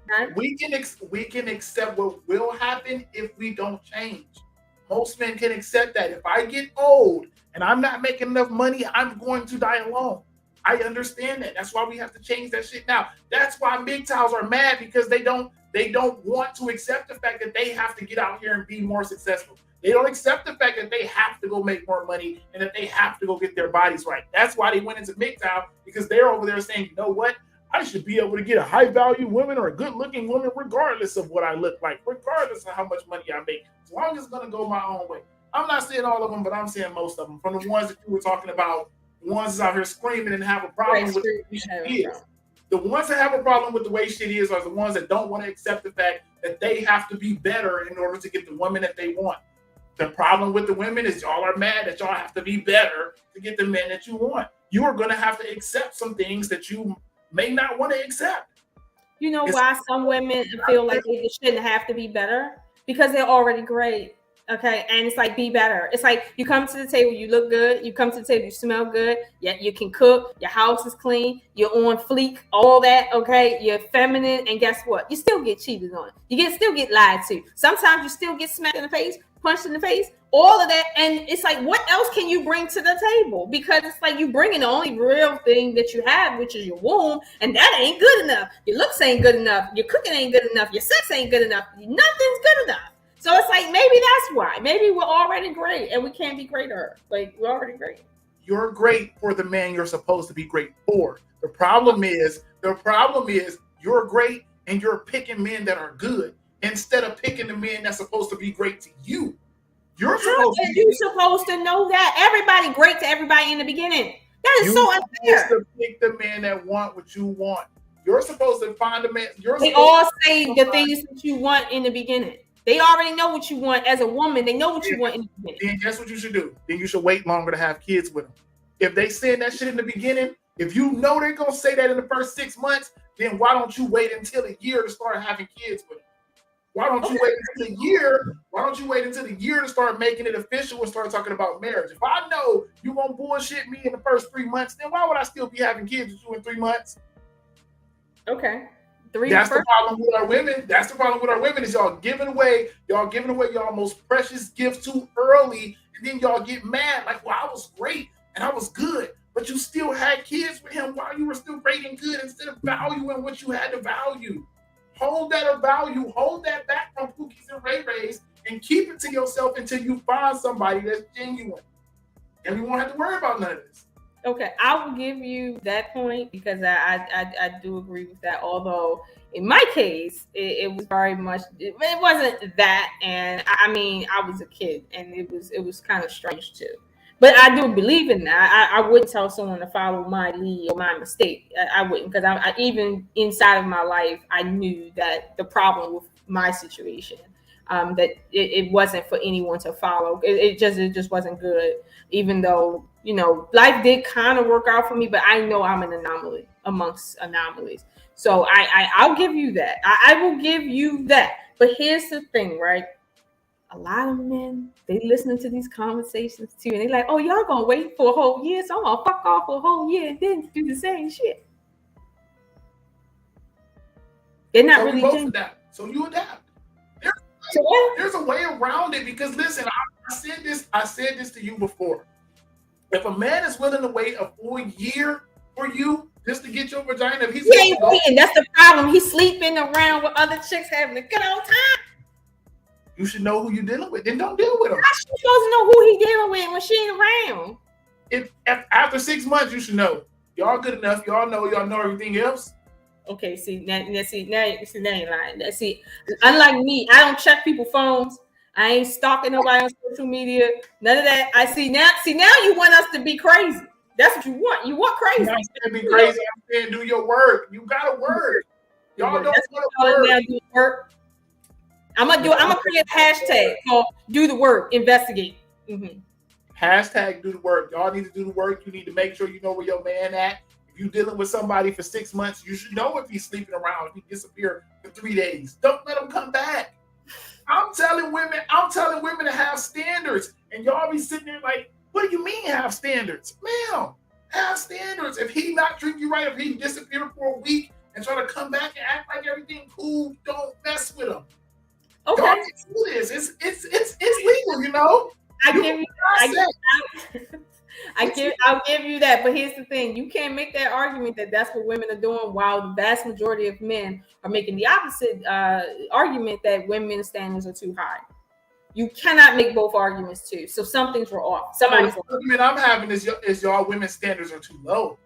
Right? We can accept what will happen if we don't change. Most men can accept that. If I get old and I'm not making enough money, I'm going to die alone. I understand that. That's why we have to change that shit now. That's why MGTOWs are mad, because they don't want to accept the fact that they have to get out here and be more successful. They don't accept the fact that they have to go make more money and that they have to go get their bodies right. That's why they went into MGTOW, because they're over there saying, you know what? I should be able to get a high value woman or a good looking woman regardless of what I look like, regardless of how much money I make, as long as it's going to go my own way. I'm not saying all of them, but I'm saying most of them. From the ones that you were talking about, the ones that's out here screaming and have a problem with the way shit is. The ones that have a problem with the way shit is are the ones that don't want to accept the fact that they have to be better in order to get the women that they want. The problem with the women is y'all are mad that y'all have to be better to get the men that you want. You are going to have to accept some things that you may not want to accept. You know why some women feel like they shouldn't have to be better? Because they're already great. Okay. And it's like, be better. It's like you come to the table, you look good. You come to the table, you smell good. Yeah, you can cook. Your house is clean. You're on fleek. All that. Okay. You're feminine. And guess what? You still get cheated on. Still get lied to. Sometimes you still get smacked in the face, punched in the face, all of that. And it's like, what else can you bring to the table? Because it's like you bringing the only real thing that you have, which is your womb, and that ain't good enough. Your looks ain't good enough. Your cooking ain't good enough. Your sex ain't good enough. Nothing's good enough. So it's like, maybe that's why. Maybe we're already great and we can't be greater. Like, we're already great. You're great for the man you're supposed to be great for. The problem is you're great and you're picking men that are good instead of picking the men that's supposed to be great to you. You're supposed to know that everybody great to everybody in the beginning. That is so unfair. You're supposed to pick the man that want what you want. You're supposed to find a man. They all say the things that you want in the beginning. They already know what you want as a woman. They know what you want in the beginning. Then guess what you should do? Then you should wait longer to have kids with them. If they saying that shit in the beginning, if you know they're going to say that in the first 6 months, then why don't you wait until a year to start having kids with them? Why don't you wait until the year? Why don't you wait until the year to start making it official and start talking about marriage? If I know you won't bullshit me in the first 3 months, then why would I still be having kids with you in 3 months? Okay. That's the problem with our women. That's the problem with our women is y'all giving away y'all most precious gifts too early, and then y'all get mad like, well, I was great and I was good, but you still had kids with him while you were still great and good instead of valuing what you had to value. Hold that value. Hold that back from Pookies and Ray Rays and keep it to yourself until you find somebody that's genuine. And we won't have to worry about none of this. Okay, I will give you that point because I do agree with that. Although in my case, it was very much it wasn't that, and I mean I was a kid, and it was kind of strange too. But I do believe in that. I wouldn't tell someone to follow my lead or my mistake. I wouldn't, because I even inside of my life, I knew that the problem with my situation, that it wasn't for anyone to follow. It just wasn't good. Even though, you know, life did kind of work out for me, but I know I'm an anomaly amongst anomalies. So I'll give you that. I will give you that. But here's the thing, right? A lot of men, they listening to these conversations too, and they like, oh, y'all gonna wait for a whole year, so I'm gonna fuck off for a whole year and then do the same shit. They're not really doing that. So you adapt. There's a way around it, because listen, I said this to you before. If a man is willing to wait a full year for you just to get your vagina, if he ain't waiting. That's the problem. He's sleeping around with other chicks having a good old time. You should know who you're dealing with. Then don't deal with him. How she supposed to know who he dealing with when she ain't around? If after 6 months, you should know. Y'all good enough. Y'all know everything else. Okay, now ain't lying. See, unlike me, I don't check people's phones. I ain't stalking nobody on social media. None of that. I see now you want us to be crazy. That's what you want. You want crazy. I'm saying be crazy. I'm saying do your work. You gotta work. Y'all don't want to work. I'm gonna create a hashtag called "Do the Work, Investigate." Mm-hmm. Hashtag do the work. Y'all need to do the work. You need to make sure you know where your man at. If you're dealing with somebody for 6 months, you should know if he's sleeping around, if he disappeared for 3 days. Don't let him come back. I'm telling women to have standards. And y'all be sitting there like, what do you mean have standards? Ma'am, have standards. If he not treating you right, if he disappeared for a week and try to come back and act like everything cool, don't mess with him. Okay. Y'all can do this. It's legal, you know? I'll give you that. But here's the thing: you can't make that argument that that's what women are doing, while the vast majority of men are making the opposite argument that women's standards are too high. You cannot make both arguments too. So some things were off. Somebody's the argument I'm having is y'all women's standards are too low.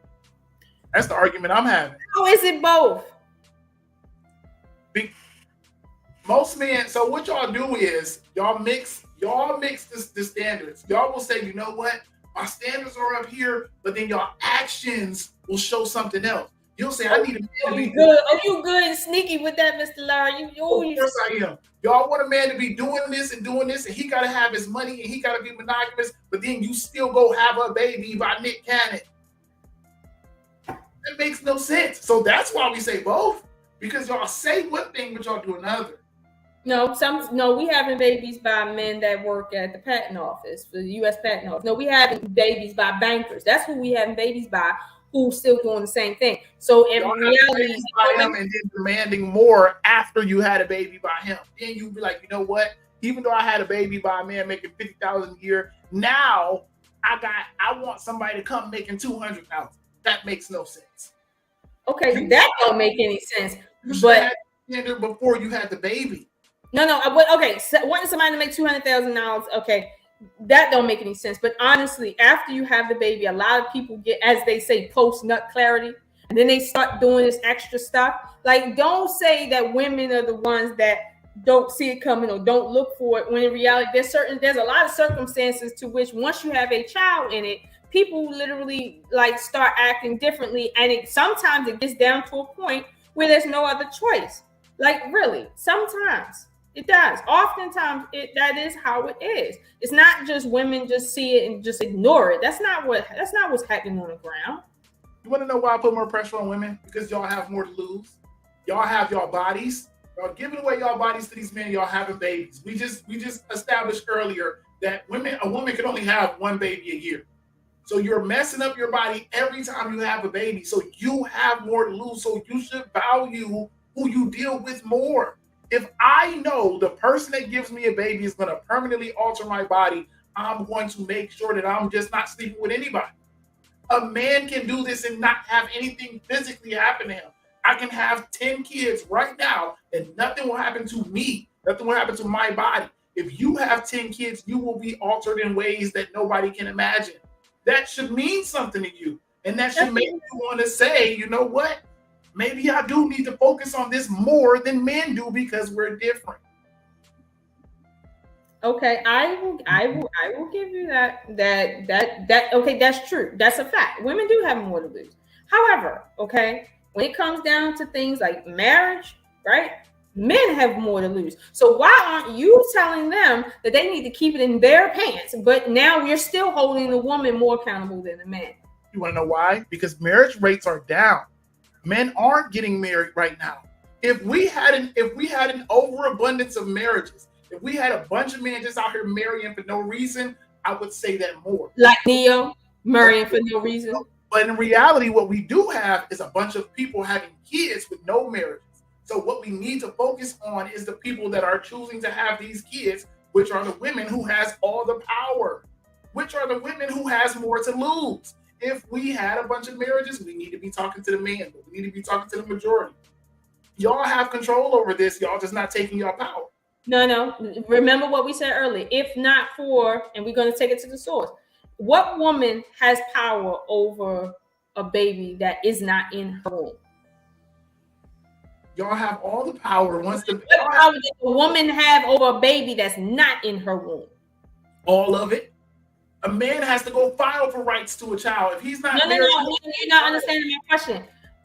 That's the argument I'm having. How is it both? Most men. So what y'all do is y'all mix the standards. Y'all will say, you know what, my standards are up here, but then your actions will show something else. You'll say, I need a man to be good. Oh, you good and sneaky with that, Mr. Lara. Of course I am. Y'all want a man to be doing this, and he got to have his money, and he got to be monogamous, but then you still go have a baby by Nick Cannon. That makes no sense. So that's why we say both, because y'all say one thing, but y'all do another. No, we having babies by men that work at the patent office, for the U.S. patent office. No, we having babies by bankers. That's who we having babies by, who's still doing the same thing. So in reality, by him and then demanding more after you had a baby by him, then you be like, you know what? Even though I had a baby by a man making $50,000 a year, now I want somebody to come making $200,000. That makes no sense. Okay, that don't make any sense. You but had before you had the baby. No. Okay, so wanting somebody to make $200,000. Okay, that don't make any sense. But honestly, after you have the baby, a lot of people get, as they say, post-nut clarity, and then they start doing this extra stuff. Like, don't say that women are the ones that don't see it coming or don't look for it, when in reality, there's a lot of circumstances to which once you have a child in it, people literally like start acting differently, and sometimes it gets down to a point where there's no other choice. Like, really, sometimes it does. Oftentimes, that is how it is. It's not just women just see it and just ignore it. That's not what's happening on the ground. You want to know why I put more pressure on women? Because y'all have more to lose. Y'all have y'all bodies. Y'all giving away y'all bodies to these men. Y'all having babies. We just established earlier that a woman can only have one baby a year. So you're messing up your body every time you have a baby. So you have more to lose. So you should value who you deal with more. If I know the person that gives me a baby is going to permanently alter my body, I'm going to make sure that I'm just not sleeping with anybody. A man can do this and not have anything physically happen to him. I can have 10 kids right now and nothing will happen to me. Nothing will happen to my body. If you have 10 kids, you will be altered in ways that nobody can imagine. That should mean something to you. And that should make you want to say, you know what? Maybe I do need to focus on this more than men do because we're different. Okay, I will give you that. Okay, that's true. That's a fact. Women do have more to lose. However, okay, when it comes down to things like marriage, right? Men have more to lose. So why aren't you telling them that they need to keep it in their pants? But now we're still holding the woman more accountable than the man. You want to know why? Because marriage rates are down. Men aren't getting married right now. If we had an overabundance of marriages, if we had a bunch of men just out here marrying for no reason, I would say that more. Like Neo marrying for no reason. But in reality, what we do have is a bunch of people having kids with no marriages. So what we need to focus on is the people that are choosing to have these kids, which are the women who has all the power, which are the women who has more to lose. If we had a bunch of marriages, we need to be talking to the men, but we need to be talking to the majority. Y'all have control over this. Y'all just not taking your power. No. Remember what we said earlier. If not for, and we're going to take it to the source. What woman has power over a baby that is not in her womb? Y'all have all the power. What power does a woman have over a baby that's not in her womb? All of it. A man has to go file for rights to a child. If he's not No, you're not understanding my question.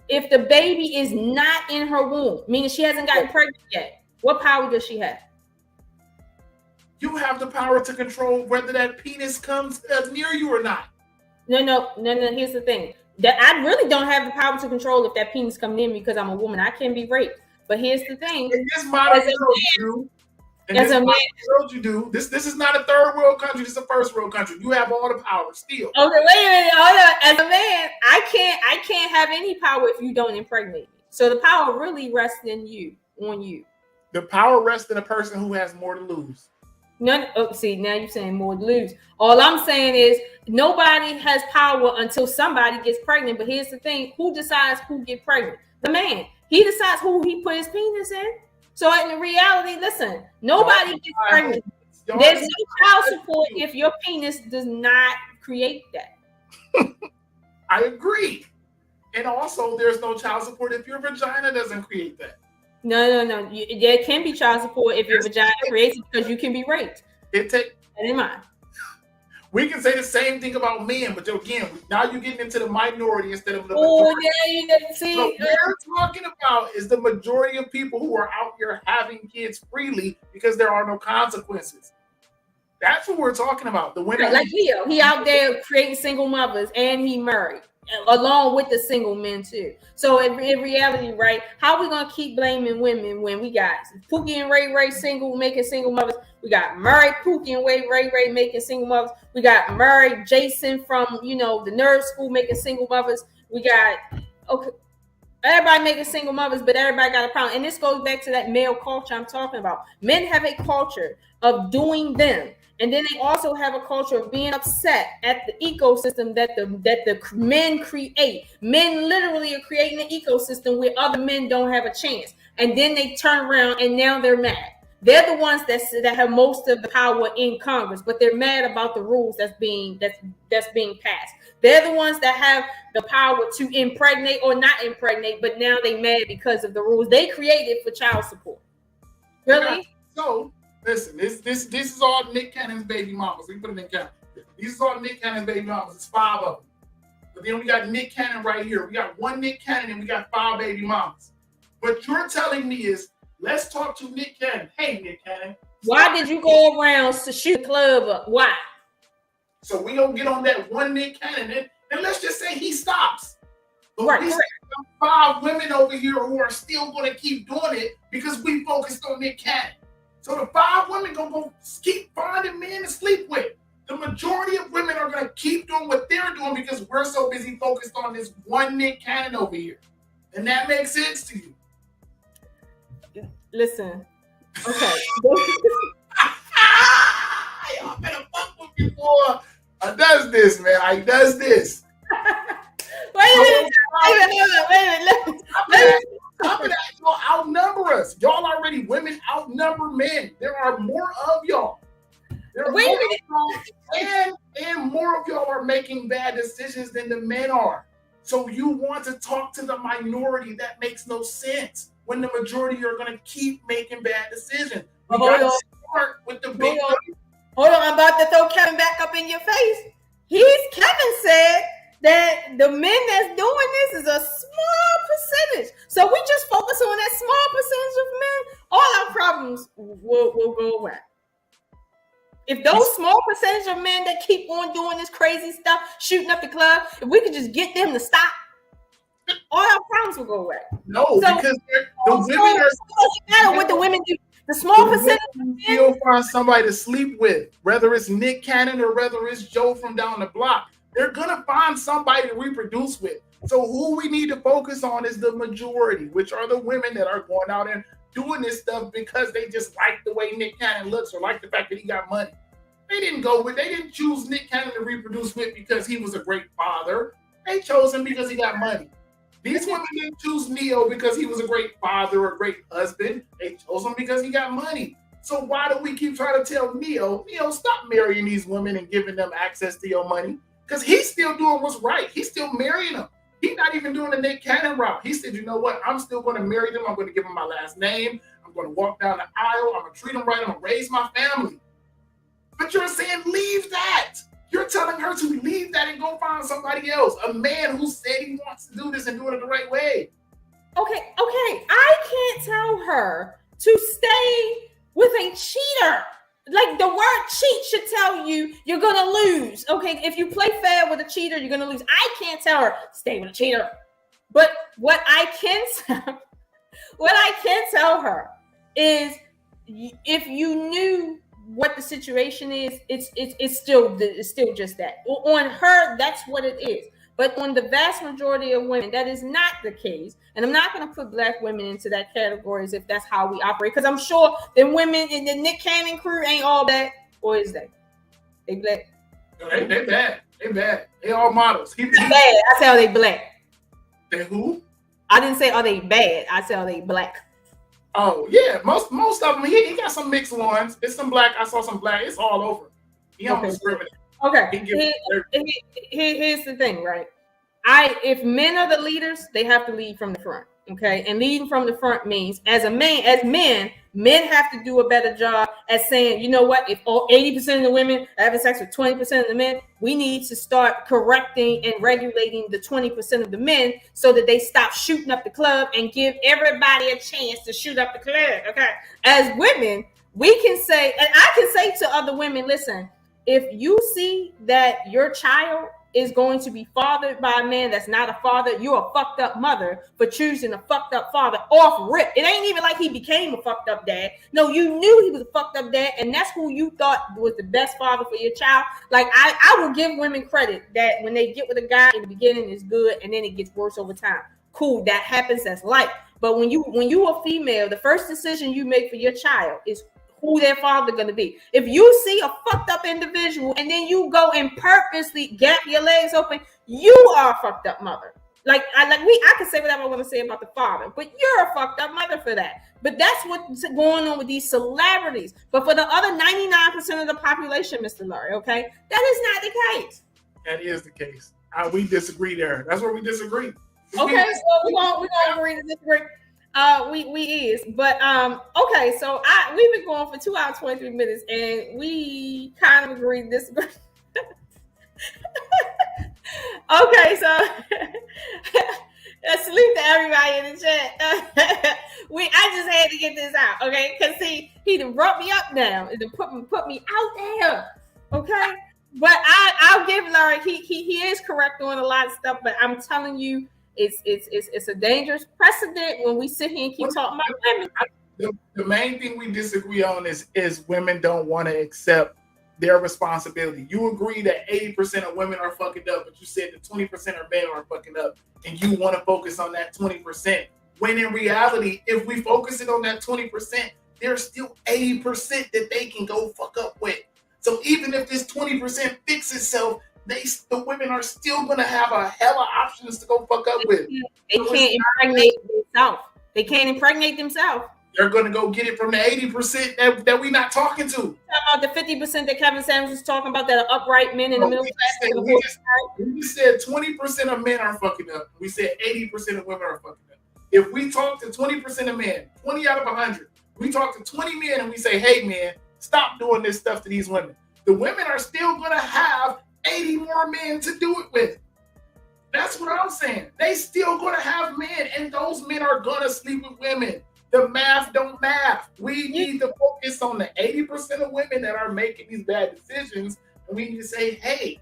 If the baby is not in her womb, meaning she hasn't gotten pregnant yet, what power does she have? You have the power to control whether that penis comes near you or not. No. Here's the thing. That I really don't have the power to control if that penis comes near me because I'm a woman. I can be raped. But here's the thing. And this model world you do. This is not a third world country. This is a first world country. You have all the power still. Okay, wait a minute. Hold on. As a man, I can't have any power if you don't impregnate me. So the power really rests on you. The power rests in a person who has more to lose. None. Oh, see, now you're saying more to lose. All I'm saying is nobody has power until somebody gets pregnant. But here's the thing: who decides who get pregnant? The man. He decides who he put his penis in. So in reality, listen, nobody gets pregnant. There's no child support if your penis does not create that. I agree. And also, there's no child support if your vagina doesn't create that. No. There can be child support if your vagina creates it because you can be raped. That in mind. We can say the same thing about men, but again, now you're getting into the minority instead of the majority. See. What we're talking about is the majority of people who are out here having kids freely because there are no consequences. That's what we're talking about. The women, like Leo, he out there creating single mothers, and he married along with the single men too. So in reality, right? How are we gonna keep blaming women when we got Pookie and Ray single making single mothers? We got Murray, Pookie and Ray making single mothers. We got Murray, Jason from the nerd school making single mothers. We got everybody making single mothers, but everybody got a problem. And this goes back to that male culture I'm talking about. Men have a culture of doing them. And then they also have a culture of being upset at the ecosystem that the men create. Men literally are creating an ecosystem where other men don't have a chance. And then they turn around and now they're mad. They're the ones that have most of the power in Congress, but they're mad about the rules that's being passed. They're the ones that have the power to impregnate or not impregnate, but now they mad because of the rules they created for child support. Really? So listen, this is all Nick Cannon's baby mamas. We put it in count. These are all Nick Cannon's baby mamas. It's 5 of them. But then we got Nick Cannon right here. We got 1 Nick Cannon and we got 5 baby mamas. What you're telling me is, let's talk to Nick Cannon. Hey, Nick Cannon. Why did you go around to shoot the club up? Why? So we don't get on that 1 Nick Cannon. And let's just say he stops. But we got 5 women over here who are still going to keep doing it because we focused on Nick Cannon. So the 5 women going to keep finding men to sleep with. The majority of women are going to keep doing what they're doing because we're so busy focused on this 1 Nick Cannon over here. And that makes sense to you. Listen. Okay. Y'all better fuck with me, boy. I does this, man. I does this. Wait a minute. Y'all outnumber us. Y'all already women outnumber men. There are more of y'all. And more of y'all are making bad decisions than the men are. So you want to talk to the minority. That makes no sense. When the majority are going to keep making bad decisions. We got to start with the big. Hold on, I'm about to throw Kevin back up in your face. Kevin said that the men that's doing this is a small percentage. So we just focus on that small percentage of men, all our problems will go away. If those small percentage of men that keep on doing this crazy stuff, shooting up the club, if we could just get them to stop, all our problems will go away. No, because the women are. It doesn't matter what the women do. The small percentage still find somebody to sleep with, whether it's Nick Cannon or whether it's Joe from down the block. They're gonna find somebody to reproduce with. So who we need to focus on is the majority, which are the women that are going out and doing this stuff because they just like the way Nick Cannon looks or like the fact that he got money. They didn't choose Nick Cannon to reproduce with because he was a great father. They chose him because he got money. These women didn't choose Neo because he was a great father or a great husband. They chose him because he got money. So why do we keep trying to tell Neo, stop marrying these women and giving them access to your money? Because he's still doing what's right. He's still marrying them. He's not even doing the Nick Cannon route. He said, you know what? I'm still going to marry them. I'm going to give them my last name. I'm going to walk down the aisle. I'm going to treat them right. I'm going to raise my family. But you're saying leave that. You're telling her to leave that and go find somebody else. A man who said he wants to do this and do it the right way. Okay. I can't tell her to stay with a cheater. Like the word cheat should tell you you're going to lose. Okay, if you play fair with a cheater, you're going to lose. I can't tell her stay with a cheater. But what I can tell her is if you knew what the situation is, it's still just that. On her, that's what it is. But on the vast majority of women, that is not the case. And I'm not going to put black women into that category as if that's how we operate. Because I'm sure the women in the Nick Cannon crew ain't all black. Or is they? They black. They bad. They bad. They all models. Bad. I say, are they black? They who? I didn't say are they bad. I said are they black. Oh yeah, most of them. He got some mixed ones. It's some black. I saw some black. It's all over. He don't discriminate. Okay. Here's the thing, right? If men are the leaders, they have to lead from the front. Okay, and leading from the front means as men have to do a better job at saying, you know what, if 80% of the women are having sex with 20% of the men, we need to start correcting and regulating the 20% of the men so that they stop shooting up the club and give everybody a chance to shoot up the club. Okay, as women, we can say, and I can say to other women, listen, if you see that your child is going to be fathered by a man that's not a father, you're a fucked up mother for choosing a fucked up father off rip. It ain't even like he became a fucked up dad. No, you knew he was a fucked up dad, and that's who you thought was the best father for your child. Like I will give women credit that when they get with a guy in the beginning is good and then it gets worse over time. Cool, that happens, that's life. But when you are female, the first decision you make for your child is who their father going to be. If you see a fucked up individual and then you go and purposely gap your legs open, you are a fucked up mother. I can say whatever I want to say about the father, but you're a fucked up mother for that. But that's what's going on with these celebrities. But for the other 99% of the population, Mr. Laurie, okay, that is not the case. That is the case. We disagree there. That's where we disagree. Okay, so we're gonna agree to disagree. Okay, so we've been going for 2 hours 23 minutes and we kind of agree to disagree. Okay, so salute to everybody in the chat. I just had to get this out, okay? Because see, he done brought me up now and put me out there, okay? But I'll give Larry. He is correct on a lot of stuff, but I'm telling you, it's a dangerous precedent when we sit here and keep talking about women. The main thing we disagree on is women don't want to accept their responsibility. You agree that 80% of women are fucking up, but you said that 20% of men are fucking up, and you want to focus on that 20%. When in reality, if we focus it on that 20%, there's still 80% that they can go fuck up with. So even if this 20% fix itself, the women are still gonna have a hella options to go fuck up with. They can't impregnate themselves. They can't impregnate themselves. They're gonna go get it from the 80% that we not talking to. Talking about the 50% that Kevin Samuels was talking about that are upright men in the middle class. We said 20% of men are fucking up. We said 80% of women are fucking up. If we talk to 20% of men, 20 out of 100, we talk to 20 men and we say, hey man, stop doing this stuff to these women. The women are still gonna have 80 more men to do it with. That's what I'm saying. They still gonna have men, and those men are gonna sleep with women. The math don't math. We need to focus on the 80% of women that are making these bad decisions, and we need to say, hey,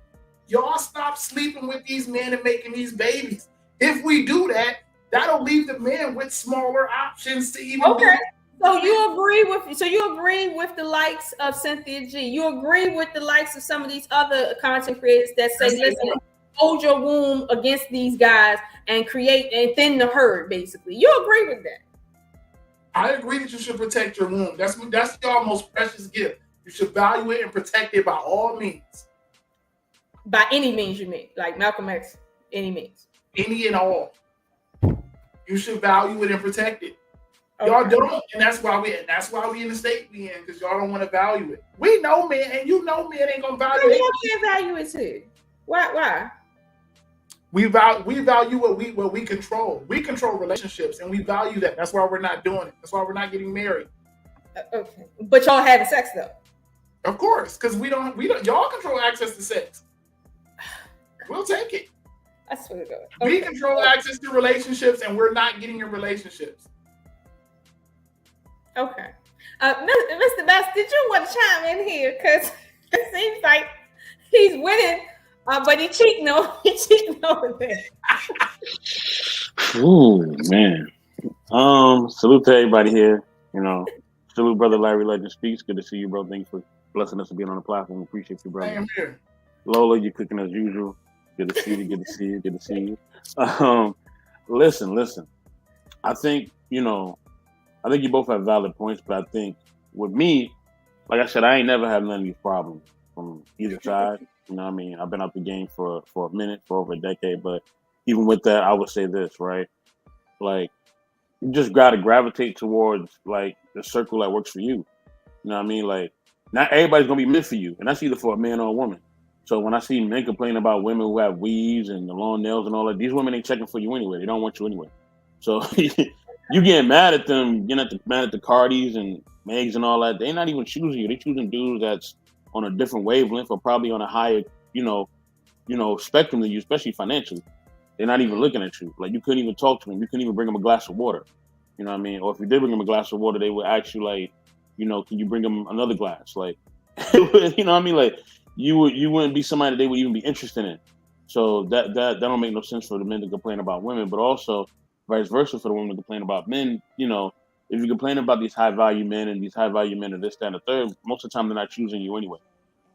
y'all stop sleeping with these men and making these babies. If we do that, that'll leave the men with smaller options to even do it. So you agree with the likes of Cynthia G. You agree with the likes of some of these other content creators that say, listen, hold your womb against these guys and create and thin the herd, basically. You agree with that? I agree that you should protect your womb. That's your most precious gift. You should value it and protect it by all means. By any means, you mean? Like Malcolm X, any means? Any and all. You should value it and protect it. Okay. Y'all don't, and that's why we in the state we in, because y'all don't want to value it. We know men, and you know men ain't gonna value it. We can't value it too. Why? We value what we control. We control relationships, and we value that. That's why we're not doing it. That's why we're not getting married. Okay, but y'all having sex though. Of course, because we don't. Y'all control access to sex. We'll take it. I swear to God. Okay. We control access to relationships, and we're not getting in relationships. Okay. Mr. Bass, did you want to chime in here? Because it seems like he's winning, but he's cheating over there. Ooh, man. Salute to everybody here. Salute Brother Larry Legend Speaks. Good to see you, bro. Thanks for blessing us to being on the platform. Appreciate you, brother. I am here. Lola, you're cooking as usual. Good to see you. Good to see you. Good to see you. Listen. I think you both have valid points, but I think with me, like I said, I ain't never had none of these problems from either side. You know what I mean? I've been out the game for a minute, for over a decade, but even with that, I would say this, right? Like, you just gotta gravitate towards like the circle that works for you. You know what I mean? Like, not everybody's gonna be meant for you, and that's either for a man or a woman. So when I see men complain about women who have weaves and the long nails and all that, these women ain't checking for you anyway. They don't want you anyway. So you getting mad at them, mad at the Cardis and Megs and all that. They're not even choosing you. They choosing dudes that's on a different wavelength or probably on a higher, spectrum than you, especially financially. They're not even looking at you. Like, you couldn't even talk to them. You couldn't even bring them a glass of water. You know what I mean? Or if you did bring them a glass of water, they would ask you like, can you bring them another glass? Like, you know what I mean? Like, you wouldn't be somebody that they would even be interested in. So that don't make no sense for the men to complain about women, but also vice versa for the women to complain about men. If you complain about these high value men and these high value men and this, that, and the third, most of the time they're not choosing you anyway.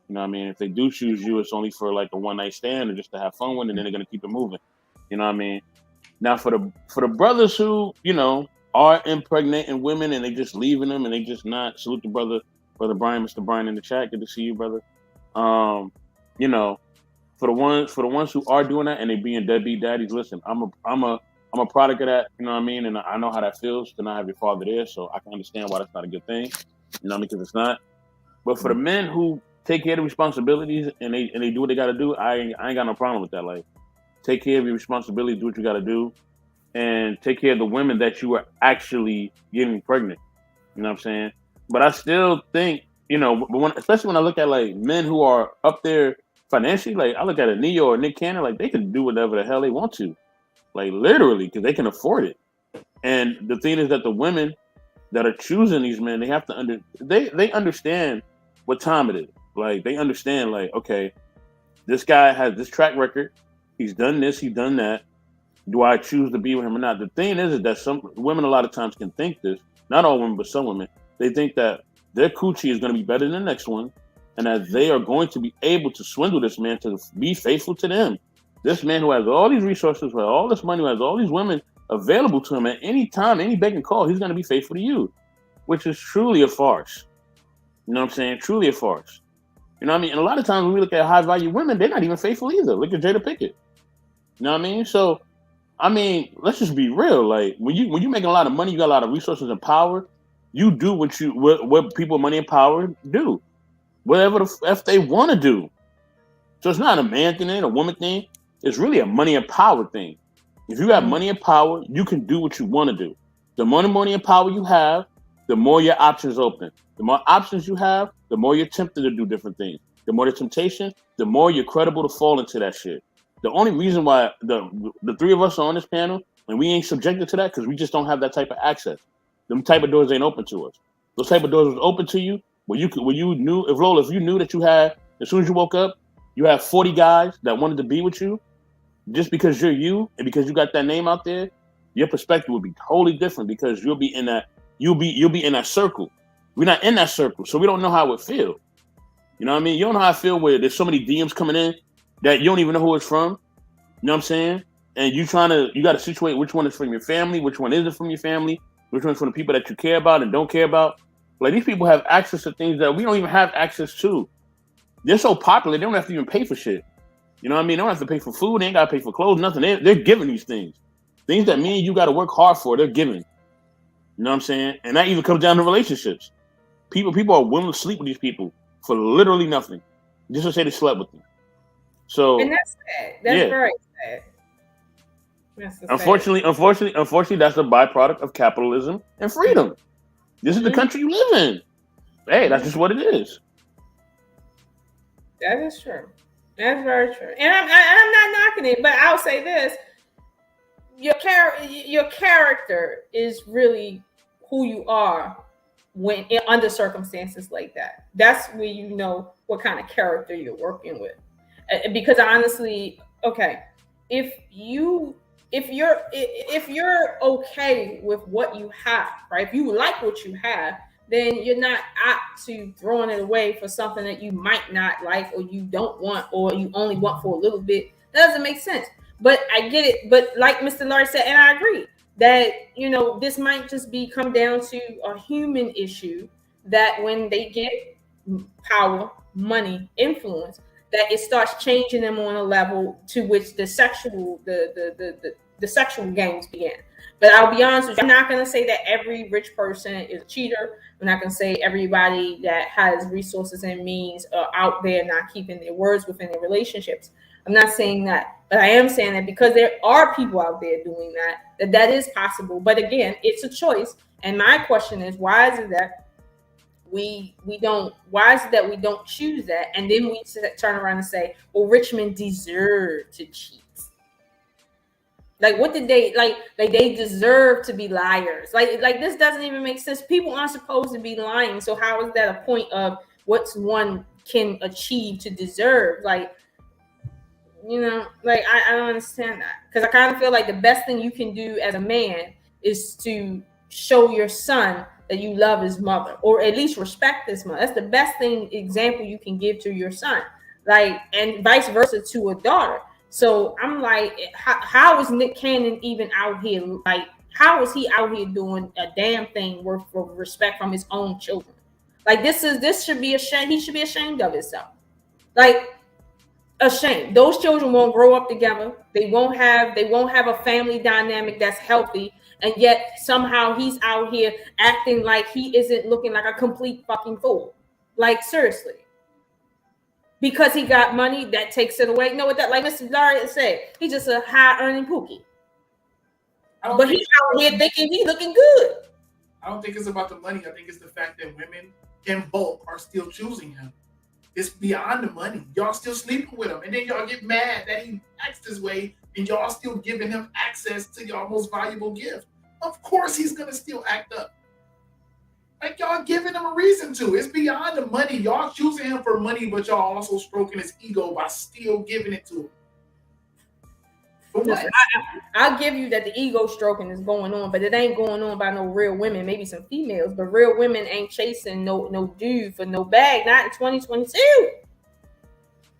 You know what I mean? If they do choose you, it's only for like a one night stand or just to have fun with, and then they're gonna keep it moving. You know what I mean? Now for the brothers who, are impregnating women and they just leaving them and they just not, salute the brother Brian, Mr. Brian in the chat. Good to see you, brother. For the ones who are doing that and they being deadbeat daddies, listen, I'm a product of that, you know what I mean? And I know how that feels to not have your father there, so I can understand why that's not a good thing. You know what I mean? Because it's not. But for the men who take care of the responsibilities and they do what they gotta do, I ain't got no problem with that. Like, take care of your responsibilities, do what you gotta do, and take care of the women that you are actually getting pregnant. You know what I'm saying? But I still think, especially when I look at like men who are up there financially, like I look at a Neo or Nick Cannon, like they can do whatever the hell they want to, like literally, because they can afford it. And the thing is that the women that are choosing these men, they have to they understand what time it is. Like, they understand, like, okay, this guy has this track record. He's done this, he's done that. Do I choose to be with him or not? The thing is that some women a lot of times can think this, not all women, but some women, they think that their coochie is going to be better than the next one, and that they are going to be able to swindle this man to be faithful to them. This man who has all these resources, who has all this money, who has all these women available to him at any time, any beck and call, he's going to be faithful to you, which is truly a farce. You know what I'm saying? Truly a farce. You know what I mean? And a lot of times when we look at high value women, they're not even faithful either. Look at Jada Pinkett. You know what I mean? So, I mean, let's just be real. Like, when you making a lot of money, you got a lot of resources and power, you do what people with money and power do. Whatever the F they want to do. So it's not a man thing, it ain't a woman thing. It's really a money and power thing. If you have money and power, you can do what you want to do. The more money and power you have, the more your options open. The more options you have, the more you're tempted to do different things. The more the temptation, the more you're credible to fall into that shit. The only reason why the three of us are on this panel and we ain't subjected to that because we just don't have that type of access. Them type of doors ain't open to us. Those type of doors was open to you if you knew that you had, as soon as you woke up, you had 40 guys that wanted to be with you, just because you're you and because you got that name out there, your perspective would be totally different because you'll be in that circle. We're not in that circle, so we don't know how it feel. You know what I mean? You don't know how I feel where there's so many DMs coming in that you don't even know who it's from. You know what I'm saying? And you got to situate which one is from your family, which one isn't from your family, which one's from the people that you care about and don't care about. Like, these people have access to things that we don't even have access to. They're so popular, they don't have to even pay for shit. You know what I mean? They don't have to pay for food, they ain't got to pay for clothes, nothing. They're giving these things. Things that me and you got to work hard for, they're giving. You know what I'm saying? And that even comes down to relationships. People are willing to sleep with these people for literally nothing, just to say they slept with them. So, and that's sad. That's very sad. Unfortunately, that's a byproduct of capitalism and freedom. This is the country you live in. Hey, that's just what it is. That is true. That's very true. And I'm not knocking it, but I'll say this: your character is really who you are when under circumstances like that. That's where you know what kind of character you're working with. Because honestly, okay, if you're okay with what you have, right? If you like what you have, then you're not apt to throwing it away for something that you might not like or you don't want or you only want for a little bit That doesn't make sense. But I get it. But like Mr. Larry said, and I agree that, you know, this might just come down to a human issue, that when they get power, money, influence, that it starts changing them on a level to which the sexual games begin. But I'll be honest with you, I'm not going to say that every rich person is a cheater. I'm not going to say everybody that has resources and means are out there not keeping their words within their relationships. I'm not saying that, but I am saying that because there are people out there doing that is possible. But again, it's a choice. And my question is, why is it that we don't choose that? And then we turn around and say, well, rich men deserve to cheat. Like, what did they like they deserve to be liars? Like this doesn't even make sense. People aren't supposed to be lying. So how is that a point of what one can achieve to deserve? Like, you know, like I don't understand that, because I kind of feel like the best thing you can do as a man is to show your son that you love his mother, or at least respect his mother. That's the best example you can give to your son, like, and vice versa to a daughter. So I'm like, how is Nick Cannon even out here? Like, how is he out here doing a damn thing worth of respect from his own children? Like, this should be a shame. He should be ashamed of himself. Like, ashamed. Those children won't grow up together. They won't have a family dynamic that's healthy. And yet somehow he's out here acting like he isn't looking like a complete fucking fool. Like, seriously. Because he got money, that takes it away. You know what that, like Mr. Larry said, he's just a high earning pookie. But he's out here thinking he's looking good. I don't think it's about the money. I think it's the fact that women in bulk are still choosing him. It's beyond the money. Y'all still sleeping with him. And then y'all get mad that he acts this way, and y'all still giving him access to your most valuable gift. Of course he's going to still act up. Like, y'all giving him a reason to. It's beyond the money. Y'all choosing him for money, but y'all also stroking his ego by still giving it to him. Listen, I'll give you that the ego stroking is going on, but it ain't going on by no real women. Maybe some females, but real women ain't chasing no dude for no bag. Not in 2022.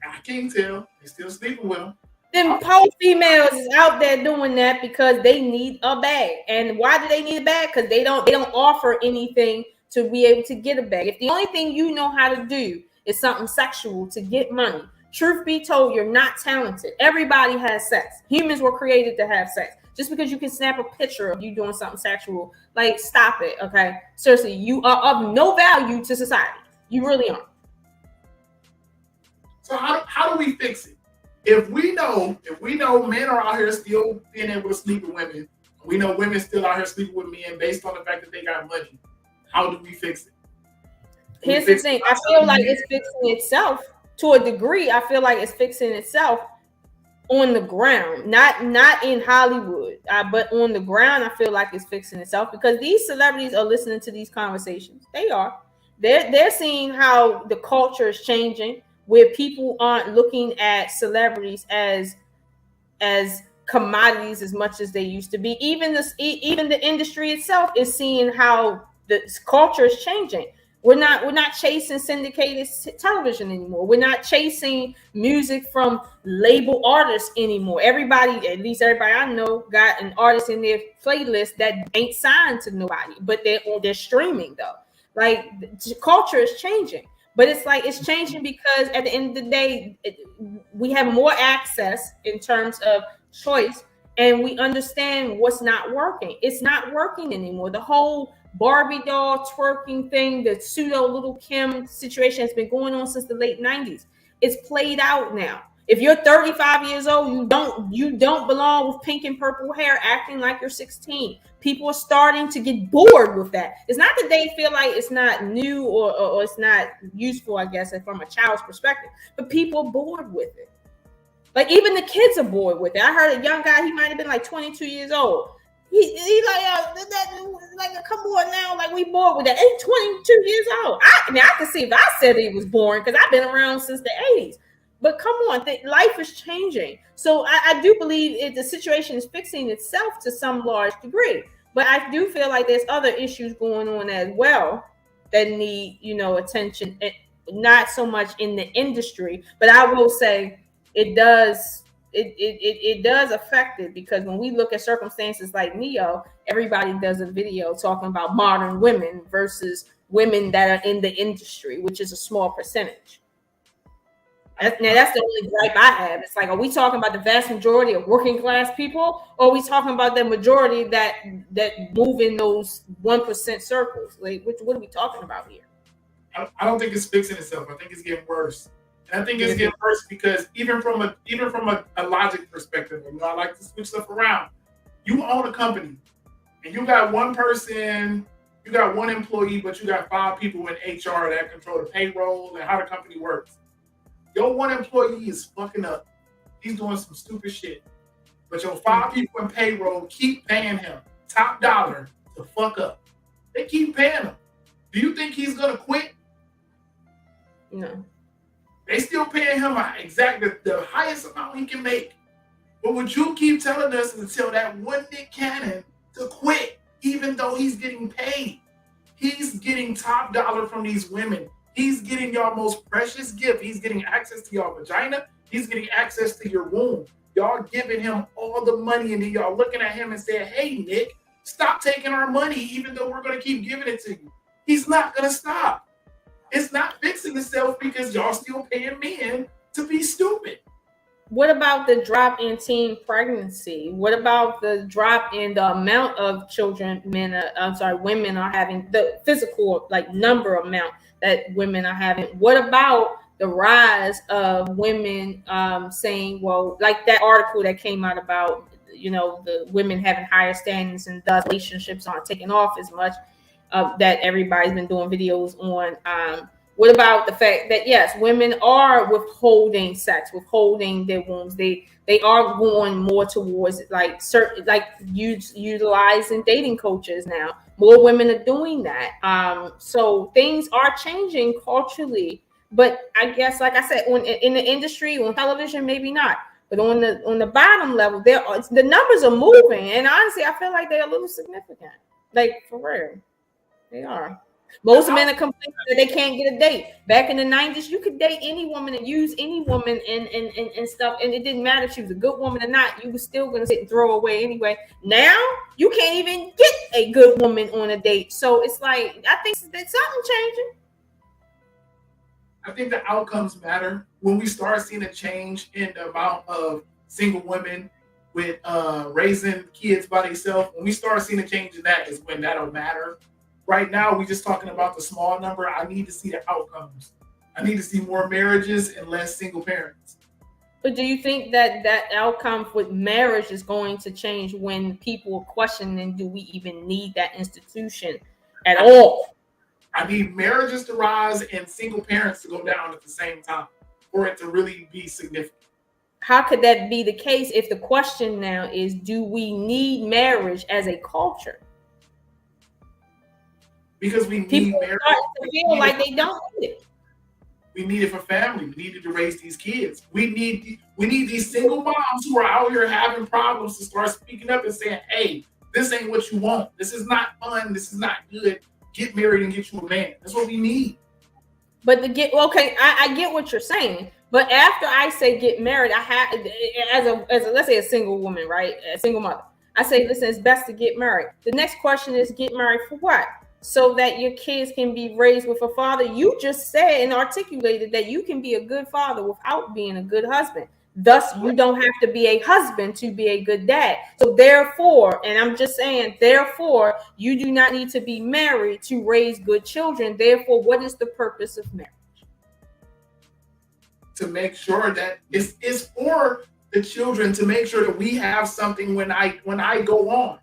I can't tell. They still sleeping with him. Them poor females is out there doing that because they need a bag. And why do they need a bag? Because they don't offer anything to be able to get a bag. If the only thing you know how to do is something sexual to get money, truth be told, you're not talented. Everybody has sex. Humans were created to have sex. Just because you can snap a picture of you doing something sexual, like, stop it, okay? Seriously, you are of no value to society. You really aren't. So how do we fix it? If we know men are out here still being able to sleep with women, we know women still out here sleeping with men based on the fact that they got money, how do we fix it? Here's the thing. I feel like it's fixing itself to a degree. I feel like it's fixing itself on the ground, not in Hollywood, but on the ground. I feel like it's fixing itself because these celebrities are listening to these conversations. They are. They're seeing how the culture is changing, where people aren't looking at celebrities as commodities as much as they used to be. Even the industry itself is seeing how the culture is changing. We're not chasing syndicated television anymore. We're not chasing music from label artists anymore. Everybody, at least everybody I know, got an artist in their playlist that ain't signed to nobody, but they're streaming though. Like, the culture is changing. But it's like it's changing because at the end of the day, we have more access in terms of choice, and we understand what's not working. It's not working anymore. The whole Barbie doll twerking thing, the pseudo Little Kim situation has been going on since the late 90s. It's played out now. If you're 35 years old, you don't belong with pink and purple hair acting like you're 16. People are starting to get bored with that. It's not that they feel like it's not new or it's not useful, I guess, from a child's perspective, but people are bored with it. Like, even the kids are bored with it. I heard a young guy, he might have been like 22 years old. He like, come on now, like, we bored with that. He's 22 years old. I can see if I said he was boring because I've been around since the 80s. But come on, life is changing. So I do believe the situation is fixing itself to some large degree. But I do feel like there's other issues going on as well that need, attention. Not so much in the industry, but I will say it does it does affect it, because when we look at circumstances like Neo, everybody does a video talking about modern women versus women that are in the industry, which is a small percentage. That's the only gripe I have. It's like, are we talking about the vast majority of working class people, or are we talking about the majority that move in those 1% circles? Like, what are we talking about here? I don't think it's fixing itself. I think it's getting worse. And I think it's getting worse because even from a logic perspective, I like to switch stuff around. You own a company and you got one person, you got one employee, but you got 5 people in HR that control the payroll and how the company works. Your one employee is fucking up. He's doing some stupid shit. But your 5 people in payroll keep paying him top dollar to fuck up. They keep paying him. Do you think he's gonna quit? No. They still paying him exactly the highest amount he can make. But would you keep telling us until that one Nick Cannon to quit, even though he's getting paid? He's getting top dollar from these women. He's getting y'all most precious gift. He's getting access to y'all vagina. He's getting access to your womb. Y'all giving him all the money, and then y'all looking at him and saying, hey, Nick, stop taking our money, even though we're going to keep giving it to you. He's not going to stop. It's not fixing itself because y'all still paying men to be stupid. What about the drop in teen pregnancy? What about the drop in the amount of children women are having, the physical number amount that women are having? What about the rise of women saying, well, like that article that came out about, the women having higher standings and thus relationships aren't taking off as much, that everybody's been doing videos on. What about the fact that, yes, women are withholding sex, withholding their wombs? They are going more towards utilizing dating coaches now. More women are doing that. So things are changing culturally. But I guess, like I said, in the industry, on television, maybe not. But on the bottom level, the numbers are moving. And honestly, I feel like they're a little significant. Like, for real. They are. Most men are complaining that they can't get a date. Back in the 90s, you could date any woman and use any woman and stuff, and it didn't matter if she was a good woman or not. You were still going to sit and throw her away anyway. Now, you can't even get a good woman on a date. So it's like, I think that something changing. I think the outcomes matter. When we start seeing a change in the amount of single women with raising kids by themselves, when we start seeing a change in that is when that'll matter. Right now, we're just talking about the small number. I need to see the outcomes. I need to see more marriages and less single parents. But do you think that outcome with marriage is going to change when people are questioning, do we even need that institution at all? I need marriages to rise and single parents to go down at the same time for it to really be significant. How could that be the case if the question now is, do we need marriage as a culture? Because we need people marriage. To feel like they don't need it. We need it for family. We need it to raise these kids. We need these single moms who are out here having problems to start speaking up and saying, hey, this ain't what you want. This is not fun. This is not good. Get married and get you a man. That's what we need. But I get what you're saying. But after I say get married, I have as a let's say a single woman, right? A single mother. I say, listen, it's best to get married. The next question is, get married for what? So that your kids can be raised with a father. You just said and articulated that you can be a good father without being a good husband. Thus, you don't have to be a husband to be a good dad. So therefore, and I'm just saying, therefore, you do not need to be married to raise good children. Therefore, what is the purpose of marriage? To make sure that it's for the children, to make sure that we have something when I go on.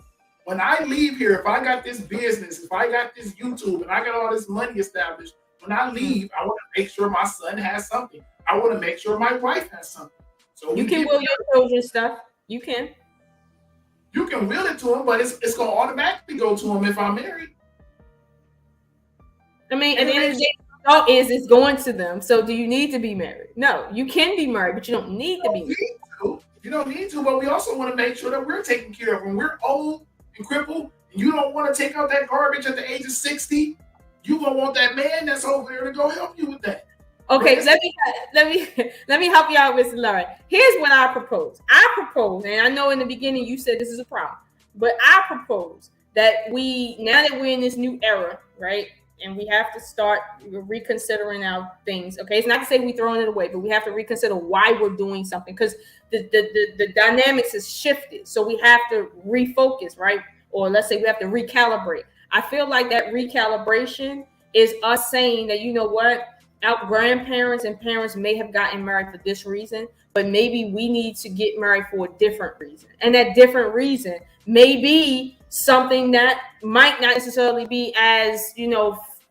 When I leave here, if I got this business, if I got this YouTube, and I got all this money established, when I leave, I want to make sure my son has something. I want to make sure my wife has something. So you can will your children stuff. You can. You can will it to them, but it's going to automatically go to them if I'm married. I mean, at the end of the day, the thought is it's going to them. So do you need to be married? No, you can be married, but you don't need to be married. You don't need to, but we also want to make sure that we're taken care of. When we're old and crippled, and you don't want to take out that garbage at the age of 60, you gonna want that man that's over there to go help you with that. Okay, let me help you out, Mr. Lauren. Here's what I propose. I propose, and I know in the beginning you said this is a problem, but I propose that now that we're in this new era, right? And we have to start reconsidering our things. Okay, it's not to say we're throwing it away, but we have to reconsider why we're doing something, because the dynamics has shifted. So we have to refocus, right? Or let's say we have to recalibrate. I feel like that recalibration is us saying that, you know what, our grandparents and parents may have gotten married for this reason, but maybe we need to get married for a different reason. And that different reason may be something that might not necessarily be as,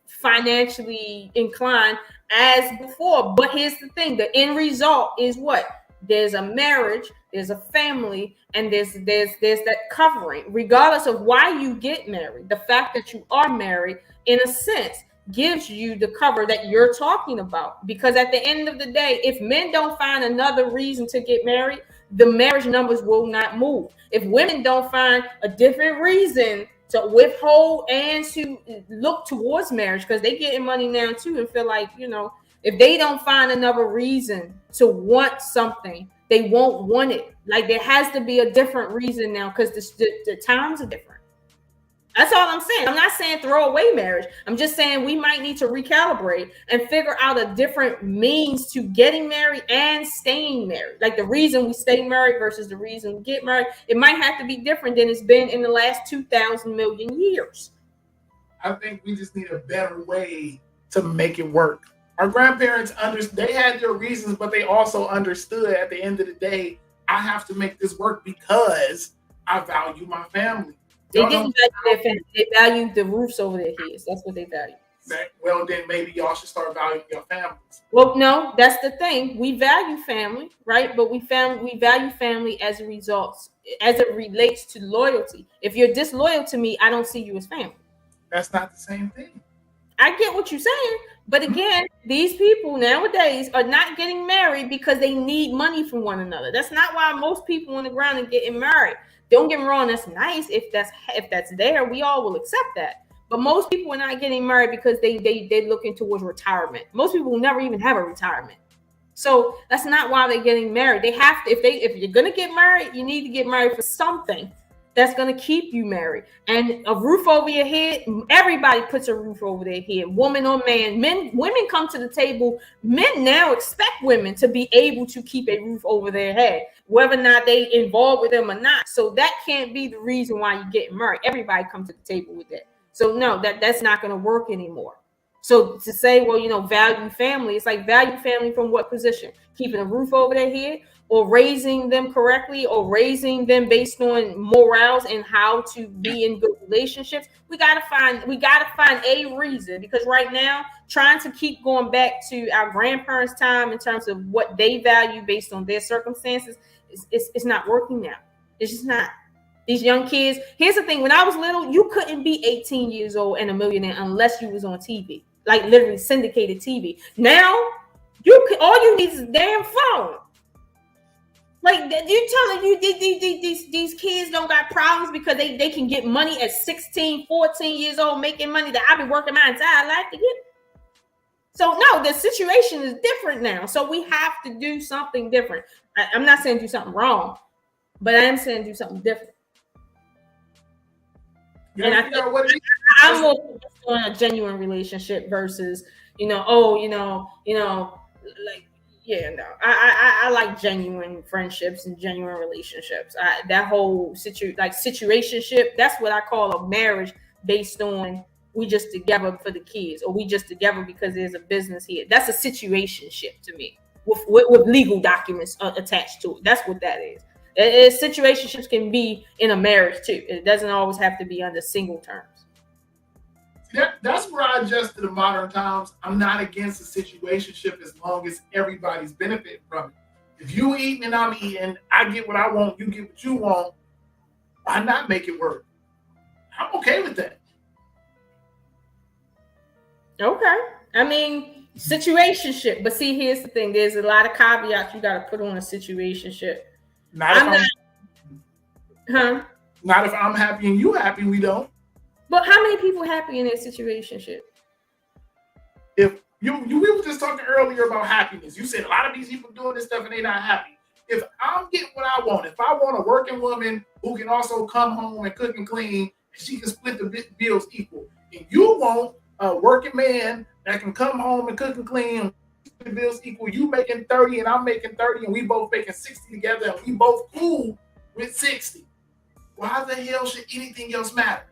financially inclined as before. But here's the thing, the end result is what? There's a marriage, there's a family, and there's that covering. Regardless of why you get married, the fact that you are married, in a sense, gives you the cover that you're talking about. Because at the end of the day, if men don't find another reason to get married, the marriage numbers will not move. If women don't find a different reason to withhold and to look towards marriage, because they getting money now too, and feel like, if they don't find another reason to want something, they won't want it. Like, there has to be a different reason now, because the times are different. That's all I'm saying. I'm not saying throw away marriage. I'm just saying we might need to recalibrate and figure out a different means to getting married and staying married. Like, the reason we stay married versus the reason we get married, it might have to be different than it's been in the last 2,000 million years. I think we just need a better way to make it work. Our grandparents they had their reasons, but they also understood at the end of the day, I have to make this work because I value my family. They didn't value their family. They valued the roofs over their heads. That's what they value. Well, then maybe y'all should start valuing your families. Well, no, that's the thing. We value family, right? But we value family as a result, as it relates to loyalty. If you're disloyal to me, I don't see you as family. That's not the same thing. I get what you're saying. But again, these people nowadays are not getting married because they need money from one another. That's not why most people on the ground are getting married. Don't get me wrong, that's nice. If that's there, we all will accept that. But most people are not getting married because they're looking towards retirement. Most people will never even have a retirement. So that's not why they're getting married. They have to, if you're gonna get married, you need to get married for something that's going to keep you married. And a roof over your head, everybody puts a roof over their head, woman or man. Women come to the table. Men now expect women to be able to keep a roof over their head, whether or not they involved with them or not. So that can't be the reason why you're getting married. Everybody comes to the table with that. So no, that's not going to work anymore. So to say, well, value family, it's like value family from what position? Keeping a roof over their head, or raising them correctly, or raising them based on morals and how to be in good relationships. We gotta find a reason, because right now, trying to keep going back to our grandparents' time in terms of what they value based on their circumstances, it's not working now. It's just not. These young kids, here's the thing, when I was little, you couldn't be 18 years old and a millionaire unless you was on TV, like literally syndicated TV. Now, all you need is a damn phone. Like, you telling you these kids don't got problems because they can get money at 16, 14 years old, making money that I've been working my entire life to get. So no, the situation is different now. So we have to do something different. I'm not saying do something wrong, but I am saying do something different. And I think I'm more focused on a genuine relationship versus, like, yeah, no. I like genuine friendships and genuine relationships. That whole situationship, that's what I call a marriage based on we just together for the kids, or we just together because there's a business here. That's a situationship to me with legal documents attached to it. That's what that is. Situationships can be in a marriage too. It doesn't always have to be under single terms. That's where I adjust to the modern times. I'm not against a situationship as long as everybody's benefiting from it. If you eating and I'm eating, I get what I want, you get what you want. Why not make it work? I'm okay with that. Okay. I mean, situationship. But see, here's the thing. There's a lot of caveats you got to put on a situationship. Not if I'm happy and you happy, we don't. But how many people happy in their situationship? If we were just talking earlier about happiness. You said a lot of these people doing this stuff and they're not happy. If I'm getting what I want, if I want a working woman who can also come home and cook and clean, and she can split the bills equal, and you want a working man that can come home and cook and clean, the bills equal, you making 30 and I'm making 30 and we both making 60 together and we both cool with 60. Why the hell should anything else matter?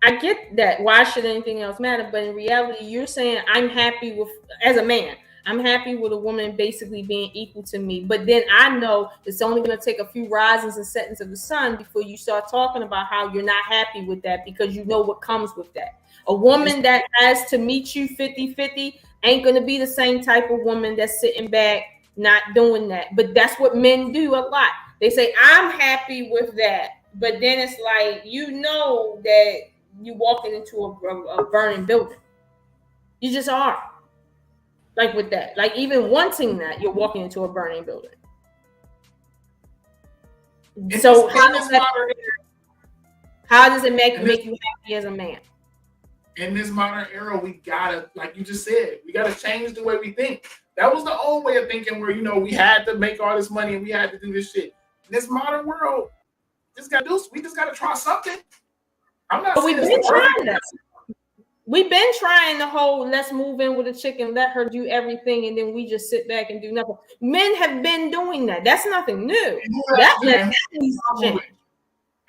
I get that. Why should anything else matter? But in reality, you're saying I'm happy with, as a man, I'm happy with a woman basically being equal to me. But then I know it's only going to take a few risings and settings of the sun before you start talking about how you're not happy with that, because you know what comes with that. A woman that has to meet you 50-50 ain't going to be the same type of woman that's sitting back not doing that. But that's what men do a lot. They say, I'm happy with that. But then it's like, you know that you walking into a burning building. You just are. Like with that. Like even wanting that, you're walking into a burning building. So how does it make you happy as a man? In this modern era, we gotta, like you just said, we gotta change the way we think. That was the old way of thinking where, you know, we had to make all this money and we had to do this shit. In this modern world, we just gotta try something. I'm not saying we've been trying that. We've been trying the whole let's move in with a chick and let her do everything and then we just sit back and do nothing. Men have been doing that. That's nothing new.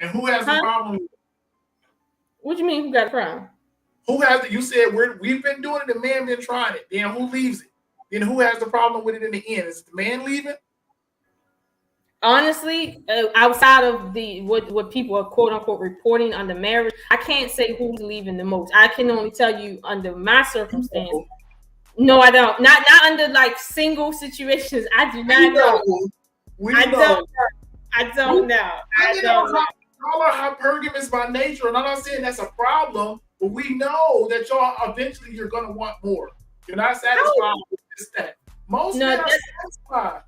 And who has the problem? What do you mean who got a problem? Who has it? You said we've been doing it, the man been trying it. Then who leaves it? Then who has the problem with it in the end? Is it the man leaving? Honestly, outside of what people are quote unquote reporting under marriage, I can't say who's leaving the most. I can only tell you under my circumstances. No, I don't. Not under like single situations. I do not know. I don't know. Y'all are hypergamous by nature, and I'm not saying that's a problem, but we know that y'all eventually you're gonna want more. You're not satisfied with this, that. Most men are satisfied.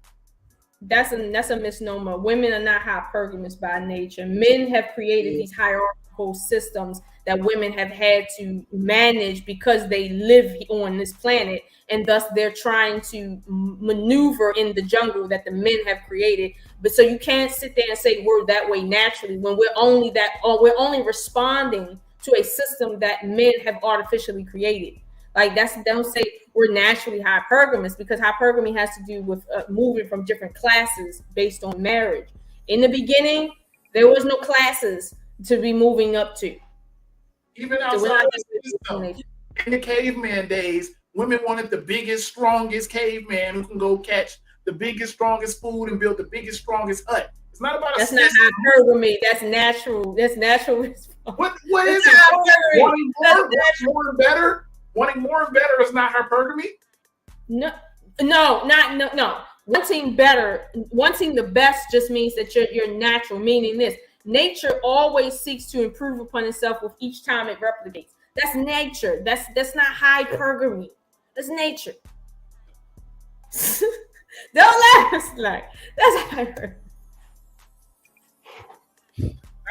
That's a misnomer. Women are not hypergamous by nature. Men have created these hierarchical systems that women have had to manage because they live on this planet, and thus they're trying to maneuver in the jungle that the men have created. But so you can't sit there and say we're that way naturally when we're only responding to a system that men have artificially created. Like don't say we're naturally hypergamous, because hypergamy has to do with moving from different classes based on marriage. In the beginning, there was no classes to be moving up to. Even outside of the system, in the caveman days, women wanted the biggest, strongest caveman who can go catch the biggest, strongest food and build the biggest, strongest hut. It's not about that's not hypergamy. That's natural. That's natural. What is it? Wanting more and better? Wanting more and better is not hypergamy? No. Wanting better, wanting the best just means that you're natural, meaning this. Nature always seeks to improve upon itself with each time it replicates. That's nature. That's not hypergamy. That's nature. Don't laugh, like that's hypergamy.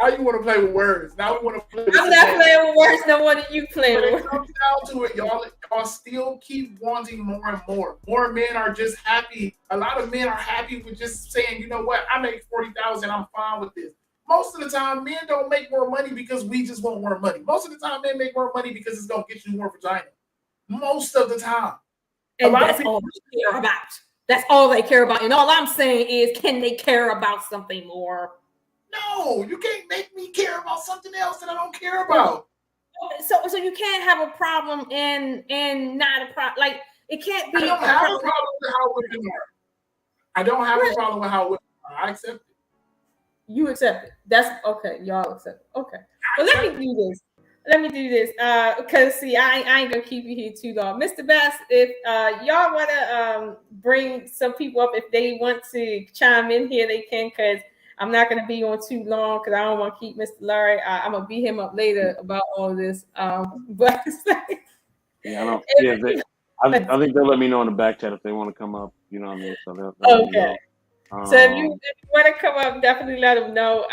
Now you want to play with words. Now we want to play with I'm not playing with words no more than you play with words. When it comes down to it, y'all still keep wanting more and more. More men are just happy. A lot of men are happy with just saying, you know what, I make $40,000, I'm fine with this. Most of the time, men don't make more money because we just want more money. Most of the time, men make more money because it's going to get you more vagina. Most of the time. And that's all they care about. That's all they care about. And all I'm saying is, can they care about something more? No, you can't make me care about something else that I don't care about. So you can't have a problem and not a problem. Like it can't be. I don't have a problem with how women are. I don't have a problem with how women are. I accept it. You accept it. That's okay. Y'all accept it. Okay. Well, let me do this. Because see, I ain't gonna keep you here too long. Mr. Bass, if y'all wanna bring some people up, if they want to chime in here, they can, because I'm not going to be on too long because I don't want to keep Mr. Larry. I'm going to beat him up later about all this. But yeah, I think they'll let me know in the back chat if they want to come up. You know what I mean? So okay. So if you want to come up, definitely let them know.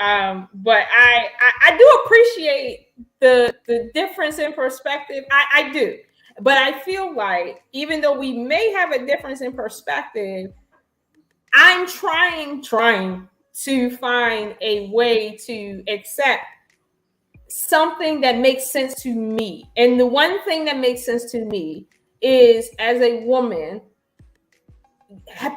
But I do appreciate the difference in perspective. I do. But I feel like even though we may have a difference in perspective, I'm trying to find a way to accept something that makes sense to me. And the one thing that makes sense to me is, as a woman,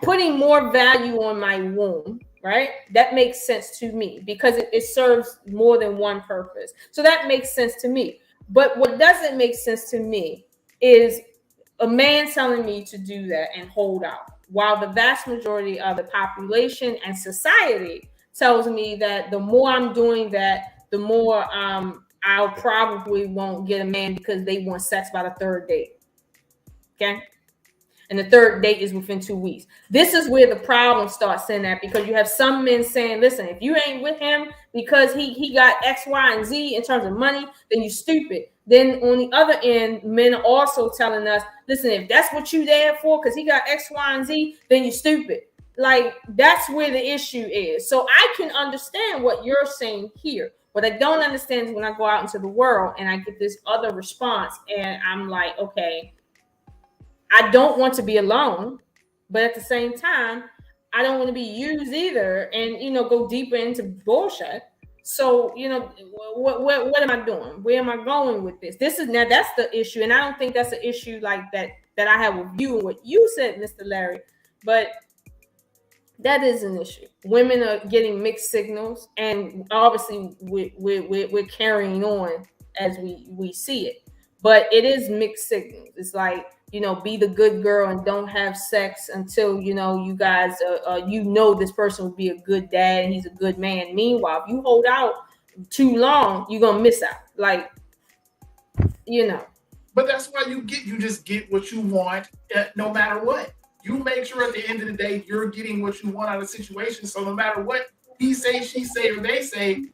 putting more value on my womb, right? That makes sense to me because it serves more than one purpose. So that makes sense to me. But what doesn't make sense to me is a man telling me to do that and hold out, while the vast majority of the population and society tells me that the more I'm doing that, the more I'll probably won't get a man because they want sex by the third date. Okay. And the third date is within 2 weeks. This is where the problem starts in that, because you have some men saying, listen, if you ain't with him because he got X, Y, and Z in terms of money, then you stupid. Then on the other end, men are also telling us, listen, if that's what you there for, because he got X, Y, and Z, then you stupid. Like, that's where the issue is. So I can understand what you're saying here. What I don't understand is when I go out into the world and I get this other response and I'm like, okay, I don't want to be alone, but at the same time, I don't want to be used either and, go deeper into bullshit. So, what am I doing? Where am I going with this? That's the issue. And I don't think that's an issue like that I have with you and what you said, Mr. Larry, but that is an issue. Women are getting mixed signals, and obviously we're carrying on as we see it, but it is mixed signals. It's like, be the good girl and don't have sex until, you guys, this person will be a good dad and he's a good man. Meanwhile, if you hold out too long, you're going to miss out. Like, But that's why you just get what you want no matter what. You make sure at the end of the day, you're getting what you want out of the situation. So no matter what he say, she say, or they say,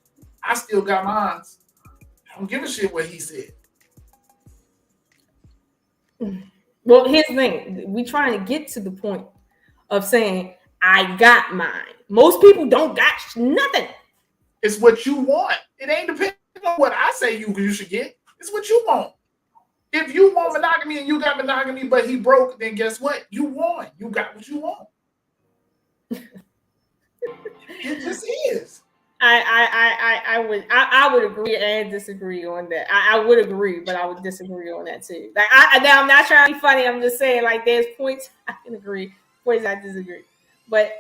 I still got mine. I don't give a shit what he said. Well, here's the thing. We're trying to get to the point of saying, I got mine. Most people don't got nothing. It's what you want. It ain't depending on what I say you should get. It's what you want. If you want monogamy and you got monogamy, but he broke, then guess what? You won. You got what you want. It just is. I would agree and disagree on that. I would agree, but I would disagree on that too. Like now I'm not trying to be funny. I'm just saying, like, there's points I can agree, points I disagree. But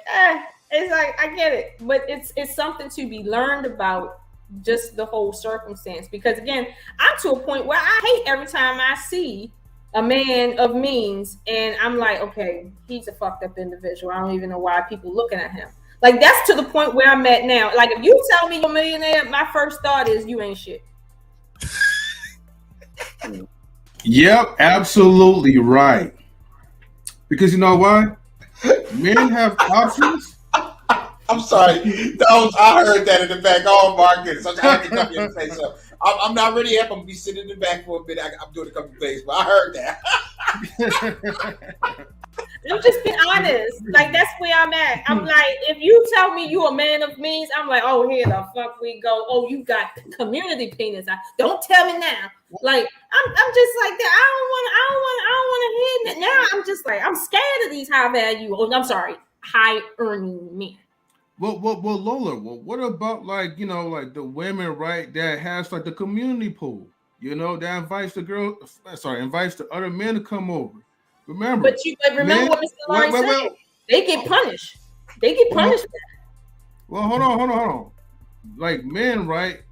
it's like, I get it, but it's something to be learned about, just the whole circumstance. Because again, I'm to a point where I hate every time I see a man of means and I'm like, okay, he's a fucked up individual. I don't even know why people looking at him. Like, that's to the point where I'm at now. Like, if you tell me you're a millionaire, my first thought is you ain't shit. Yep, absolutely right. Because you know why? Men have options. I'm sorry. I heard that in the back. Oh my goodness! I had to come here and say something. I'm not ready yet. I'm gonna be sitting in the back for a bit. I'm doing a couple of things, but I heard that. I'm just being honest. Like, that's where I'm at. I'm like, if you tell me you a man of means, I'm like, oh, here the fuck we go. Oh, you got community penis. Don't tell me now. Like, I'm just like that. I don't want to hear that. Now I'm just like, I'm scared of these high earning men. Well, Lola, what about like the women, right? That has like the community pool, that invites the other men to come over. Remember, but remember what Mr. Lawrence said. They get punished. Well, hold on. Like, men, right?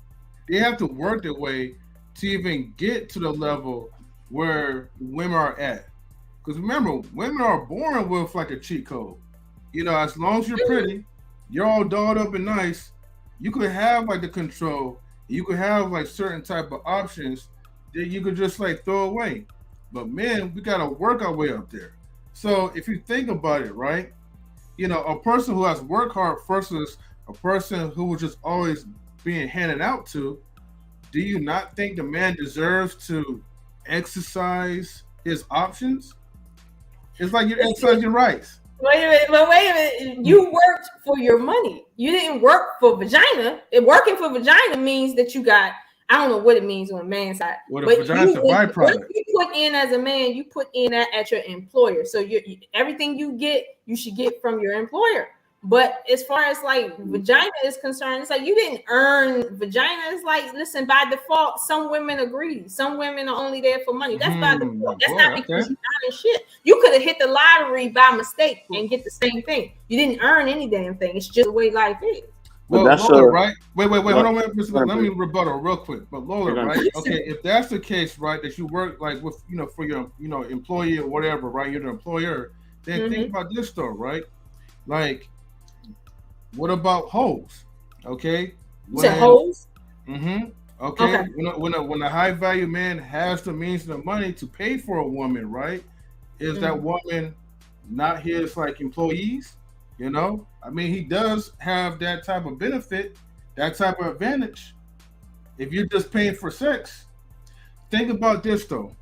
They have to work their way to even get to the level where women are at. Because remember, women are born with like a cheat code. As long as you're pretty, you're all dolled up and nice, you could have like the control. You could have like certain type of options that you could just like throw away. But men, we gotta work our way up there. So if you think about it, right? A person who has worked hard versus a person who was just always being handed out to, do you not think the man deserves to exercise his options? It's like you're exercising your rights. Wait a minute. You worked for your money. You didn't work for vagina. Working for vagina means that you got I don't know what it means on a man's side. Well, the but vagina's a byproduct. What you put in as a man, you put in that at your employer. So everything you get, you should get from your employer. But as far as like vagina is concerned, it's like you didn't earn vagina. It's like, listen, by default, some women agree. Some women are only there for money. That's by default. That's not because you earning shit. You could have hit the lottery by mistake and get the same thing. You didn't earn any damn thing. It's just the way life is. Well, that's Lola, right? Wait, hold on, let me rebuttal real quick. But Lola, right? Okay, if that's the case, right, that you work like with, for your, employee or whatever, right? You're the employer. Then think about this though, right? Like, what about hoes? Okay. Hoes? Okay. When a high value man has the means and the money to pay for a woman, right? Is that woman not his like employees? I mean, he does have that type of benefit, that type of advantage. If you're just paying for sex, think about this though.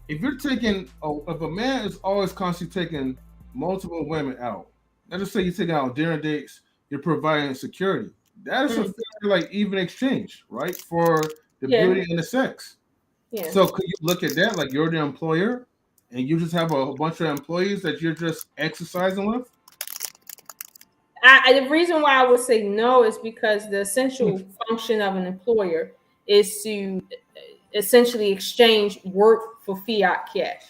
If you're taking, if a man is always constantly taking multiple women out, let's just say you're taking out dinner dates, you're providing security. That is a fair, like even exchange, right? For the beauty and the sex. Yeah. So could you look at that like you're the employer and you just have a bunch of employees that you're just exercising with? The reason why I would say no is because the essential function of an employer is to essentially exchange work for fiat cash.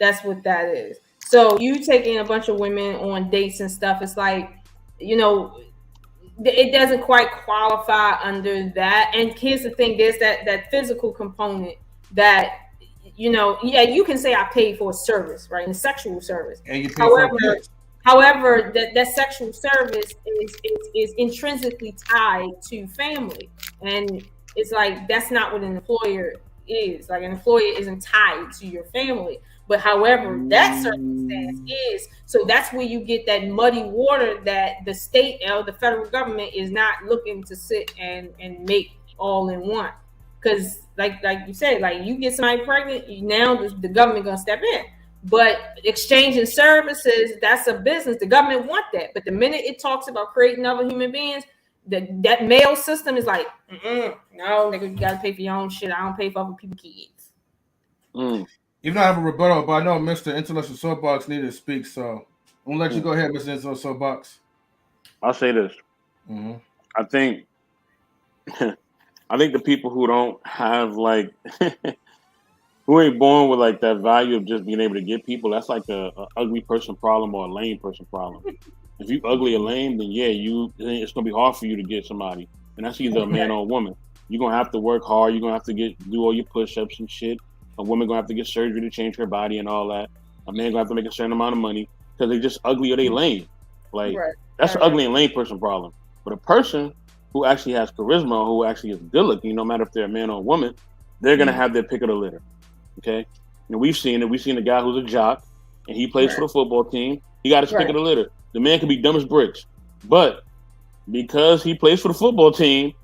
That's what that is. So you taking a bunch of women on dates and stuff, it's like, it doesn't quite qualify under that. And here's the thing, there's that physical component that, you can say I paid for a service, right? A sexual service. And you pay However, that sexual service is intrinsically tied to family. And it's like, that's not what an employer is. Like, an employer isn't tied to your family. But however, that circumstance is, so that's where you get that muddy water that the state or the federal government is not looking to sit and make all in one. Because like you said, like you get somebody pregnant, now the government gonna step in. But exchanging services, that's a business. The government want that. But the minute it talks about creating other human beings, that male system is like, no, nigga, you gotta pay for your own shit. I don't pay for other people's kids. Even though I have a rebuttal, but I know Mr. Intellectual Soapbox needed to speak, so I'm gonna let you go ahead, Mr. Intellectual Soapbox. I'll say this. I think the people who don't have like who ain't born with like that value of just being able to get people, that's like a ugly person problem or a lame person problem. If you ugly or lame, then it's gonna be hard for you to get somebody, and that's either a man or a woman. You're gonna have to work hard. You're gonna have to do all your push-ups and shit. A woman gonna have to get surgery to change her body and all that. A man gonna have to make a certain amount of money because they just ugly or they lame. Like that's an ugly and lame person problem. But a person who actually has charisma or who actually is good looking, no matter if they're a man or a woman, they're gonna have their pick of the litter. Okay, we've seen it. We've seen a guy who's a jock and he plays for the football team. He got his pick of the litter. The man can be dumb as bricks, but because he plays for the football team,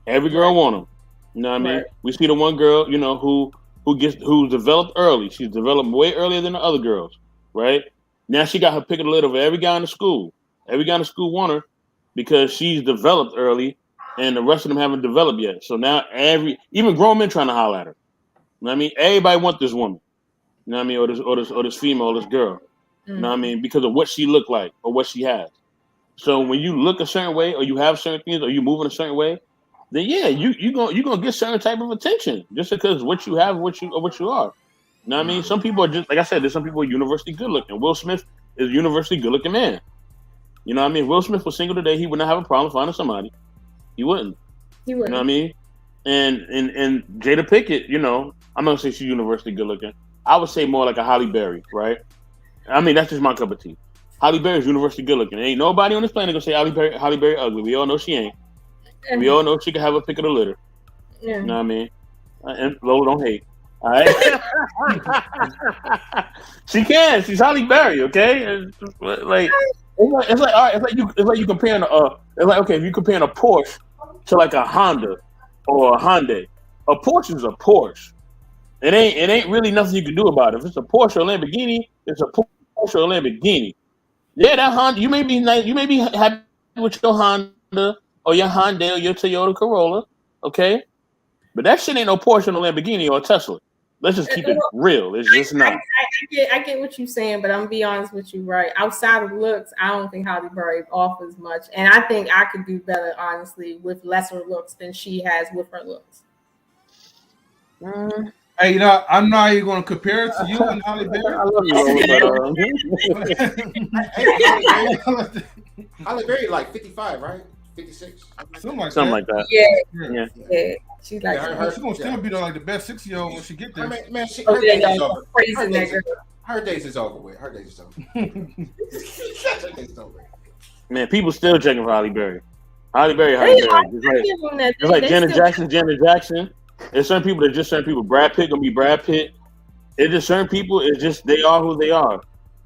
every girl want him. You know what I mean? We see the one girl, who's developed early. She's developed way earlier than the other girls, right? Now she got her pick of the litter of every guy in the school. Every guy in the school want her because she's developed early and the rest of them haven't developed yet. So now even grown men trying to holler at her. You know what I mean? Everybody want this woman. You know what I mean? Or this female, or this girl. You know what I mean? Because of what she look like or what she has. So when you look a certain way or you have certain things or you move in a certain way, then you're gonna get certain type of attention just because what you have, what you are. You know what I mean? Some people are just, like I said, there's some people who are universally good looking. Will Smith is a universally good looking man. You know what I mean? If Will Smith was single today, he would not have a problem finding somebody. He wouldn't. You know what I mean? And Jada Pinkett, I'm not gonna say she's universally good looking. I would say more like a Halle Berry, right? I mean, that's just my cup of tea. Halle Berry is universally good looking. Ain't nobody on this planet gonna say Halle Berry ugly. We all know she ain't. We all know she can have a pick of the litter. Yeah. You know what I mean? And Lola, don't hate. All right? She can. She's Halle Berry, okay? It's like all right. It's like you comparing if you comparing a Porsche to like a Honda or a Hyundai. A Porsche is a Porsche. It ain't really nothing you can do about it. If it's a Porsche or Lamborghini, it's a Porsche or Lamborghini. Yeah, that Honda. You may be nice. You may be happy with your Honda or your Hyundai or your Toyota Corolla. Okay, But that shit ain't no Porsche, no Lamborghini, or a Tesla. Let's just keep it real. It's just not. I get what you're saying, but I'm gonna be honest with you, right? Outside of looks, I don't think Halle Berry offers much, and I think I could do better, honestly, with lesser looks than she has with her looks. Hey, you know, I'm not even going to compare it to you and Halle Berry. I love you, Lola, Halle Berry like 55, right? 56, something like that. Yeah. She's like, she's gonna still be like the best 6-year-old when she get there. Man, her days is over. Crazy nigga. Her days is over with. Her days is over. Man, people still checking for Halle Berry. Halle Berry. Just like Janet Jackson. There's certain people that just certain people. Brad Pitt gonna be Brad Pitt. It's just certain people. It's just they are who they are,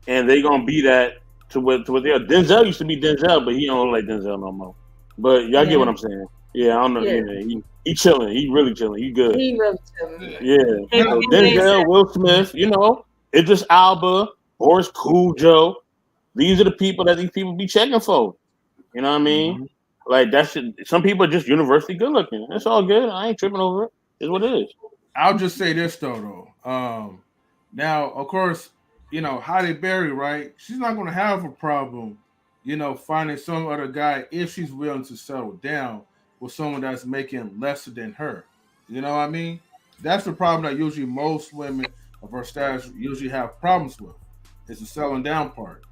and they gonna be that to what they are. Denzel used to be Denzel, but he don't look like Denzel no more. But y'all get what I'm saying? Yeah, I don't know. Yeah. He chilling. He really chilling. He good. He really chilling. Yeah. So Denzel, Will Smith. You know, Idris Alba, Boris Cujo. These are the people that these people be checking for. You know what I mean? Mm-hmm. Like that shit. Some people are just universally good looking. It's all good. I ain't tripping over it. It's what it is. I'll just say this though. Now of course, you know, Halle Berry, right? She's not going to have a problem, you know, finding some other guy if she's willing to settle down with someone that's making lesser than her. You know what I mean? That's the problem that usually most women of her status usually have problems with. It's the selling down part.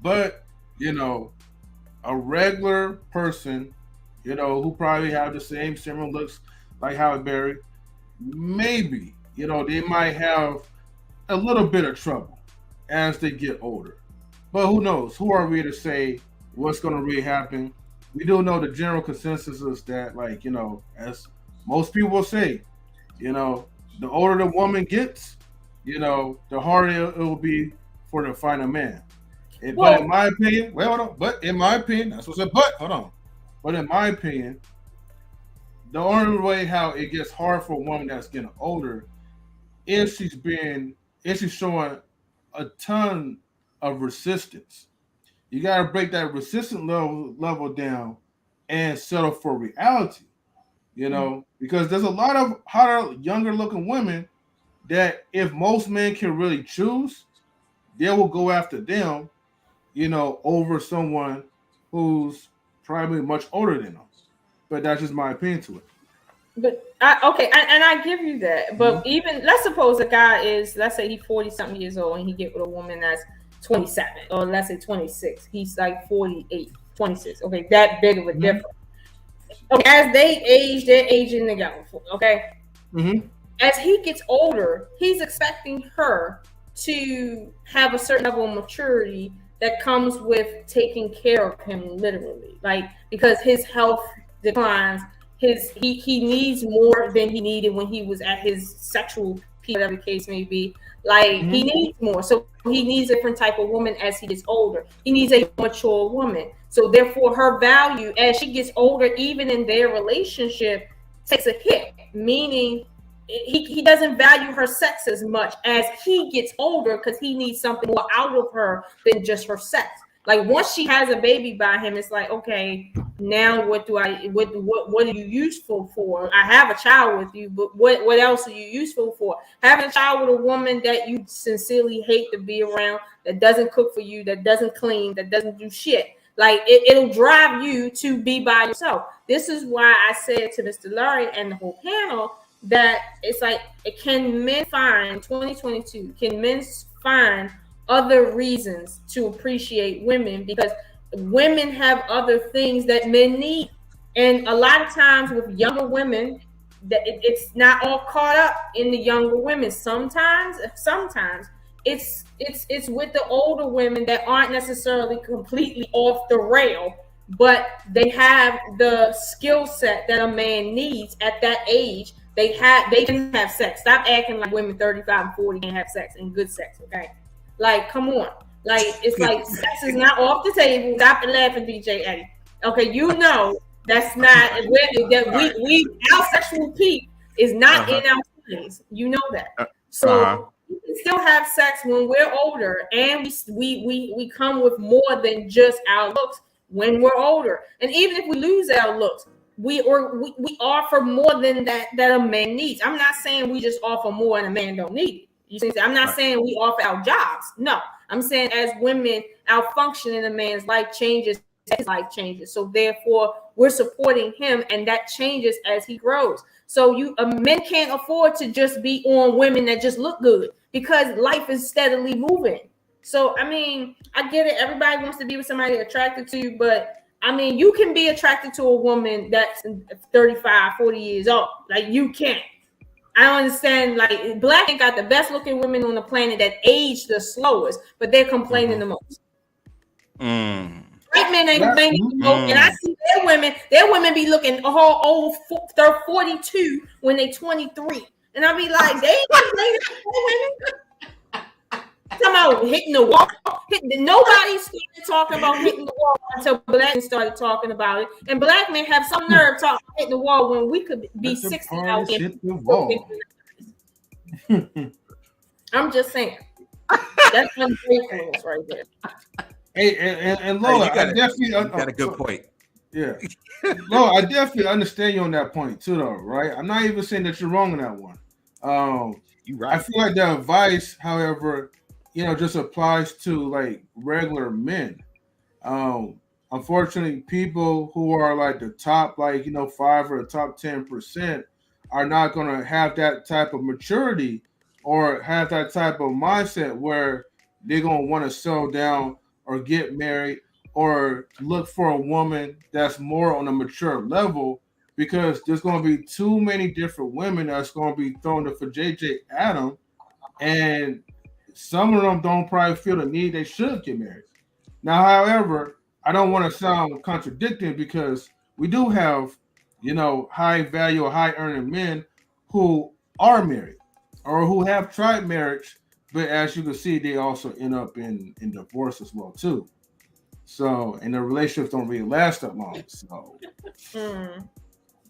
But, you know, a regular person, you know, who probably have the same similar looks like Halle Berry, maybe, you know, they might have a little bit of trouble as they get older. But who knows? Who are we to say what's going to really happen? We do know the general consensus is that, like, you know, as most people will say, you know, the older the woman gets, you know, the harder it will be for her to find a man. But in my opinion, but in my opinion, that's what's a but. Hold on. But in my opinion, the only way how it gets hard for a woman that's getting older is she's showing a ton of resistance. You got to break that resistance level down and settle for reality, you know, because there's a lot of hotter, younger looking women that if most men can really choose, they will go after them, you know, over someone who's probably much older than them. But that's just my opinion to it. But I give you that. But even let's suppose a guy is, let's say he's 40-something years old and he get with a woman that's 27, or let's say 26. He's like 48, 26. Okay, that big of a difference. Okay, as they age, they're aging together. Okay. Mm-hmm. As he gets older, he's expecting her to have a certain level of maturity that comes with taking care of him, literally, like, because his health declines. He needs more than he needed when he was at his sexual peak, whatever the case may be. Like, he needs more, so he needs a different type of woman as he gets older. He needs a mature woman, so therefore her value as she gets older, even in their relationship, takes a hit, meaning he doesn't value her sex as much as he gets older, because he needs something more out of her than just her sex. Like, once she has a baby by him, it's like, okay, now what are you useful for? I have a child with you, but what else are you useful for? Having a child with a woman that you sincerely hate to be around, that doesn't cook for you, that doesn't clean, that doesn't do shit. Like, it'll drive you to be by yourself. This is why I said to Mr. Larry and the whole panel that it's like, can men find 2022? Can men find other reasons to appreciate women? Because women have other things that men need, and a lot of times with younger women, that it's not all caught up in the younger women. Sometimes it's with the older women that aren't necessarily completely off the rail, but they have the skill set that a man needs at that age. They can have sex. Stop acting like women 35 and 40 can't have sex, and good sex, okay? Like, come on. Like, it's like sex is not off the table. Stop laughing, DJ Eddie. Okay, you know that's not our sexual peak is not in our 20s. You know that. So we can still have sex when we're older, and we come with more than just our looks when we're older. And even if we lose our looks, we offer more than that a man needs. I'm not saying we just offer more and a man don't need it. You see, I'm not saying we offer our jobs. No, I'm saying as women, our function in a man's life changes, his life changes. So therefore, we're supporting him, and that changes as he grows. So men can't afford to just be on women that just look good, because life is steadily moving. So I mean, I get it. Everybody wants to be with somebody attracted to you, but I mean, you can be attracted to a woman that's 35, 40 years old. Like, you can't. I don't understand. Like, black ain't got the best looking women on the planet that age the slowest, but they're complaining the most. White men ain't complaining the most, and I see their women be looking all old, they're 42 when they 23, and I be like, they ain't complaining. Talking about hitting the wall. Nobody started talking about hitting the wall until black men started talking about it. And black men have some nerve talking about hitting the wall when we could be 60 out here. I'm just saying. That's ungratefulness right there. Hey, and Lola, I definitely got a good point. Yeah. Lola, I definitely understand you on that point too, though, right? I'm not even saying that you're wrong on that one. You're right. I feel like the advice, however, just applies to like regular men. Unfortunately, people who are like the top, 5 or the top 10% are not going to have that type of maturity or have that type of mindset where they're going to want to settle down or get married or look for a woman that's more on a mature level, because there's going to be too many different women that's going to be thrown for JJ Adam, and some of them don't probably feel the need they should get married. Now, however, I don't want to sound contradicting, because we do have, high value or high earning men who are married or who have tried marriage, but as you can see, they also end up in divorce as well too. So, and the relationships don't really last that long. So,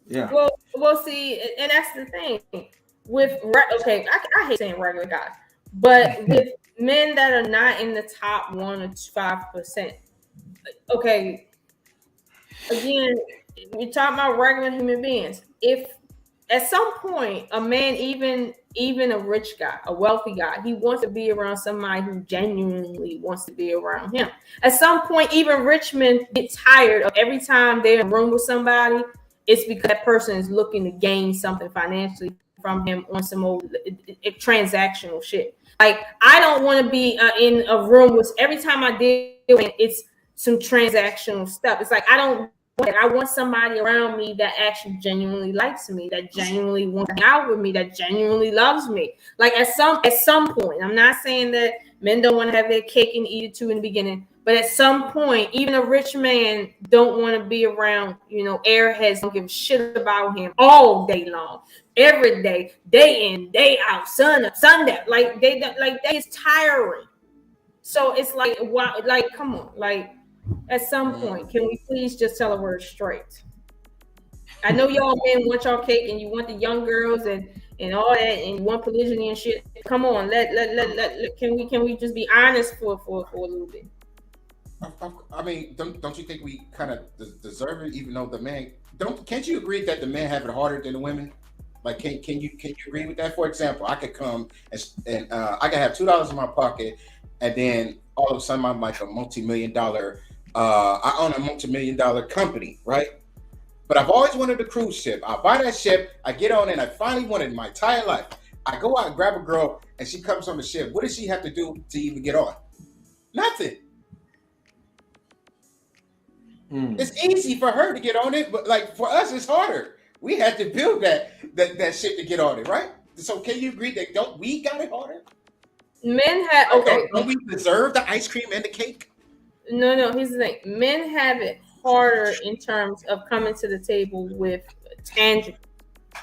yeah. Well, see, and that's the thing with I hate saying regular guys, but with men that are not in the top 1 or 5%. Okay, again, we're talking about regular human beings. If at some point a man, even a rich guy, a wealthy guy, he wants to be around somebody who genuinely wants to be around him. At some point, even rich men get tired of every time they're in a room with somebody, it's because that person is looking to gain something financially from him on some old transactional shit. Like, I don't want to be in a room with, every time I deal with it's some transactional stuff. It's like, I want somebody around me that actually genuinely likes me, that genuinely wants to hang out with me, that genuinely loves me. Like, at some point, I'm not saying that men don't want to have their cake and eat it too in the beginning, but at some point, even a rich man don't want to be around, airheads, don't give a shit about him all day long, every day, day in, day out, sun up, sundown. Like, that is tiring. So it's like, wow, like, come on, like, at some point, can we please just tell a word straight? I know y'all men want y'all cake and you want the young girls and all that and you want polygyny and shit. Come on, can we just be honest for a little bit? I mean, don't you think we kind of deserve it, even though the man can't you agree that the men have it harder than the women? Like, can you agree with that? For example, I could come and I could have $2 in my pocket, and then all of a sudden I'm like a multi-million-dollar. I own a multi-million-dollar company, right? But I've always wanted a cruise ship. I buy that ship, I get on it, and I finally wanted my entire life. I go out and grab a girl, and she comes on the ship. What does she have to do to even get on? Nothing. It's easy for her to get on it, but like for us, it's harder. We had to build that shit to get on it, right? So can you agree that don't we got it harder? Men have Don't we deserve the ice cream and the cake? No. Here's the thing: men have it harder in terms of coming to the table with tangible,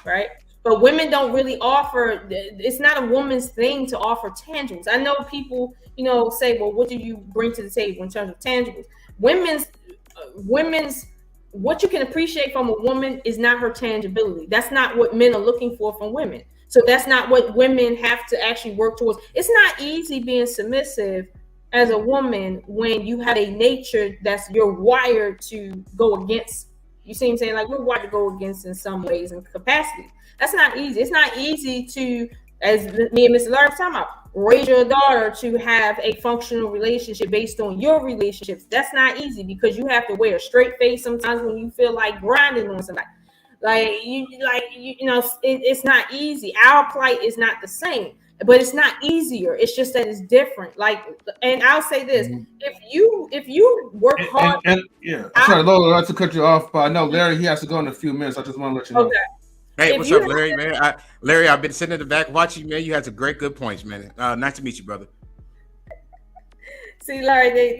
right? But women don't really offer. It's not a woman's thing to offer tangibles. I know people, say, "Well, what do you bring to the table in terms of tangibles?" Women's what you can appreciate from a woman is not her tangibility. That's not what men are looking for from women. So that's not what women have to actually work towards. It's not easy being submissive as a woman when you have a nature that's you're wired to go against You see what I'm saying? Like, we're what to go against in some ways and capacity. That's not easy. It's not easy to, as me and Mr. Larry talking about, raise your daughter to have a functional relationship based on your relationships. That's not easy because you have to wear a straight face sometimes when you feel like grinding on somebody. It's not easy. Our plight is not the same, but it's not easier. It's just that it's different. And I'll say this: if you work hard, sorry, Lola, I'd like to cut you off, but I know Larry, he has to go in a few minutes. I just want to let you know. Okay. Hey, what's up, Larry, man? Larry, I've been sitting in the back watching you, man. You had some good points, man. Nice to meet you, brother. See, Larry,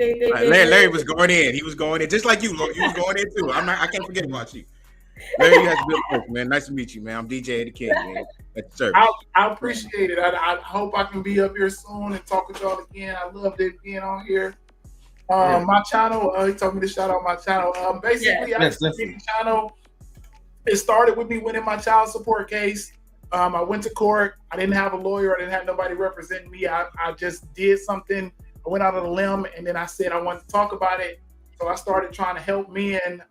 Larry was going in. He was going in just like you. You was going in too. I can't forget about you. Larry, you have good points, man. Nice to meet you, man. I'm DJ the King, man. I appreciate it. I hope I can be up here soon and talk with y'all again. I loved it being on here. My channel, he told me to shout out my channel. Basically, I channel. It started with me winning my child support case. I went to court. I didn't have a lawyer. I didn't have nobody representing me. I just did something. I went out on a limb, and then I said I wanted to talk about it. So I started trying to help men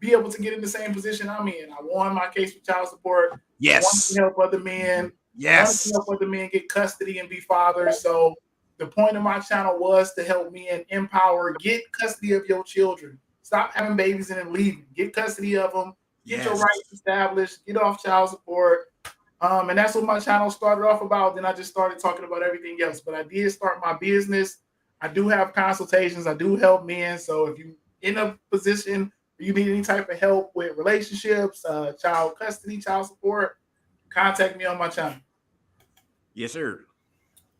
be able to get in the same position I'm in. I won my case for child support. Yes. I wanted to help other men. Yes. I wanted to help other men get custody and be fathers. So the point of my channel was to help men empower, get custody of your children. Stop having babies and then leaving. Get custody of them. Get your rights established. Get off child support. And that's what my channel started off about. Then I just started talking about everything else. But I did start my business. I do have consultations. I do help men. So if you're in a position where you need any type of help with relationships, child custody, child support, contact me on my channel. Yes, sir.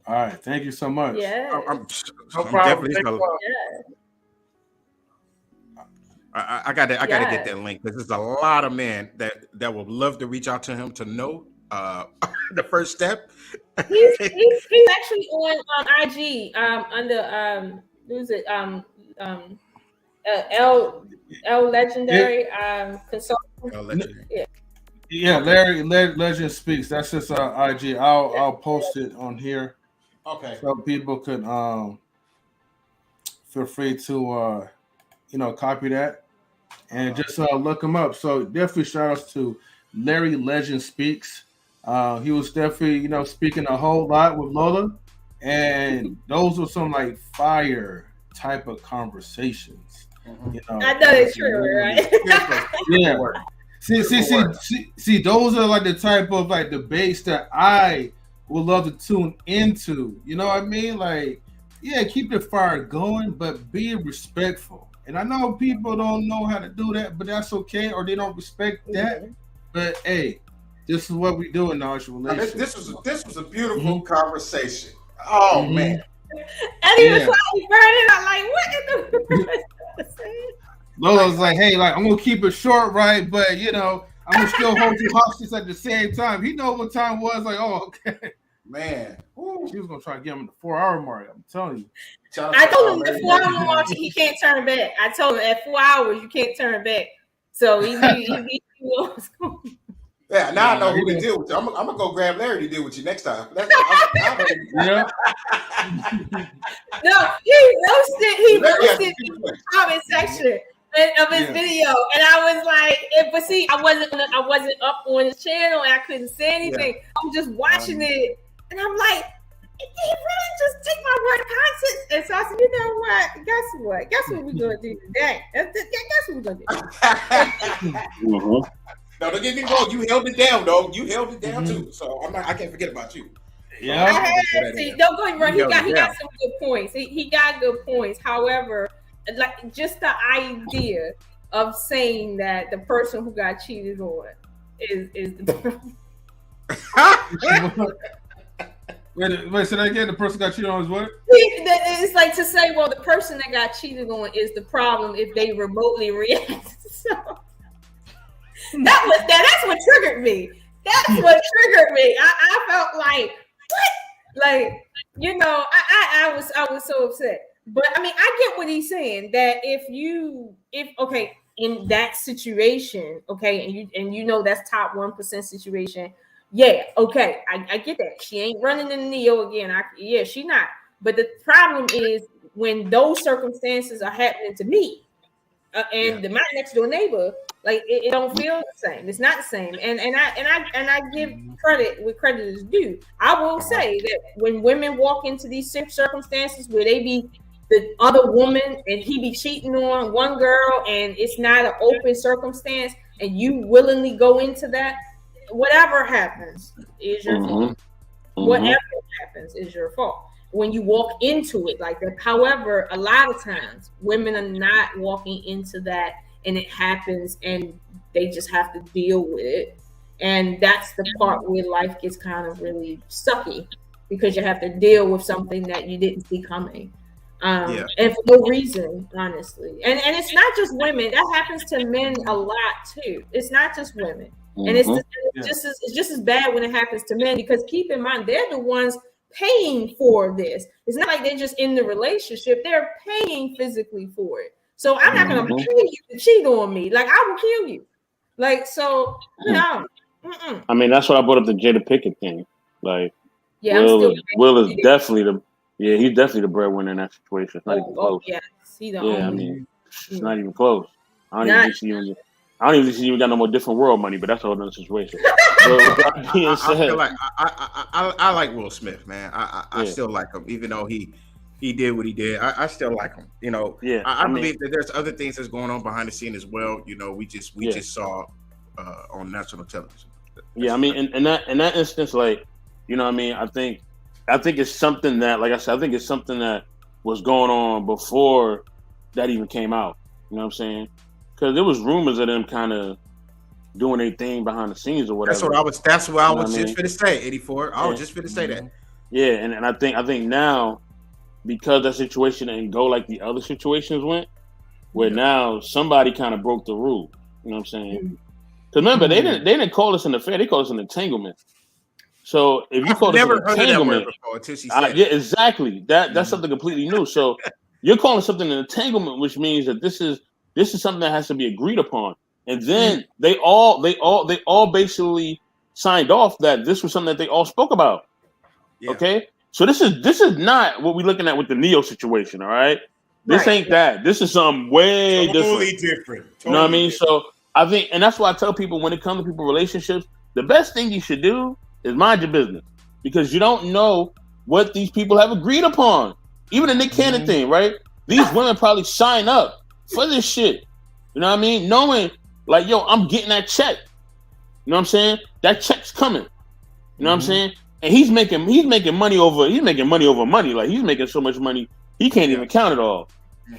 All right. Thank you so much. Yeah. No problem. I got to get that link because there's a lot of men that would love to reach out to him to know the first step. He's actually on IG under who's it L Legendary consultant. Yeah, Larry Legend Speaks. That's just IG. I'll post it on here. Okay. So people could feel free to copy that and just look him up. So definitely shout outs to Larry Legend Speaks. He was definitely speaking a whole lot with Lola, and those were some like fire type of conversations. I know it's true, right? Yeah. See, those are like the type of like debates that I would love to tune into. You know what I mean? Like, yeah, keep the fire going, but be respectful. And I know people don't know how to do that, but that's okay, or they don't respect that. But hey, this is what we do in our relationship. This was a beautiful conversation. Oh man. And he was like burning. I'm like, what in the Lola was like, hey, like I'm gonna keep it short, right? But I'm gonna still hold you hostage at the same time. He know what time was, like, oh, okay. Man. She was gonna try to get him the 4-hour mark. I'm telling you. I told him the 4 hour mark, he can't turn back. I told him at 4 hours you can't turn back. So he was going. Yeah, now I know who to deal with. I'm gonna go grab Larry to deal with you next time. No, he roasted the comment section of his video, and I was like, but see, I wasn't up on his channel, and I couldn't say anything. I'm just watching it, and I'm like, did he really just take my word content? And so I said, you know what? Guess what we're gonna do today? Guess what we're gonna do. No, don't get me wrong. You held it down, though. You held it down too. So I can't forget about you. Yeah. Don't go wrong. He got some good points. He got good points. However, like just the idea of saying that the person who got cheated on is the Wait, say that again. The person got cheated on is what? It's like to say, well, the person that got cheated on is the problem if they remotely react. So that's what triggered me. That's what triggered me. I felt like, what? Like, I was so upset. But I mean, I get what he's saying, that if in that situation, okay, and that's top 1% situation, yeah, okay, I get that. She ain't running in the Neo again. She not. But the problem is when those circumstances are happening to me. and my next door neighbor, like it don't feel the same. It's not the same. And I give credit where credit is due. I will say that when women walk into these circumstances where they be the other woman and he be cheating on one girl and it's not an open circumstance and you willingly go into that, whatever happens is your fault. Whatever happens is your fault when you walk into it like that. However, a lot of times women are not walking into that and it happens and they just have to deal with it. And that's the part where life gets kind of really sucky because you have to deal with something that you didn't see coming. And for no reason, honestly. And it's not just women. That happens to men a lot too. It's not just women. And it's just as bad when it happens to men because keep in mind, they're the ones paying for this. It's not like they're just in the relationship. They're paying physically for it. So I'm not going to pay you to cheat on me. Like, I will kill you. Like, so, no. I mean, that's what I brought up the Jada Pinkett thing. Like, yeah, Will is definitely he's definitely the breadwinner in that situation. It's not even close. Yes, he the I mean, it's not even close. I don't even think she even got no more different world money, but that's a whole other situation. So, that being said, I feel like I like Will Smith, man. I still like him, even though he did what he did. I still like him. You know, I believe that there's other things that's going on behind the scene as well. You know, we just saw on national television. I mean, in that instance, like, you know what I mean? I think it's something that, like I said, I think it's something that was going on before that even came out. You know what I'm saying? Because there was rumors of them kind of doing their thing behind the scenes or whatever. That's what I was just going to say, 84. I was just going to say that. Yeah, and I think now, because that situation didn't go like the other situations went, where now somebody kind of broke the rule. You know what I'm saying? Because remember, they didn't call us an affair; they called us an entanglement. So if you call this an entanglement, before until she said yeah, exactly. That's something completely new. So you're calling something an entanglement, which means that this is something that has to be agreed upon. And then they all basically signed off that this was something that they all spoke about. Yeah. Okay, so this is not what we're looking at with the Neo situation. All right, this ain't that. This is something way different. You know what I mean? So I think, and that's why I tell people when it comes to people relationships, the best thing you should do is mind your business, because you don't know what these people have agreed upon. Even the Nick Cannon thing, right? These women probably sign up for this shit. You know what I mean? Knowing like, yo, I'm getting that check. You know what I'm saying? That check's coming. You know what I'm saying? And he's making money over money. Like, he's making so much money he can't even count it all.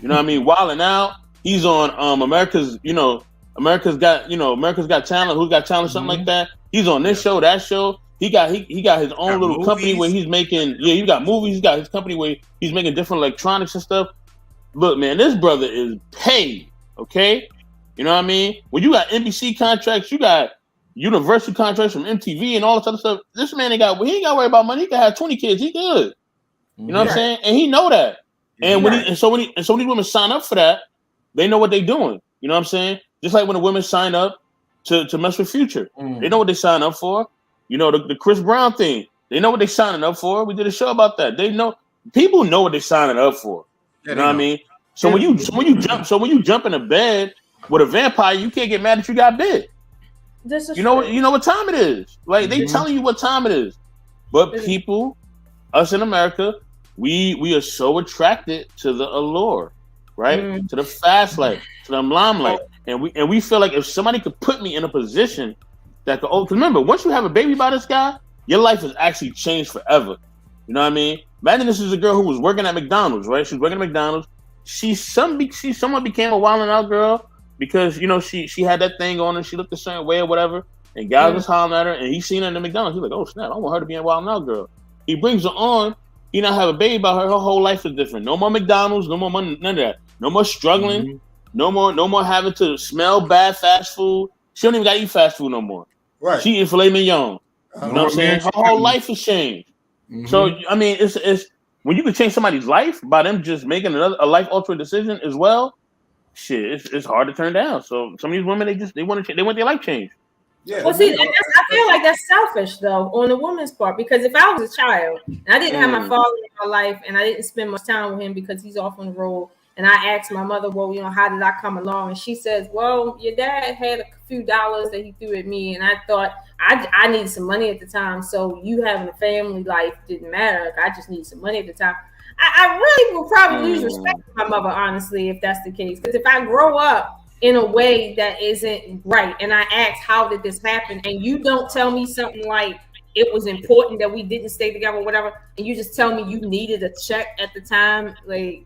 You know what I mean? Wilding out. He's on America's Got Talent, Who's Got Talent, something like that. He's on this show, that show. He got his own little company where he's making, he got movies, he's got his company where he's making different electronics and stuff. Look, man, this brother is paid, okay? You know what I mean? When you got NBC contracts, you got Universal contracts from MTV and all this other stuff. This man he ain't got to worry about money. He can have 20 kids. He good. You know what I'm saying? And he know that. And so when these women sign up for that, they know what they're doing. You know what I'm saying? Just like when the women sign up to mess with Future. They know what they sign up for. You know, the Chris Brown thing. They know what they're signing up for. We did a show about that. They know, people know what they're signing up for. You know what I mean? So when you jump in a bed with a vampire, you can't get mad that you got bit. You know what time it is. Like, they telling you what time it is. But people, us in America, we are so attracted to the allure, right? To the fast life, to the limelight. And we feel like if somebody could put me in a position that could, because remember, once you have a baby by this guy, your life has actually changed forever. You know what I mean? Imagine this is a girl who was working at McDonald's, right? She was working at McDonald's. She somewhat became a wild and out girl because, you know, she had that thing on her. She looked a certain way or whatever. And guys was hollering at her, and he seen her in the McDonald's. He's like, oh snap, I want her to be a wild and out girl. He brings her on. He now have a baby by her. Her whole life is different. No more McDonald's. No more money. None of that. No more struggling. No more having to smell bad fast food. She don't even got to eat fast food no more. Right. She eat filet mignon. You know what I'm saying? Her whole life has changed. So I mean, it's when you can change somebody's life by them just making a life altering decision as well. Shit, it's hard to turn down. So some of these women, they want their life changed. Yeah. Well, see, I feel like that's selfish though on the woman's part, because if I was a child and I didn't have my father in my life and I didn't spend much time with him because he's off on the road And I asked my mother, well, how did I come along? And she says, well, your dad had a few dollars that he threw at me. And I thought I needed some money at the time. So you having a family life didn't matter. Like, I just needed some money at the time. I really will probably lose respect for my mother, honestly, if that's the case. Because if I grow up in a way that isn't right and I ask, how did this happen? And you don't tell me something like, it was important that we didn't stay together or whatever, and you just tell me you needed a check at the time, like.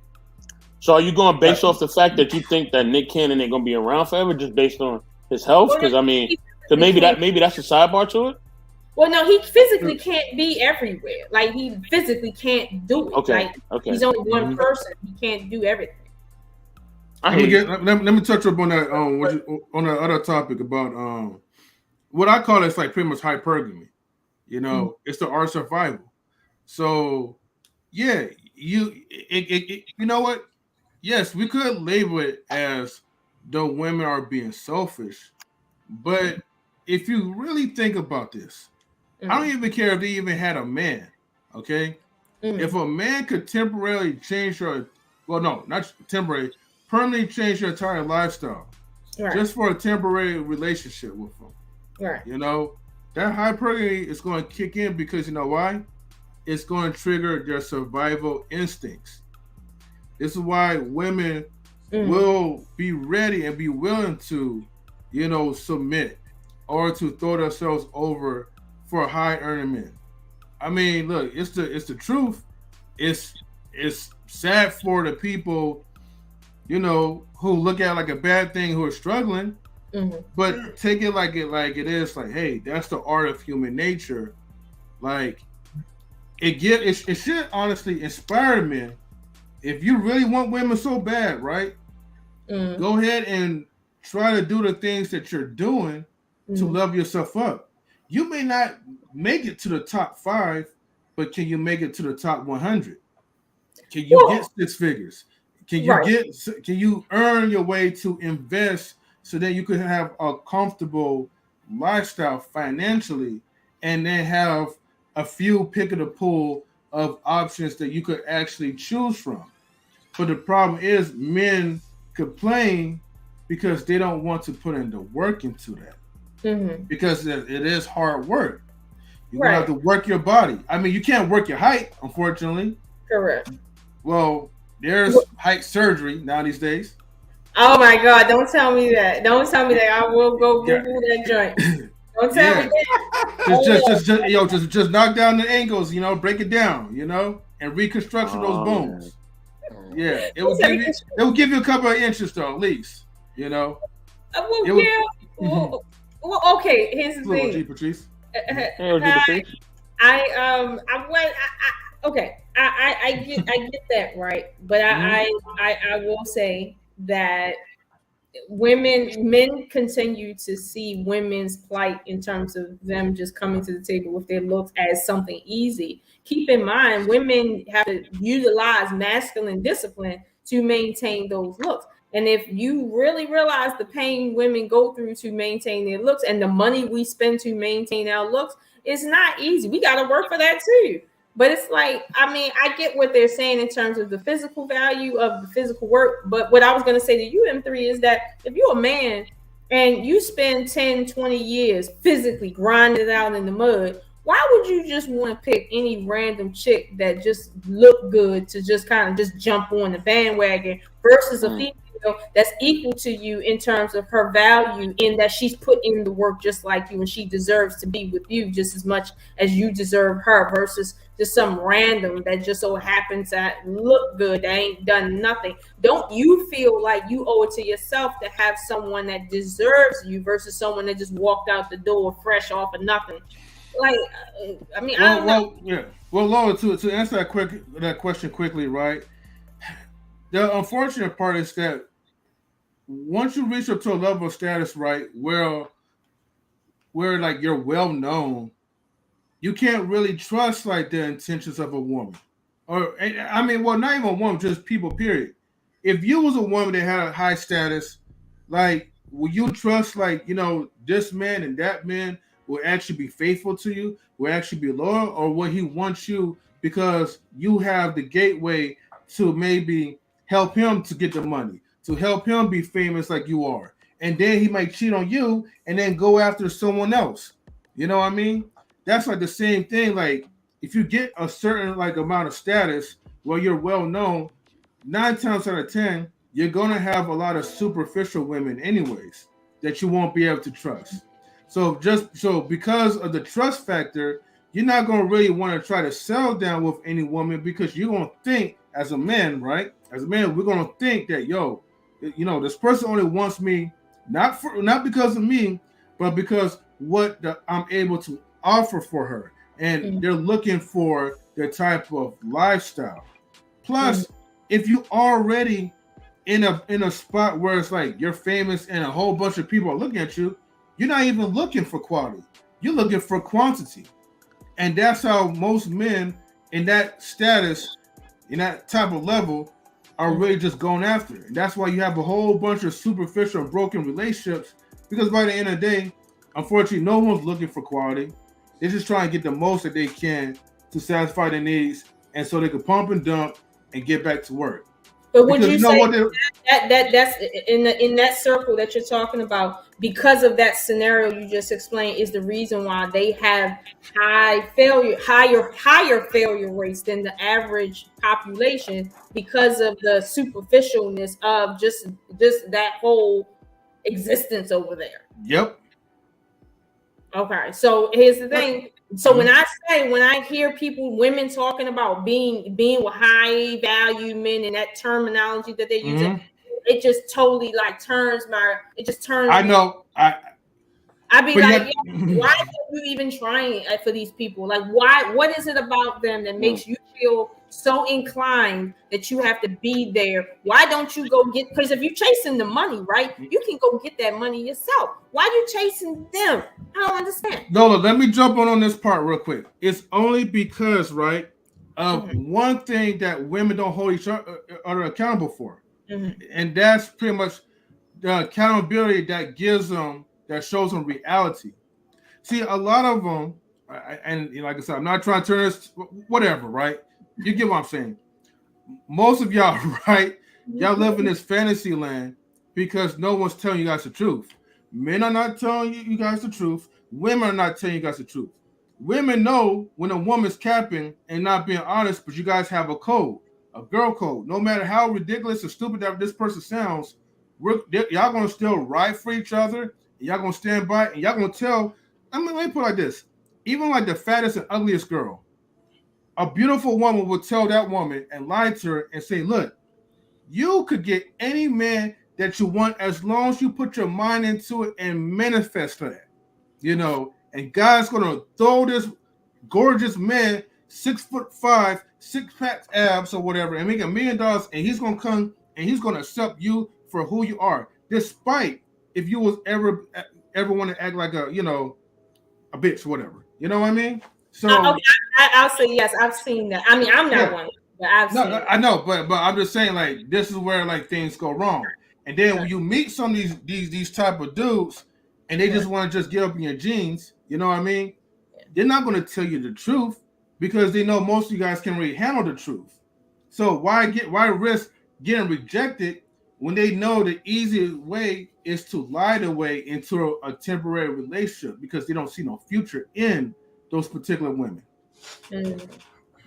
So are you going based off the fact that you think that Nick Cannon ain't gonna be around forever, just based on his health? Because I mean, so maybe that's a sidebar to it. Well, no, he physically can't be everywhere. Like, he physically can't do it. Okay. Like, he's only one person. He can't do everything. Let me touch up on that on the other topic about what I call it's like pretty much hypergamy. You know, it's the art of survival. So, yeah, you know what? Yes, we could label it as the women are being selfish, but if you really think about this, I don't even care if they even had a man. Okay, if a man could temporarily change permanently change your entire lifestyle, just for a temporary relationship with them, right? You know. That hypergamy is going to kick in because you know why? It's going to trigger their survival instincts. This is why women will be ready and be willing to, submit or to throw themselves over for high earning men. I mean, look, it's the truth. It's sad for the people, who look at it like a bad thing, who are struggling. But take it like it is. Like, hey, that's the art of human nature. Like, it should honestly inspire men. If you really want women so bad, right? Go ahead and try to do the things that you're doing to love yourself up. You may not make it to the top 5, but can you make it to the top 100? Can you get 6 figures? Can you earn your way to invest so that you could have a comfortable lifestyle financially, and then have a few pick of the pool of options that you could actually choose from? But the problem is men complain because they don't want to put in the work into that. Because it is hard work. You're going to have to work your body. I mean, you can't work your height, unfortunately. Correct. Well, there's height surgery now these days. Oh my God! Don't tell me that. Don't tell me that. I will go Google that joint. Don't tell me that. Just knock down the angles. Break it down. And reconstruction those bones. Man. Yeah, it will give you a couple of inches though, at least. Well, okay. Here's the thing. G Patrice. I get that, right? But I will say that men continue to see women's plight in terms of them just coming to the table with their looks as something easy. Keep in mind, women have to utilize masculine discipline to maintain those looks. And if you really realize the pain women go through to maintain their looks and the money we spend to maintain our looks, it's not easy. We got to work for that too. But it's like, I mean, I get what they're saying in terms of the physical value of the physical work. But what I was going to say to you, M3, is that if you're a man and you spend 10, 20 years physically grinding it out in the mud, why would you just want to pick any random chick that just look good to just kind of just jump on the bandwagon versus a female that's equal to you in terms of her value, in that she's put in the work just like you and she deserves to be with you just as much as you deserve her, versus just some random that just so happens to look good, that ain't done nothing? Don't you feel like you owe it to yourself to have someone that deserves you versus someone that just walked out the door fresh off of nothing? Like, I mean, I don't know. Yeah. Well, Lola, to answer that question quickly, right? The unfortunate part is that once you reach up to a level of status, right, where like you're well known, you can't really trust like the intentions of a woman, or I mean, well, not even a woman, just people. Period. If you was a woman that had a high status, like, will you trust like this man and that man will actually be faithful to you, will actually be loyal, or will he want you because you have the gateway to maybe help him to get the money, to help him be famous like you are. And then he might cheat on you and then go after someone else. You know what I mean? That's like the same thing. Like if you get a certain like amount of status where you're well known, 9 times out of 10, you're gonna have a lot of superficial women anyways that you won't be able to trust. So because of the trust factor, you're not gonna really want to try to settle down with any woman because you're gonna think as a man, right? As a man, we're gonna think that this person only wants me not because of me, but because I'm able to offer for her, and they're looking for their type of lifestyle. Plus, if you already in a spot where it's like you're famous and a whole bunch of people are looking at you, you're not even looking for quality. You're looking for quantity. And that's how most men in that status, in that type of level, are really just going after it. And that's why you have a whole bunch of superficial and broken relationships, because by the end of the day, unfortunately, no one's looking for quality. They're just trying to get the most that they can to satisfy their needs, and so they can pump and dump and get back to work. But would you say that's in that circle that you're talking about, because of that scenario you just explained, is the reason why they have higher failure rates than the average population, because of the superficialness of just that whole existence over there? Yep. Okay, so here's the thing. So when I hear women talking about being with high value men and that terminology that they're using, it just totally turns. I know. I'd be like, why are you even trying for these people? Like, why? What is it about them that makes you feel so inclined that you have to be there? Why don't you go get? Because if you're chasing the money, right, you can go get that money yourself. Why are you chasing them? I don't understand. Lola, let me jump on this part real quick. It's only because, right, of one thing that women don't hold each other accountable for, and that's pretty much the accountability that shows them reality. See, a lot of them, and like I said, I'm not trying to turn this whatever, right? You get what I'm saying. Most of y'all, right? Y'all live in this fantasy land because no one's telling you guys the truth. Men are not telling you guys the truth. Women are not telling you guys the truth. Women know when a woman's capping and not being honest, but you guys have a code, a girl code. No matter how ridiculous or stupid that this person sounds, y'all gonna still ride for each other. Y'all gonna stand by, and y'all gonna tell. Let me put it like this: even like the fattest and ugliest girl, a beautiful woman will tell that woman and lie to her and say, "Look, you could get any man that you want as long as you put your mind into it and manifest that." And God's gonna throw this gorgeous man, 6'5", 6-pack abs or whatever, and make $1 million, and he's gonna come and he's gonna accept you for who you are, despite if you was ever want to act like a bitch, whatever. You know what I mean? So I'll say yes. I've seen that. I mean, I'm not one, but I've seen it. I know, but I'm just saying, like, this is where like things go wrong. And then when you meet some of these type of dudes, and they just want to just get up in your jeans, you know what I mean? They're not going to tell you the truth because they know most of you guys can really handle the truth. So why risk getting rejected when they know the easiest way is to lie their way into a temporary relationship because they don't see no future in those particular women?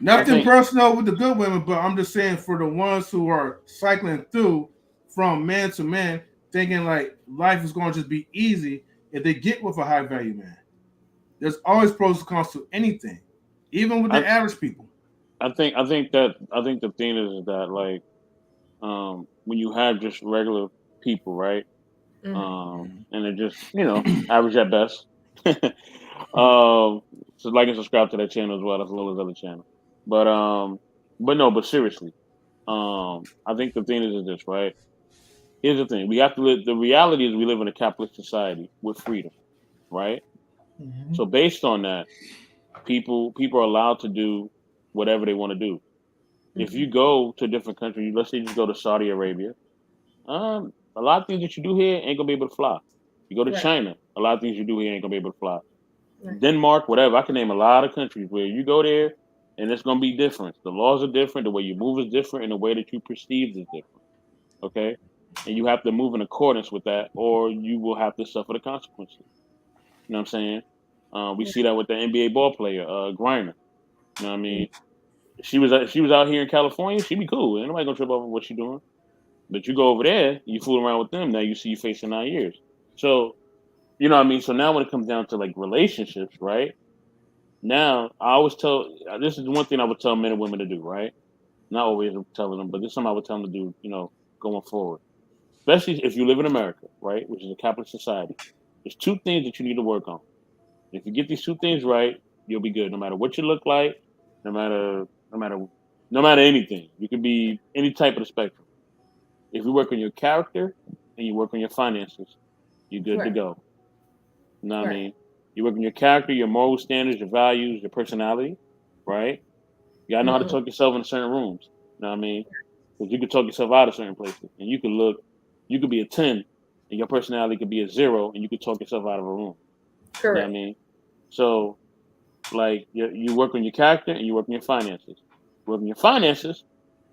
Nothing personal with the good women, but I'm just saying for the ones who are cycling through from man to man, thinking like life is going to just be easy if they get with a high value man. There's always pros and cons to anything, even with the average people. I think the thing is that like when you have just regular people, right? And they're just average at best. So like and subscribe to that channel as well. That's Lola's other channel. But seriously, I think the thing is this, right? Here's the thing: we have to live. The reality is we live in a capitalist society with freedom, right? So based on that, people are allowed to do whatever they want to do. If you go to a different country, let's say you just go to Saudi Arabia, a lot of things that you do here ain't gonna be able to fly. You go to China, a lot of things you do here ain't gonna be able to fly. Denmark, whatever. I can name a lot of countries where you go there, and it's gonna be different. The laws are different, the way you move is different, and the way that you perceive is different. Okay, and you have to move in accordance with that, or you will have to suffer the consequences. You know what I'm saying? We see that with the NBA ball player, Griner. You know what I mean? She was out here in California, she'd be cool. Ain't nobody gonna trip over what she doing. But you go over there, you fool around with them, now you see you facing 9 years. So, you know what I mean? So now when it comes down to like relationships, right? Now I always tell this is one thing I would tell men and women to do, right? Not always telling them, but this is something I would tell them to do, going forward. Especially if you live in America, right? Which is a capitalist society. There's two things that you need to work on. If you get these two things right, you'll be good. No matter what you look like, no matter no matter no matter anything. You could be any type of the spectrum. If you work on your character and you work on your finances, you're good to go. You know what I mean? You work on your character, your moral standards, your values, your personality, right? You gotta know how to talk yourself in certain rooms. You know what I mean? Because you can talk yourself out of certain places, and you could be a 10, and your personality could be a 0, and you could talk yourself out of a room. Correct. You know what I mean? So, like, you work on your character and you work on your finances. Work on your finances,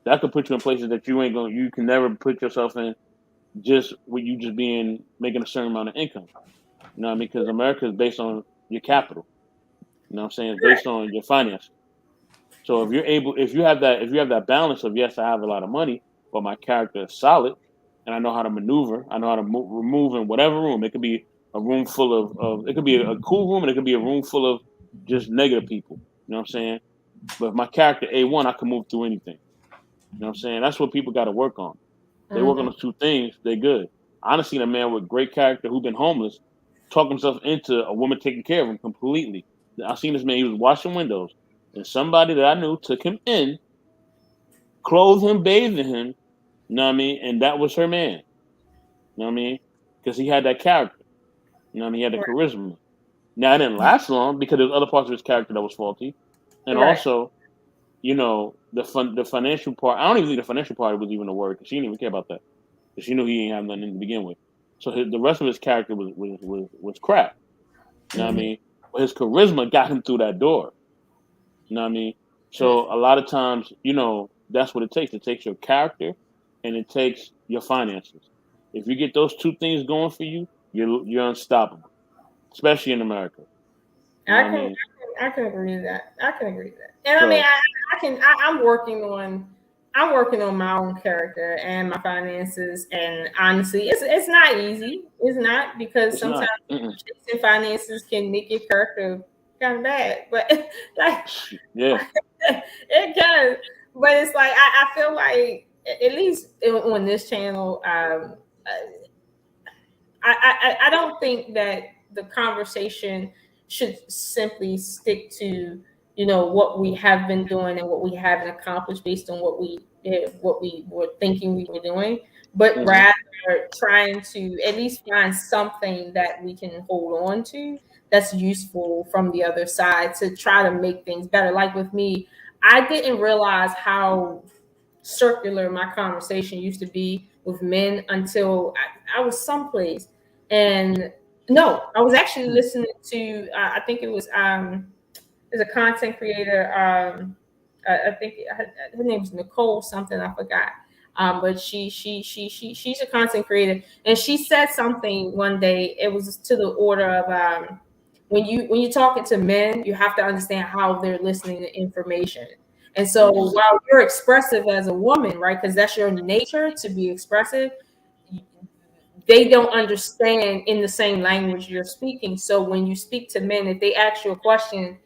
that could put you in places that you can never put yourself in just with you just making a certain amount of income. You know what I mean? Because America is based on your capital. You know what I'm saying? It's based on your finances. So if you have that balance of, yes, I have a lot of money, but my character is solid, and I know how to maneuver, I know how to remove in whatever room. It could be a room full of it could be a cool room, and it could be a room full of just negative people. You know what I'm saying? But if my character A1, I can move through anything. You know what I'm saying? That's what people got to work on. They work on those two things, they're good. I done seen a man with great character who been homeless talk himself into a woman taking care of him completely. I seen this man, he was washing windows, and somebody that I knew took him in, clothed him, bathed him, you know what I mean? And that was her man. You know what I mean? Because he had that character. You know what I mean? He had the charisma. Now, it didn't last long because there's other parts of his character that was faulty. And also, the financial part, I don't even think the financial part was even a word because she didn't even care about that. Because she knew he didn't have nothing to begin with. So the rest of his character was crap. You know what I mean? But his charisma got him through that door. You know what I mean? So a lot of times, that's what it takes. It takes your character and it takes your finances. If you get those two things going for you, you're unstoppable, especially in America. You know I can agree with that. And so, I mean, I'm working on my own character and my finances. And honestly, it's not easy. It's not, because sometimes chasing finances can make your character kind of bad. But like, it can. But it's like I feel like, at least on this channel, I don't think that the conversation should simply stick to what we have been doing and what we haven't accomplished based on what we were thinking we were doing, but rather trying to at least find something that we can hold on to that's useful from the other side to try to make things better. Like with me, I didn't realize how circular my conversation used to be with men until I was someplace. And no, I was actually listening to I think it was there's a content creator, I think her name is Nicole something, I forgot, but she's a content creator, and she said something one day. It was to the order of when you're talking to men, you have to understand how they're listening to information. And so while you're expressive as a woman, right, because that's your nature to be expressive, they don't understand in the same language you're speaking. So when you speak to men, if they ask you a question,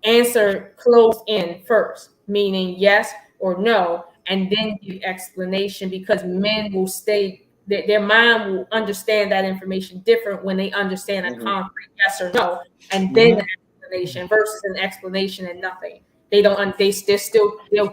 answer close in first, meaning yes or no, and then give explanation, because men will stay, their mind will understand that information different when they understand a concrete yes or no, and then the explanation versus an explanation and nothing. They'll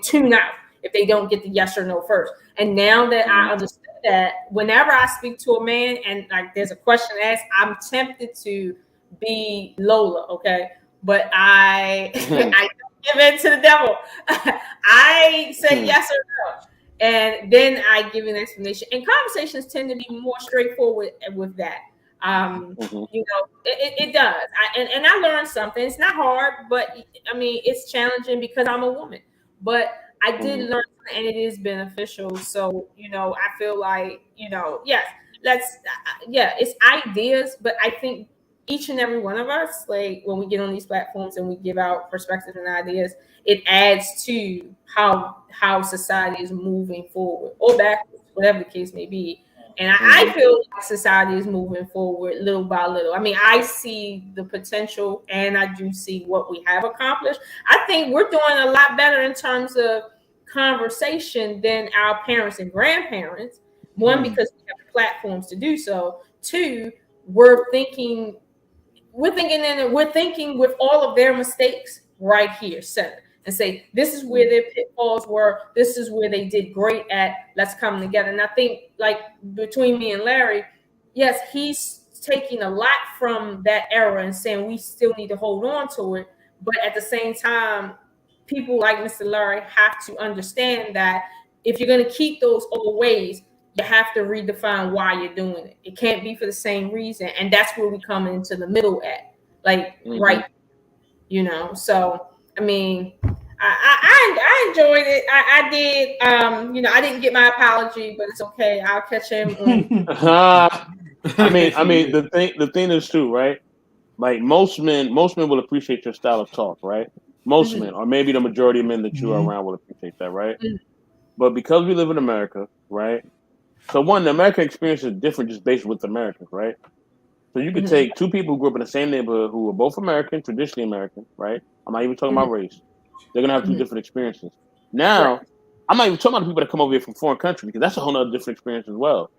tune out if they don't get the yes or no first. And now that I understand that, whenever I speak to a man and like there's a question asked, I'm tempted to be Lola, okay? But I I don't give in to the devil. I say yes or no, and then I give an explanation. And conversations tend to be more straightforward with that. You know, it does. And I learned something. It's not hard, but I mean, it's challenging because I'm a woman. But I did learn, and it is beneficial. So, you know, I feel like, you know, yes, it's ideas, but I think each and every one of us, like when we get on these platforms and we give out perspectives and ideas, it adds to how society is moving forward or backwards, whatever the case may be. And I feel like society is moving forward little by little. I mean, I see the potential and I do see what we have accomplished. I think we're doing a lot better in terms of conversation than our parents and grandparents. One, because we have the platforms to do so. Two, we're thinking with all of their mistakes right here center and say this is where their pitfalls were, this is where they did great at, let's come together. And I think, like, between me and Larry, yes, he's taking a lot from that era and saying we still need to hold on to it, but at the same time, people like Mr. Larry have to understand that if you're going to keep those old ways, you have to redefine why you're doing it. It can't be for the same reason. And that's where we come into the middle at. Like, right, you know. So I mean, I enjoyed it. I did. You know, I didn't get my apology, but it's okay. I'll catch him on. I mean, the thing is too, right? Like most men will appreciate your style of talk, right? Most men, or maybe the majority of men that you are around will appreciate that, right? But because we live in America, right? So one, the American experience is different just based with Americans, right? So you could take two people who grew up in the same neighborhood who are both American, traditionally American, right? I'm not even talking about race. They're gonna have two different experiences. Now, I'm not even talking about the people that come over here from foreign countries because that's a whole other different experience as well.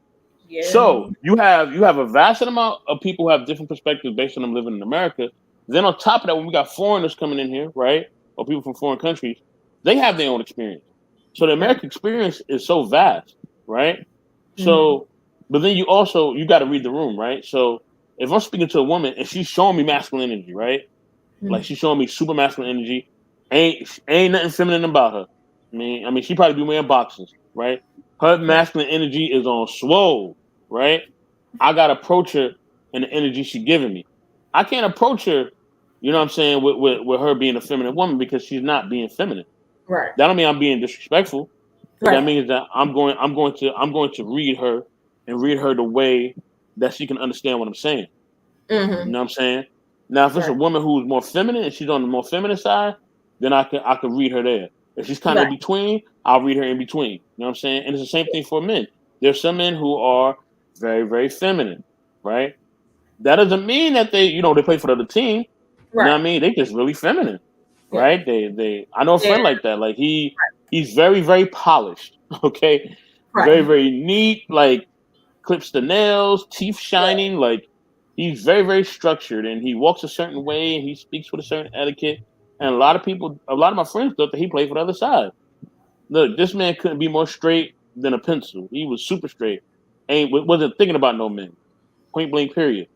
Yeah. So you have a vast amount of people who have different perspectives based on them living in America. Then on top of that, when we got foreigners coming in here, right, or people from foreign countries, they have their own experience. So the American experience is so vast, right? So, but then you got to read the room, right? So if I'm speaking to a woman and she's showing me masculine energy, right? Like she's showing me super masculine energy, ain't nothing feminine about her. I mean, she probably be wearing boxes, right? Her masculine energy is on swole, right? I gotta approach her in the energy she's giving me. I can't approach her, you know what I'm saying, with her being a feminine woman because she's not being feminine. Right. That don't mean I'm being disrespectful. Right. That means that I'm going to read her and read her the way that she can understand what I'm saying. You know what I'm saying? Now, if it's a woman who's more feminine and she's on the more feminine side, then I can read her there. If she's kind of in between, I'll read her in between. You know what I'm saying? And it's the same thing for men. There's some men who are very, very feminine, right? That doesn't mean that they play for the other team. You know what I mean? They just really feminine, right? I know a friend like that. Like he's very, very polished. Okay, very, very neat. Like clips the nails, teeth shining. Like he's very, very structured, and he walks a certain way, and he speaks with a certain etiquette. And a lot of my friends thought that he played for the other side. Look, this man couldn't be more straight than a pencil. He was super straight. Wasn't thinking about no men. Point blank. Period.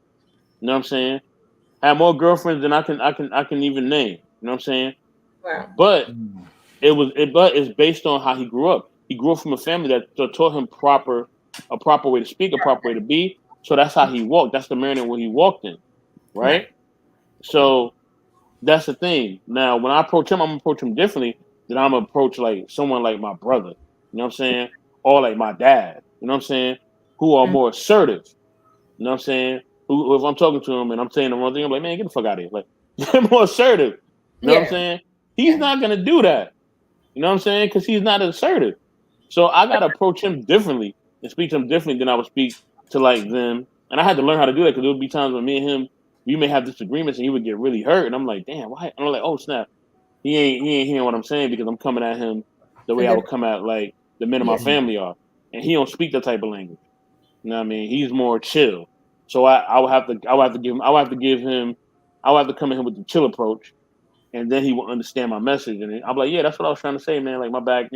You know what I'm saying? Had more girlfriends than I can even name. You know what I'm saying? Wow. But it's based on how he grew up. He grew up from a family that taught him a proper way to speak, a proper way to be. So that's how he walked. That's the Marion where he walked in, right? So that's the thing. Now, when I approach him, I'm gonna approach him differently than I'm gonna approach like someone like my brother. You know what I'm saying? Or like my dad. You know what I'm saying? Who are more assertive. You know what I'm saying? Who, if I'm talking to him and I'm saying the wrong thing, I'm like, man, get the fuck out of here. Like, get more assertive. You know what I'm saying? He's not gonna do that. You know what I'm saying? Because he's not assertive. So I gotta approach him differently and speak to him differently than I would speak to like them. And I had to learn how to do that because there would be times when me and him, we may have disagreements and he would get really hurt. And I'm like, damn, why? And I'm like, oh snap. He ain't hearing what I'm saying because I'm coming at him the way I would come at like the men of my family are. And he don't speak that type of language. You know what I mean? He's more chill. So I would have to come at him with the chill approach, and then he will understand my message. And I'm like, yeah, that's what I was trying to say, man. Like my back,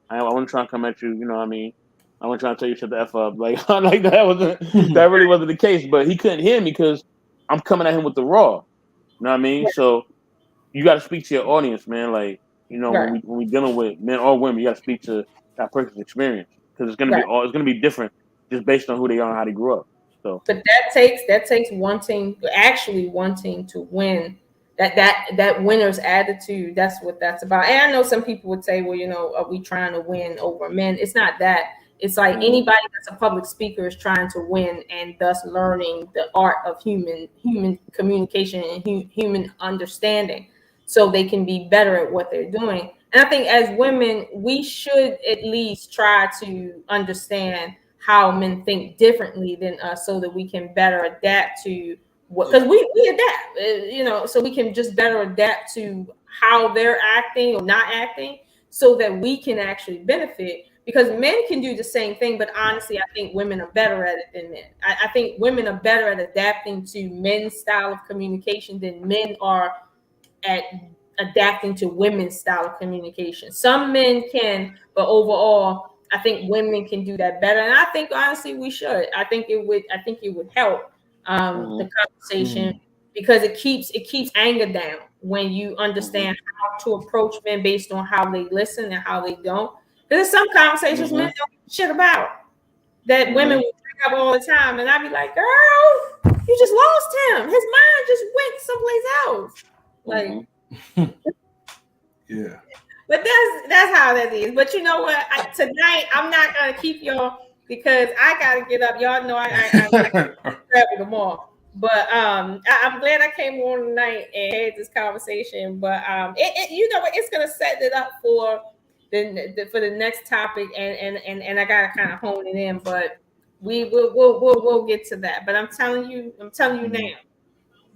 I wasn't trying to come at you, you know what I mean? I wasn't trying to tell you shut the F up. Like that really wasn't the case. But he couldn't hear me because I'm coming at him with the raw. You know what I mean? So you gotta speak to your audience, man. Like, when we dealing with men or women, you gotta speak to that person's experience. Because it's gonna be different just based on who they are and how they grew up. So, but that takes wanting to win. That winner's attitude. That's what that's about. And I know some people would say, well, are we trying to win over men? It's not that. It's like anybody that's a public speaker is trying to win, and thus learning the art of human communication and human understanding, so they can be better at what they're doing. And I think as women, we should at least try to understand how men think differently than us, so that we can better adapt to what, because we adapt, so we can just better adapt to how they're acting or not acting, so that we can actually benefit. Because men can do the same thing, but honestly, I think women are better at it than men. I think women are better at adapting to men's style of communication than men are at adapting to women's style of communication. Some men can, but overall, I think women can do that better. And I think honestly, we should. I think it would help the conversation, because it keeps anger down when you understand how to approach men based on how they listen and how they don't. There's some conversations men don't give a shit about that women will bring up all the time, and I'd be like, "Girl, you just lost him. His mind just went someplace else." Like, yeah. But that's how that is. But you know what? Tonight I'm not gonna keep y'all, because I gotta get up. Y'all know I travel tomorrow. But I'm glad I came on tonight and had this conversation. But it's gonna set it up for the next topic, and I gotta kind of hone it in, but we'll get to that. But I'm telling you now,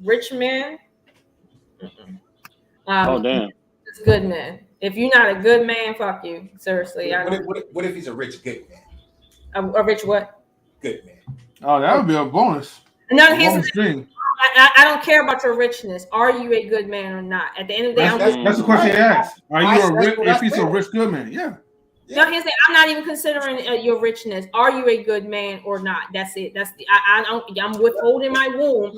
rich men, oh damn, it's good men. If you're not a good man, fuck you. Seriously. What if he's a rich good man? A rich what? Good man. Oh, that would be a bonus. No, here's the thing. I don't care about your richness. Are you a good man or not? At the end of the day, that's the question you asked. Are you a rich? If he's a rich good man, yeah. No, here's the thing. I'm not even considering your richness. Are you a good man or not? That's it. I'm withholding my womb.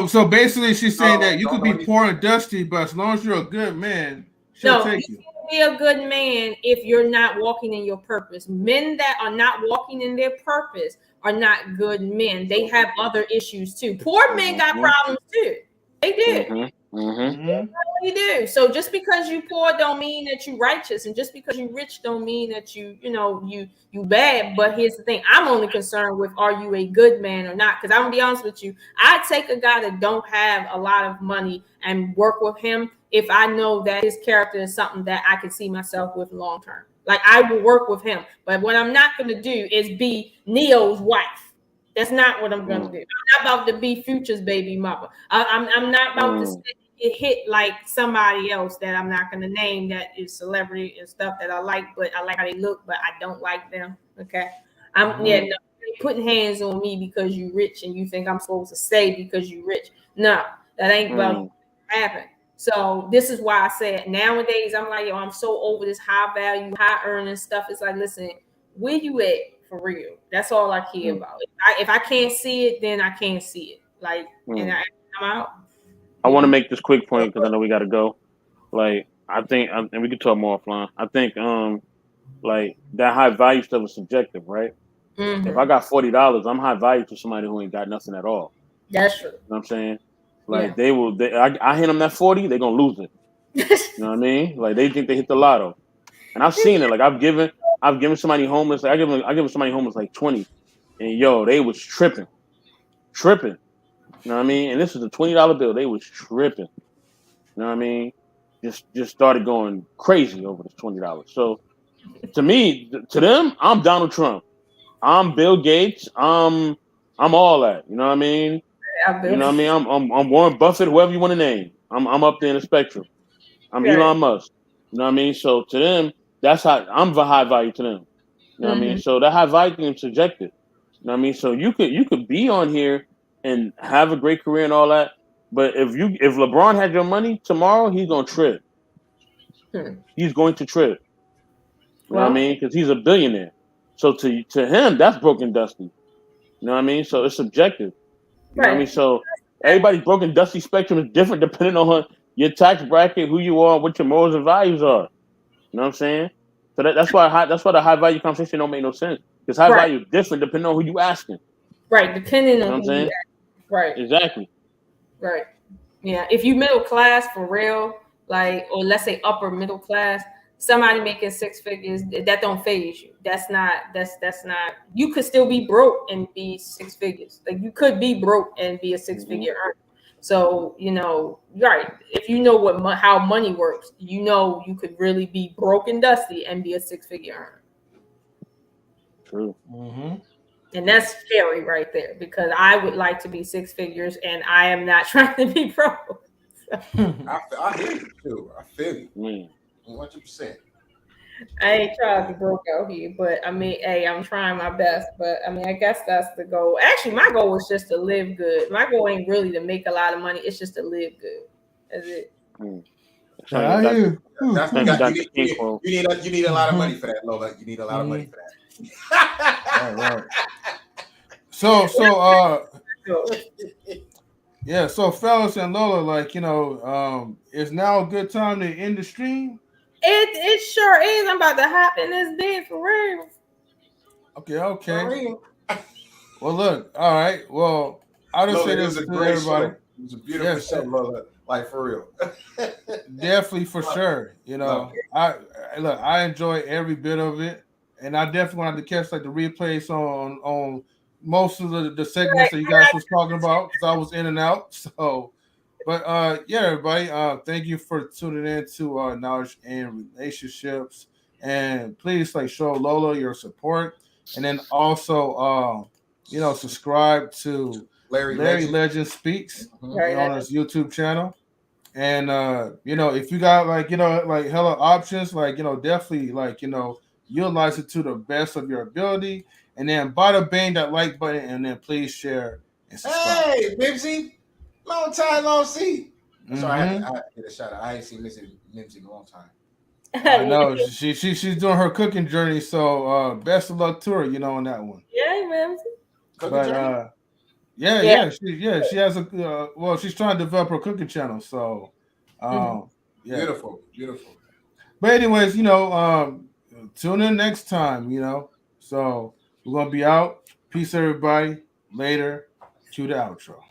So basically, she's saying that you could be poor and dusty, but as long as you're a good man, she'll take you. Be a good man if you're not walking in your purpose. Men that are not walking in their purpose are not good men. They have other issues too. Poor men got problems too. They do. They do. So just because you poor don't mean that you righteous, and just because you rich don't mean that you bad. But here's the thing: I'm only concerned with, are you a good man or not? Because I'm gonna be honest with you, I take a guy that don't have a lot of money and work with him if I know that his character is something that I can see myself with long term. Like, I will work with him. But what I'm not gonna do is be Neo's wife. That's not what I'm gonna do. I'm not about to be Future's baby mother. I'm not about to hit like somebody else that I'm not gonna name, that is celebrity and stuff that I like, but I like how they look, but I don't like them. Okay. No, putting hands on me because you rich and you think I'm supposed to stay because you rich. No, that ain't about to happen. So this is why I said nowadays I'm like, I'm so over this high value, high earning stuff. It's like, listen, where you at for real? That's all I care about. If I can't see it, then I can't see it. Like, and I'm out. I want to make this quick point because I know we got to go. Like, I think, and we can talk more offline. I think, like, that high value stuff is subjective, right? If I got $40, I'm high value to somebody who ain't got nothing at all. That's true. You know what I'm saying? Like, I hit them that 40, they're gonna lose it. You know what I mean? Like, they think they hit the lotto, and I've seen it. Like, I've given somebody homeless. Like, I give somebody homeless like 20, and they was tripping. You know what I mean? And this was a $20 bill. They was tripping. You know what I mean? Just started going crazy over this $20. So to me, to them, I'm Donald Trump. I'm Bill Gates. I'm all that. You know what I mean? You know what I mean? I'm Warren Buffett, whoever you want to name. I'm up there in the spectrum. I'm Elon Musk. You know what I mean? So to them, that's how I'm the high value to them. You know what I mean? So that high value thing is subjective. You know what I mean? So you could be on here and have a great career and all that, but if LeBron had your money tomorrow, he's gonna trip. He's going to trip. You know what I mean? Because he's a billionaire. So to him, that's broken dusty. You know what I mean? So it's subjective. You know what I mean? So everybody's broken dusty spectrum is different depending on your tax bracket, who you are, what your morals and values are. You know what I'm saying? So that's why the high value conversation don't make no sense. Because high value is different depending on who you asking. Right, depending You know on what I'm who you saying? are. Right, Exactly. right. Yeah, if you middle class for real, like, or let's say upper middle class, somebody making six figures, that don't phase you. That's not. You could still be broke and be six figures. Like you could be broke and be a six figure earner. So right. If you know how money works, you could really be broke and dusty and be a six figure earner. True. Mm-hmm. And that's scary right there because I would like to be six figures and I am not trying to be broke. I hear you too. I feel you. 100%. I ain't trying to be broke out here, but I mean, hey, I'm trying my best. But I mean, I guess that's the goal. Actually, my goal is just to live good. My goal ain't really to make a lot of money. It's just to live good. That's it. I hear you. That's Thank you, Dr. King. You need a lot of money for that, Lola. You need a lot of money for that. Right. So yeah, so fellas and Lola, like, is now a good time to end the stream? It sure is. I'm about to hop in this bed for real. Okay. Well, look, all right. Well, I'll just say this to everybody. Show. It was a beautiful show, Lola. Like for real. Definitely, for sure. I enjoy every bit of it, and I definitely want to catch like the replays on most of the segments that you guys was talking about because I was in and out. So, but yeah, everybody, thank you for tuning in to Knowledge and Relationships, and please show Lola your support, and then also subscribe to Larry Legend Speaks on his YouTube channel. And if you got hella options, definitely utilize it to the best of your ability. And then bada bang that like button, and then please share and subscribe. Hey, Mimsy, long time no see. Sorry, I had to get a shout out. I ain't seen Mimsy in a long time. I know she's doing her cooking journey, so best of luck to her, on that one. Yeah, Mimsy. But she has a she's trying to develop her cooking channel, so Beautiful. But anyways, tune in next time, So we're gonna be out. Peace, everybody. Later. Cue the outro.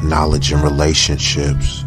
Knowledge and relationships.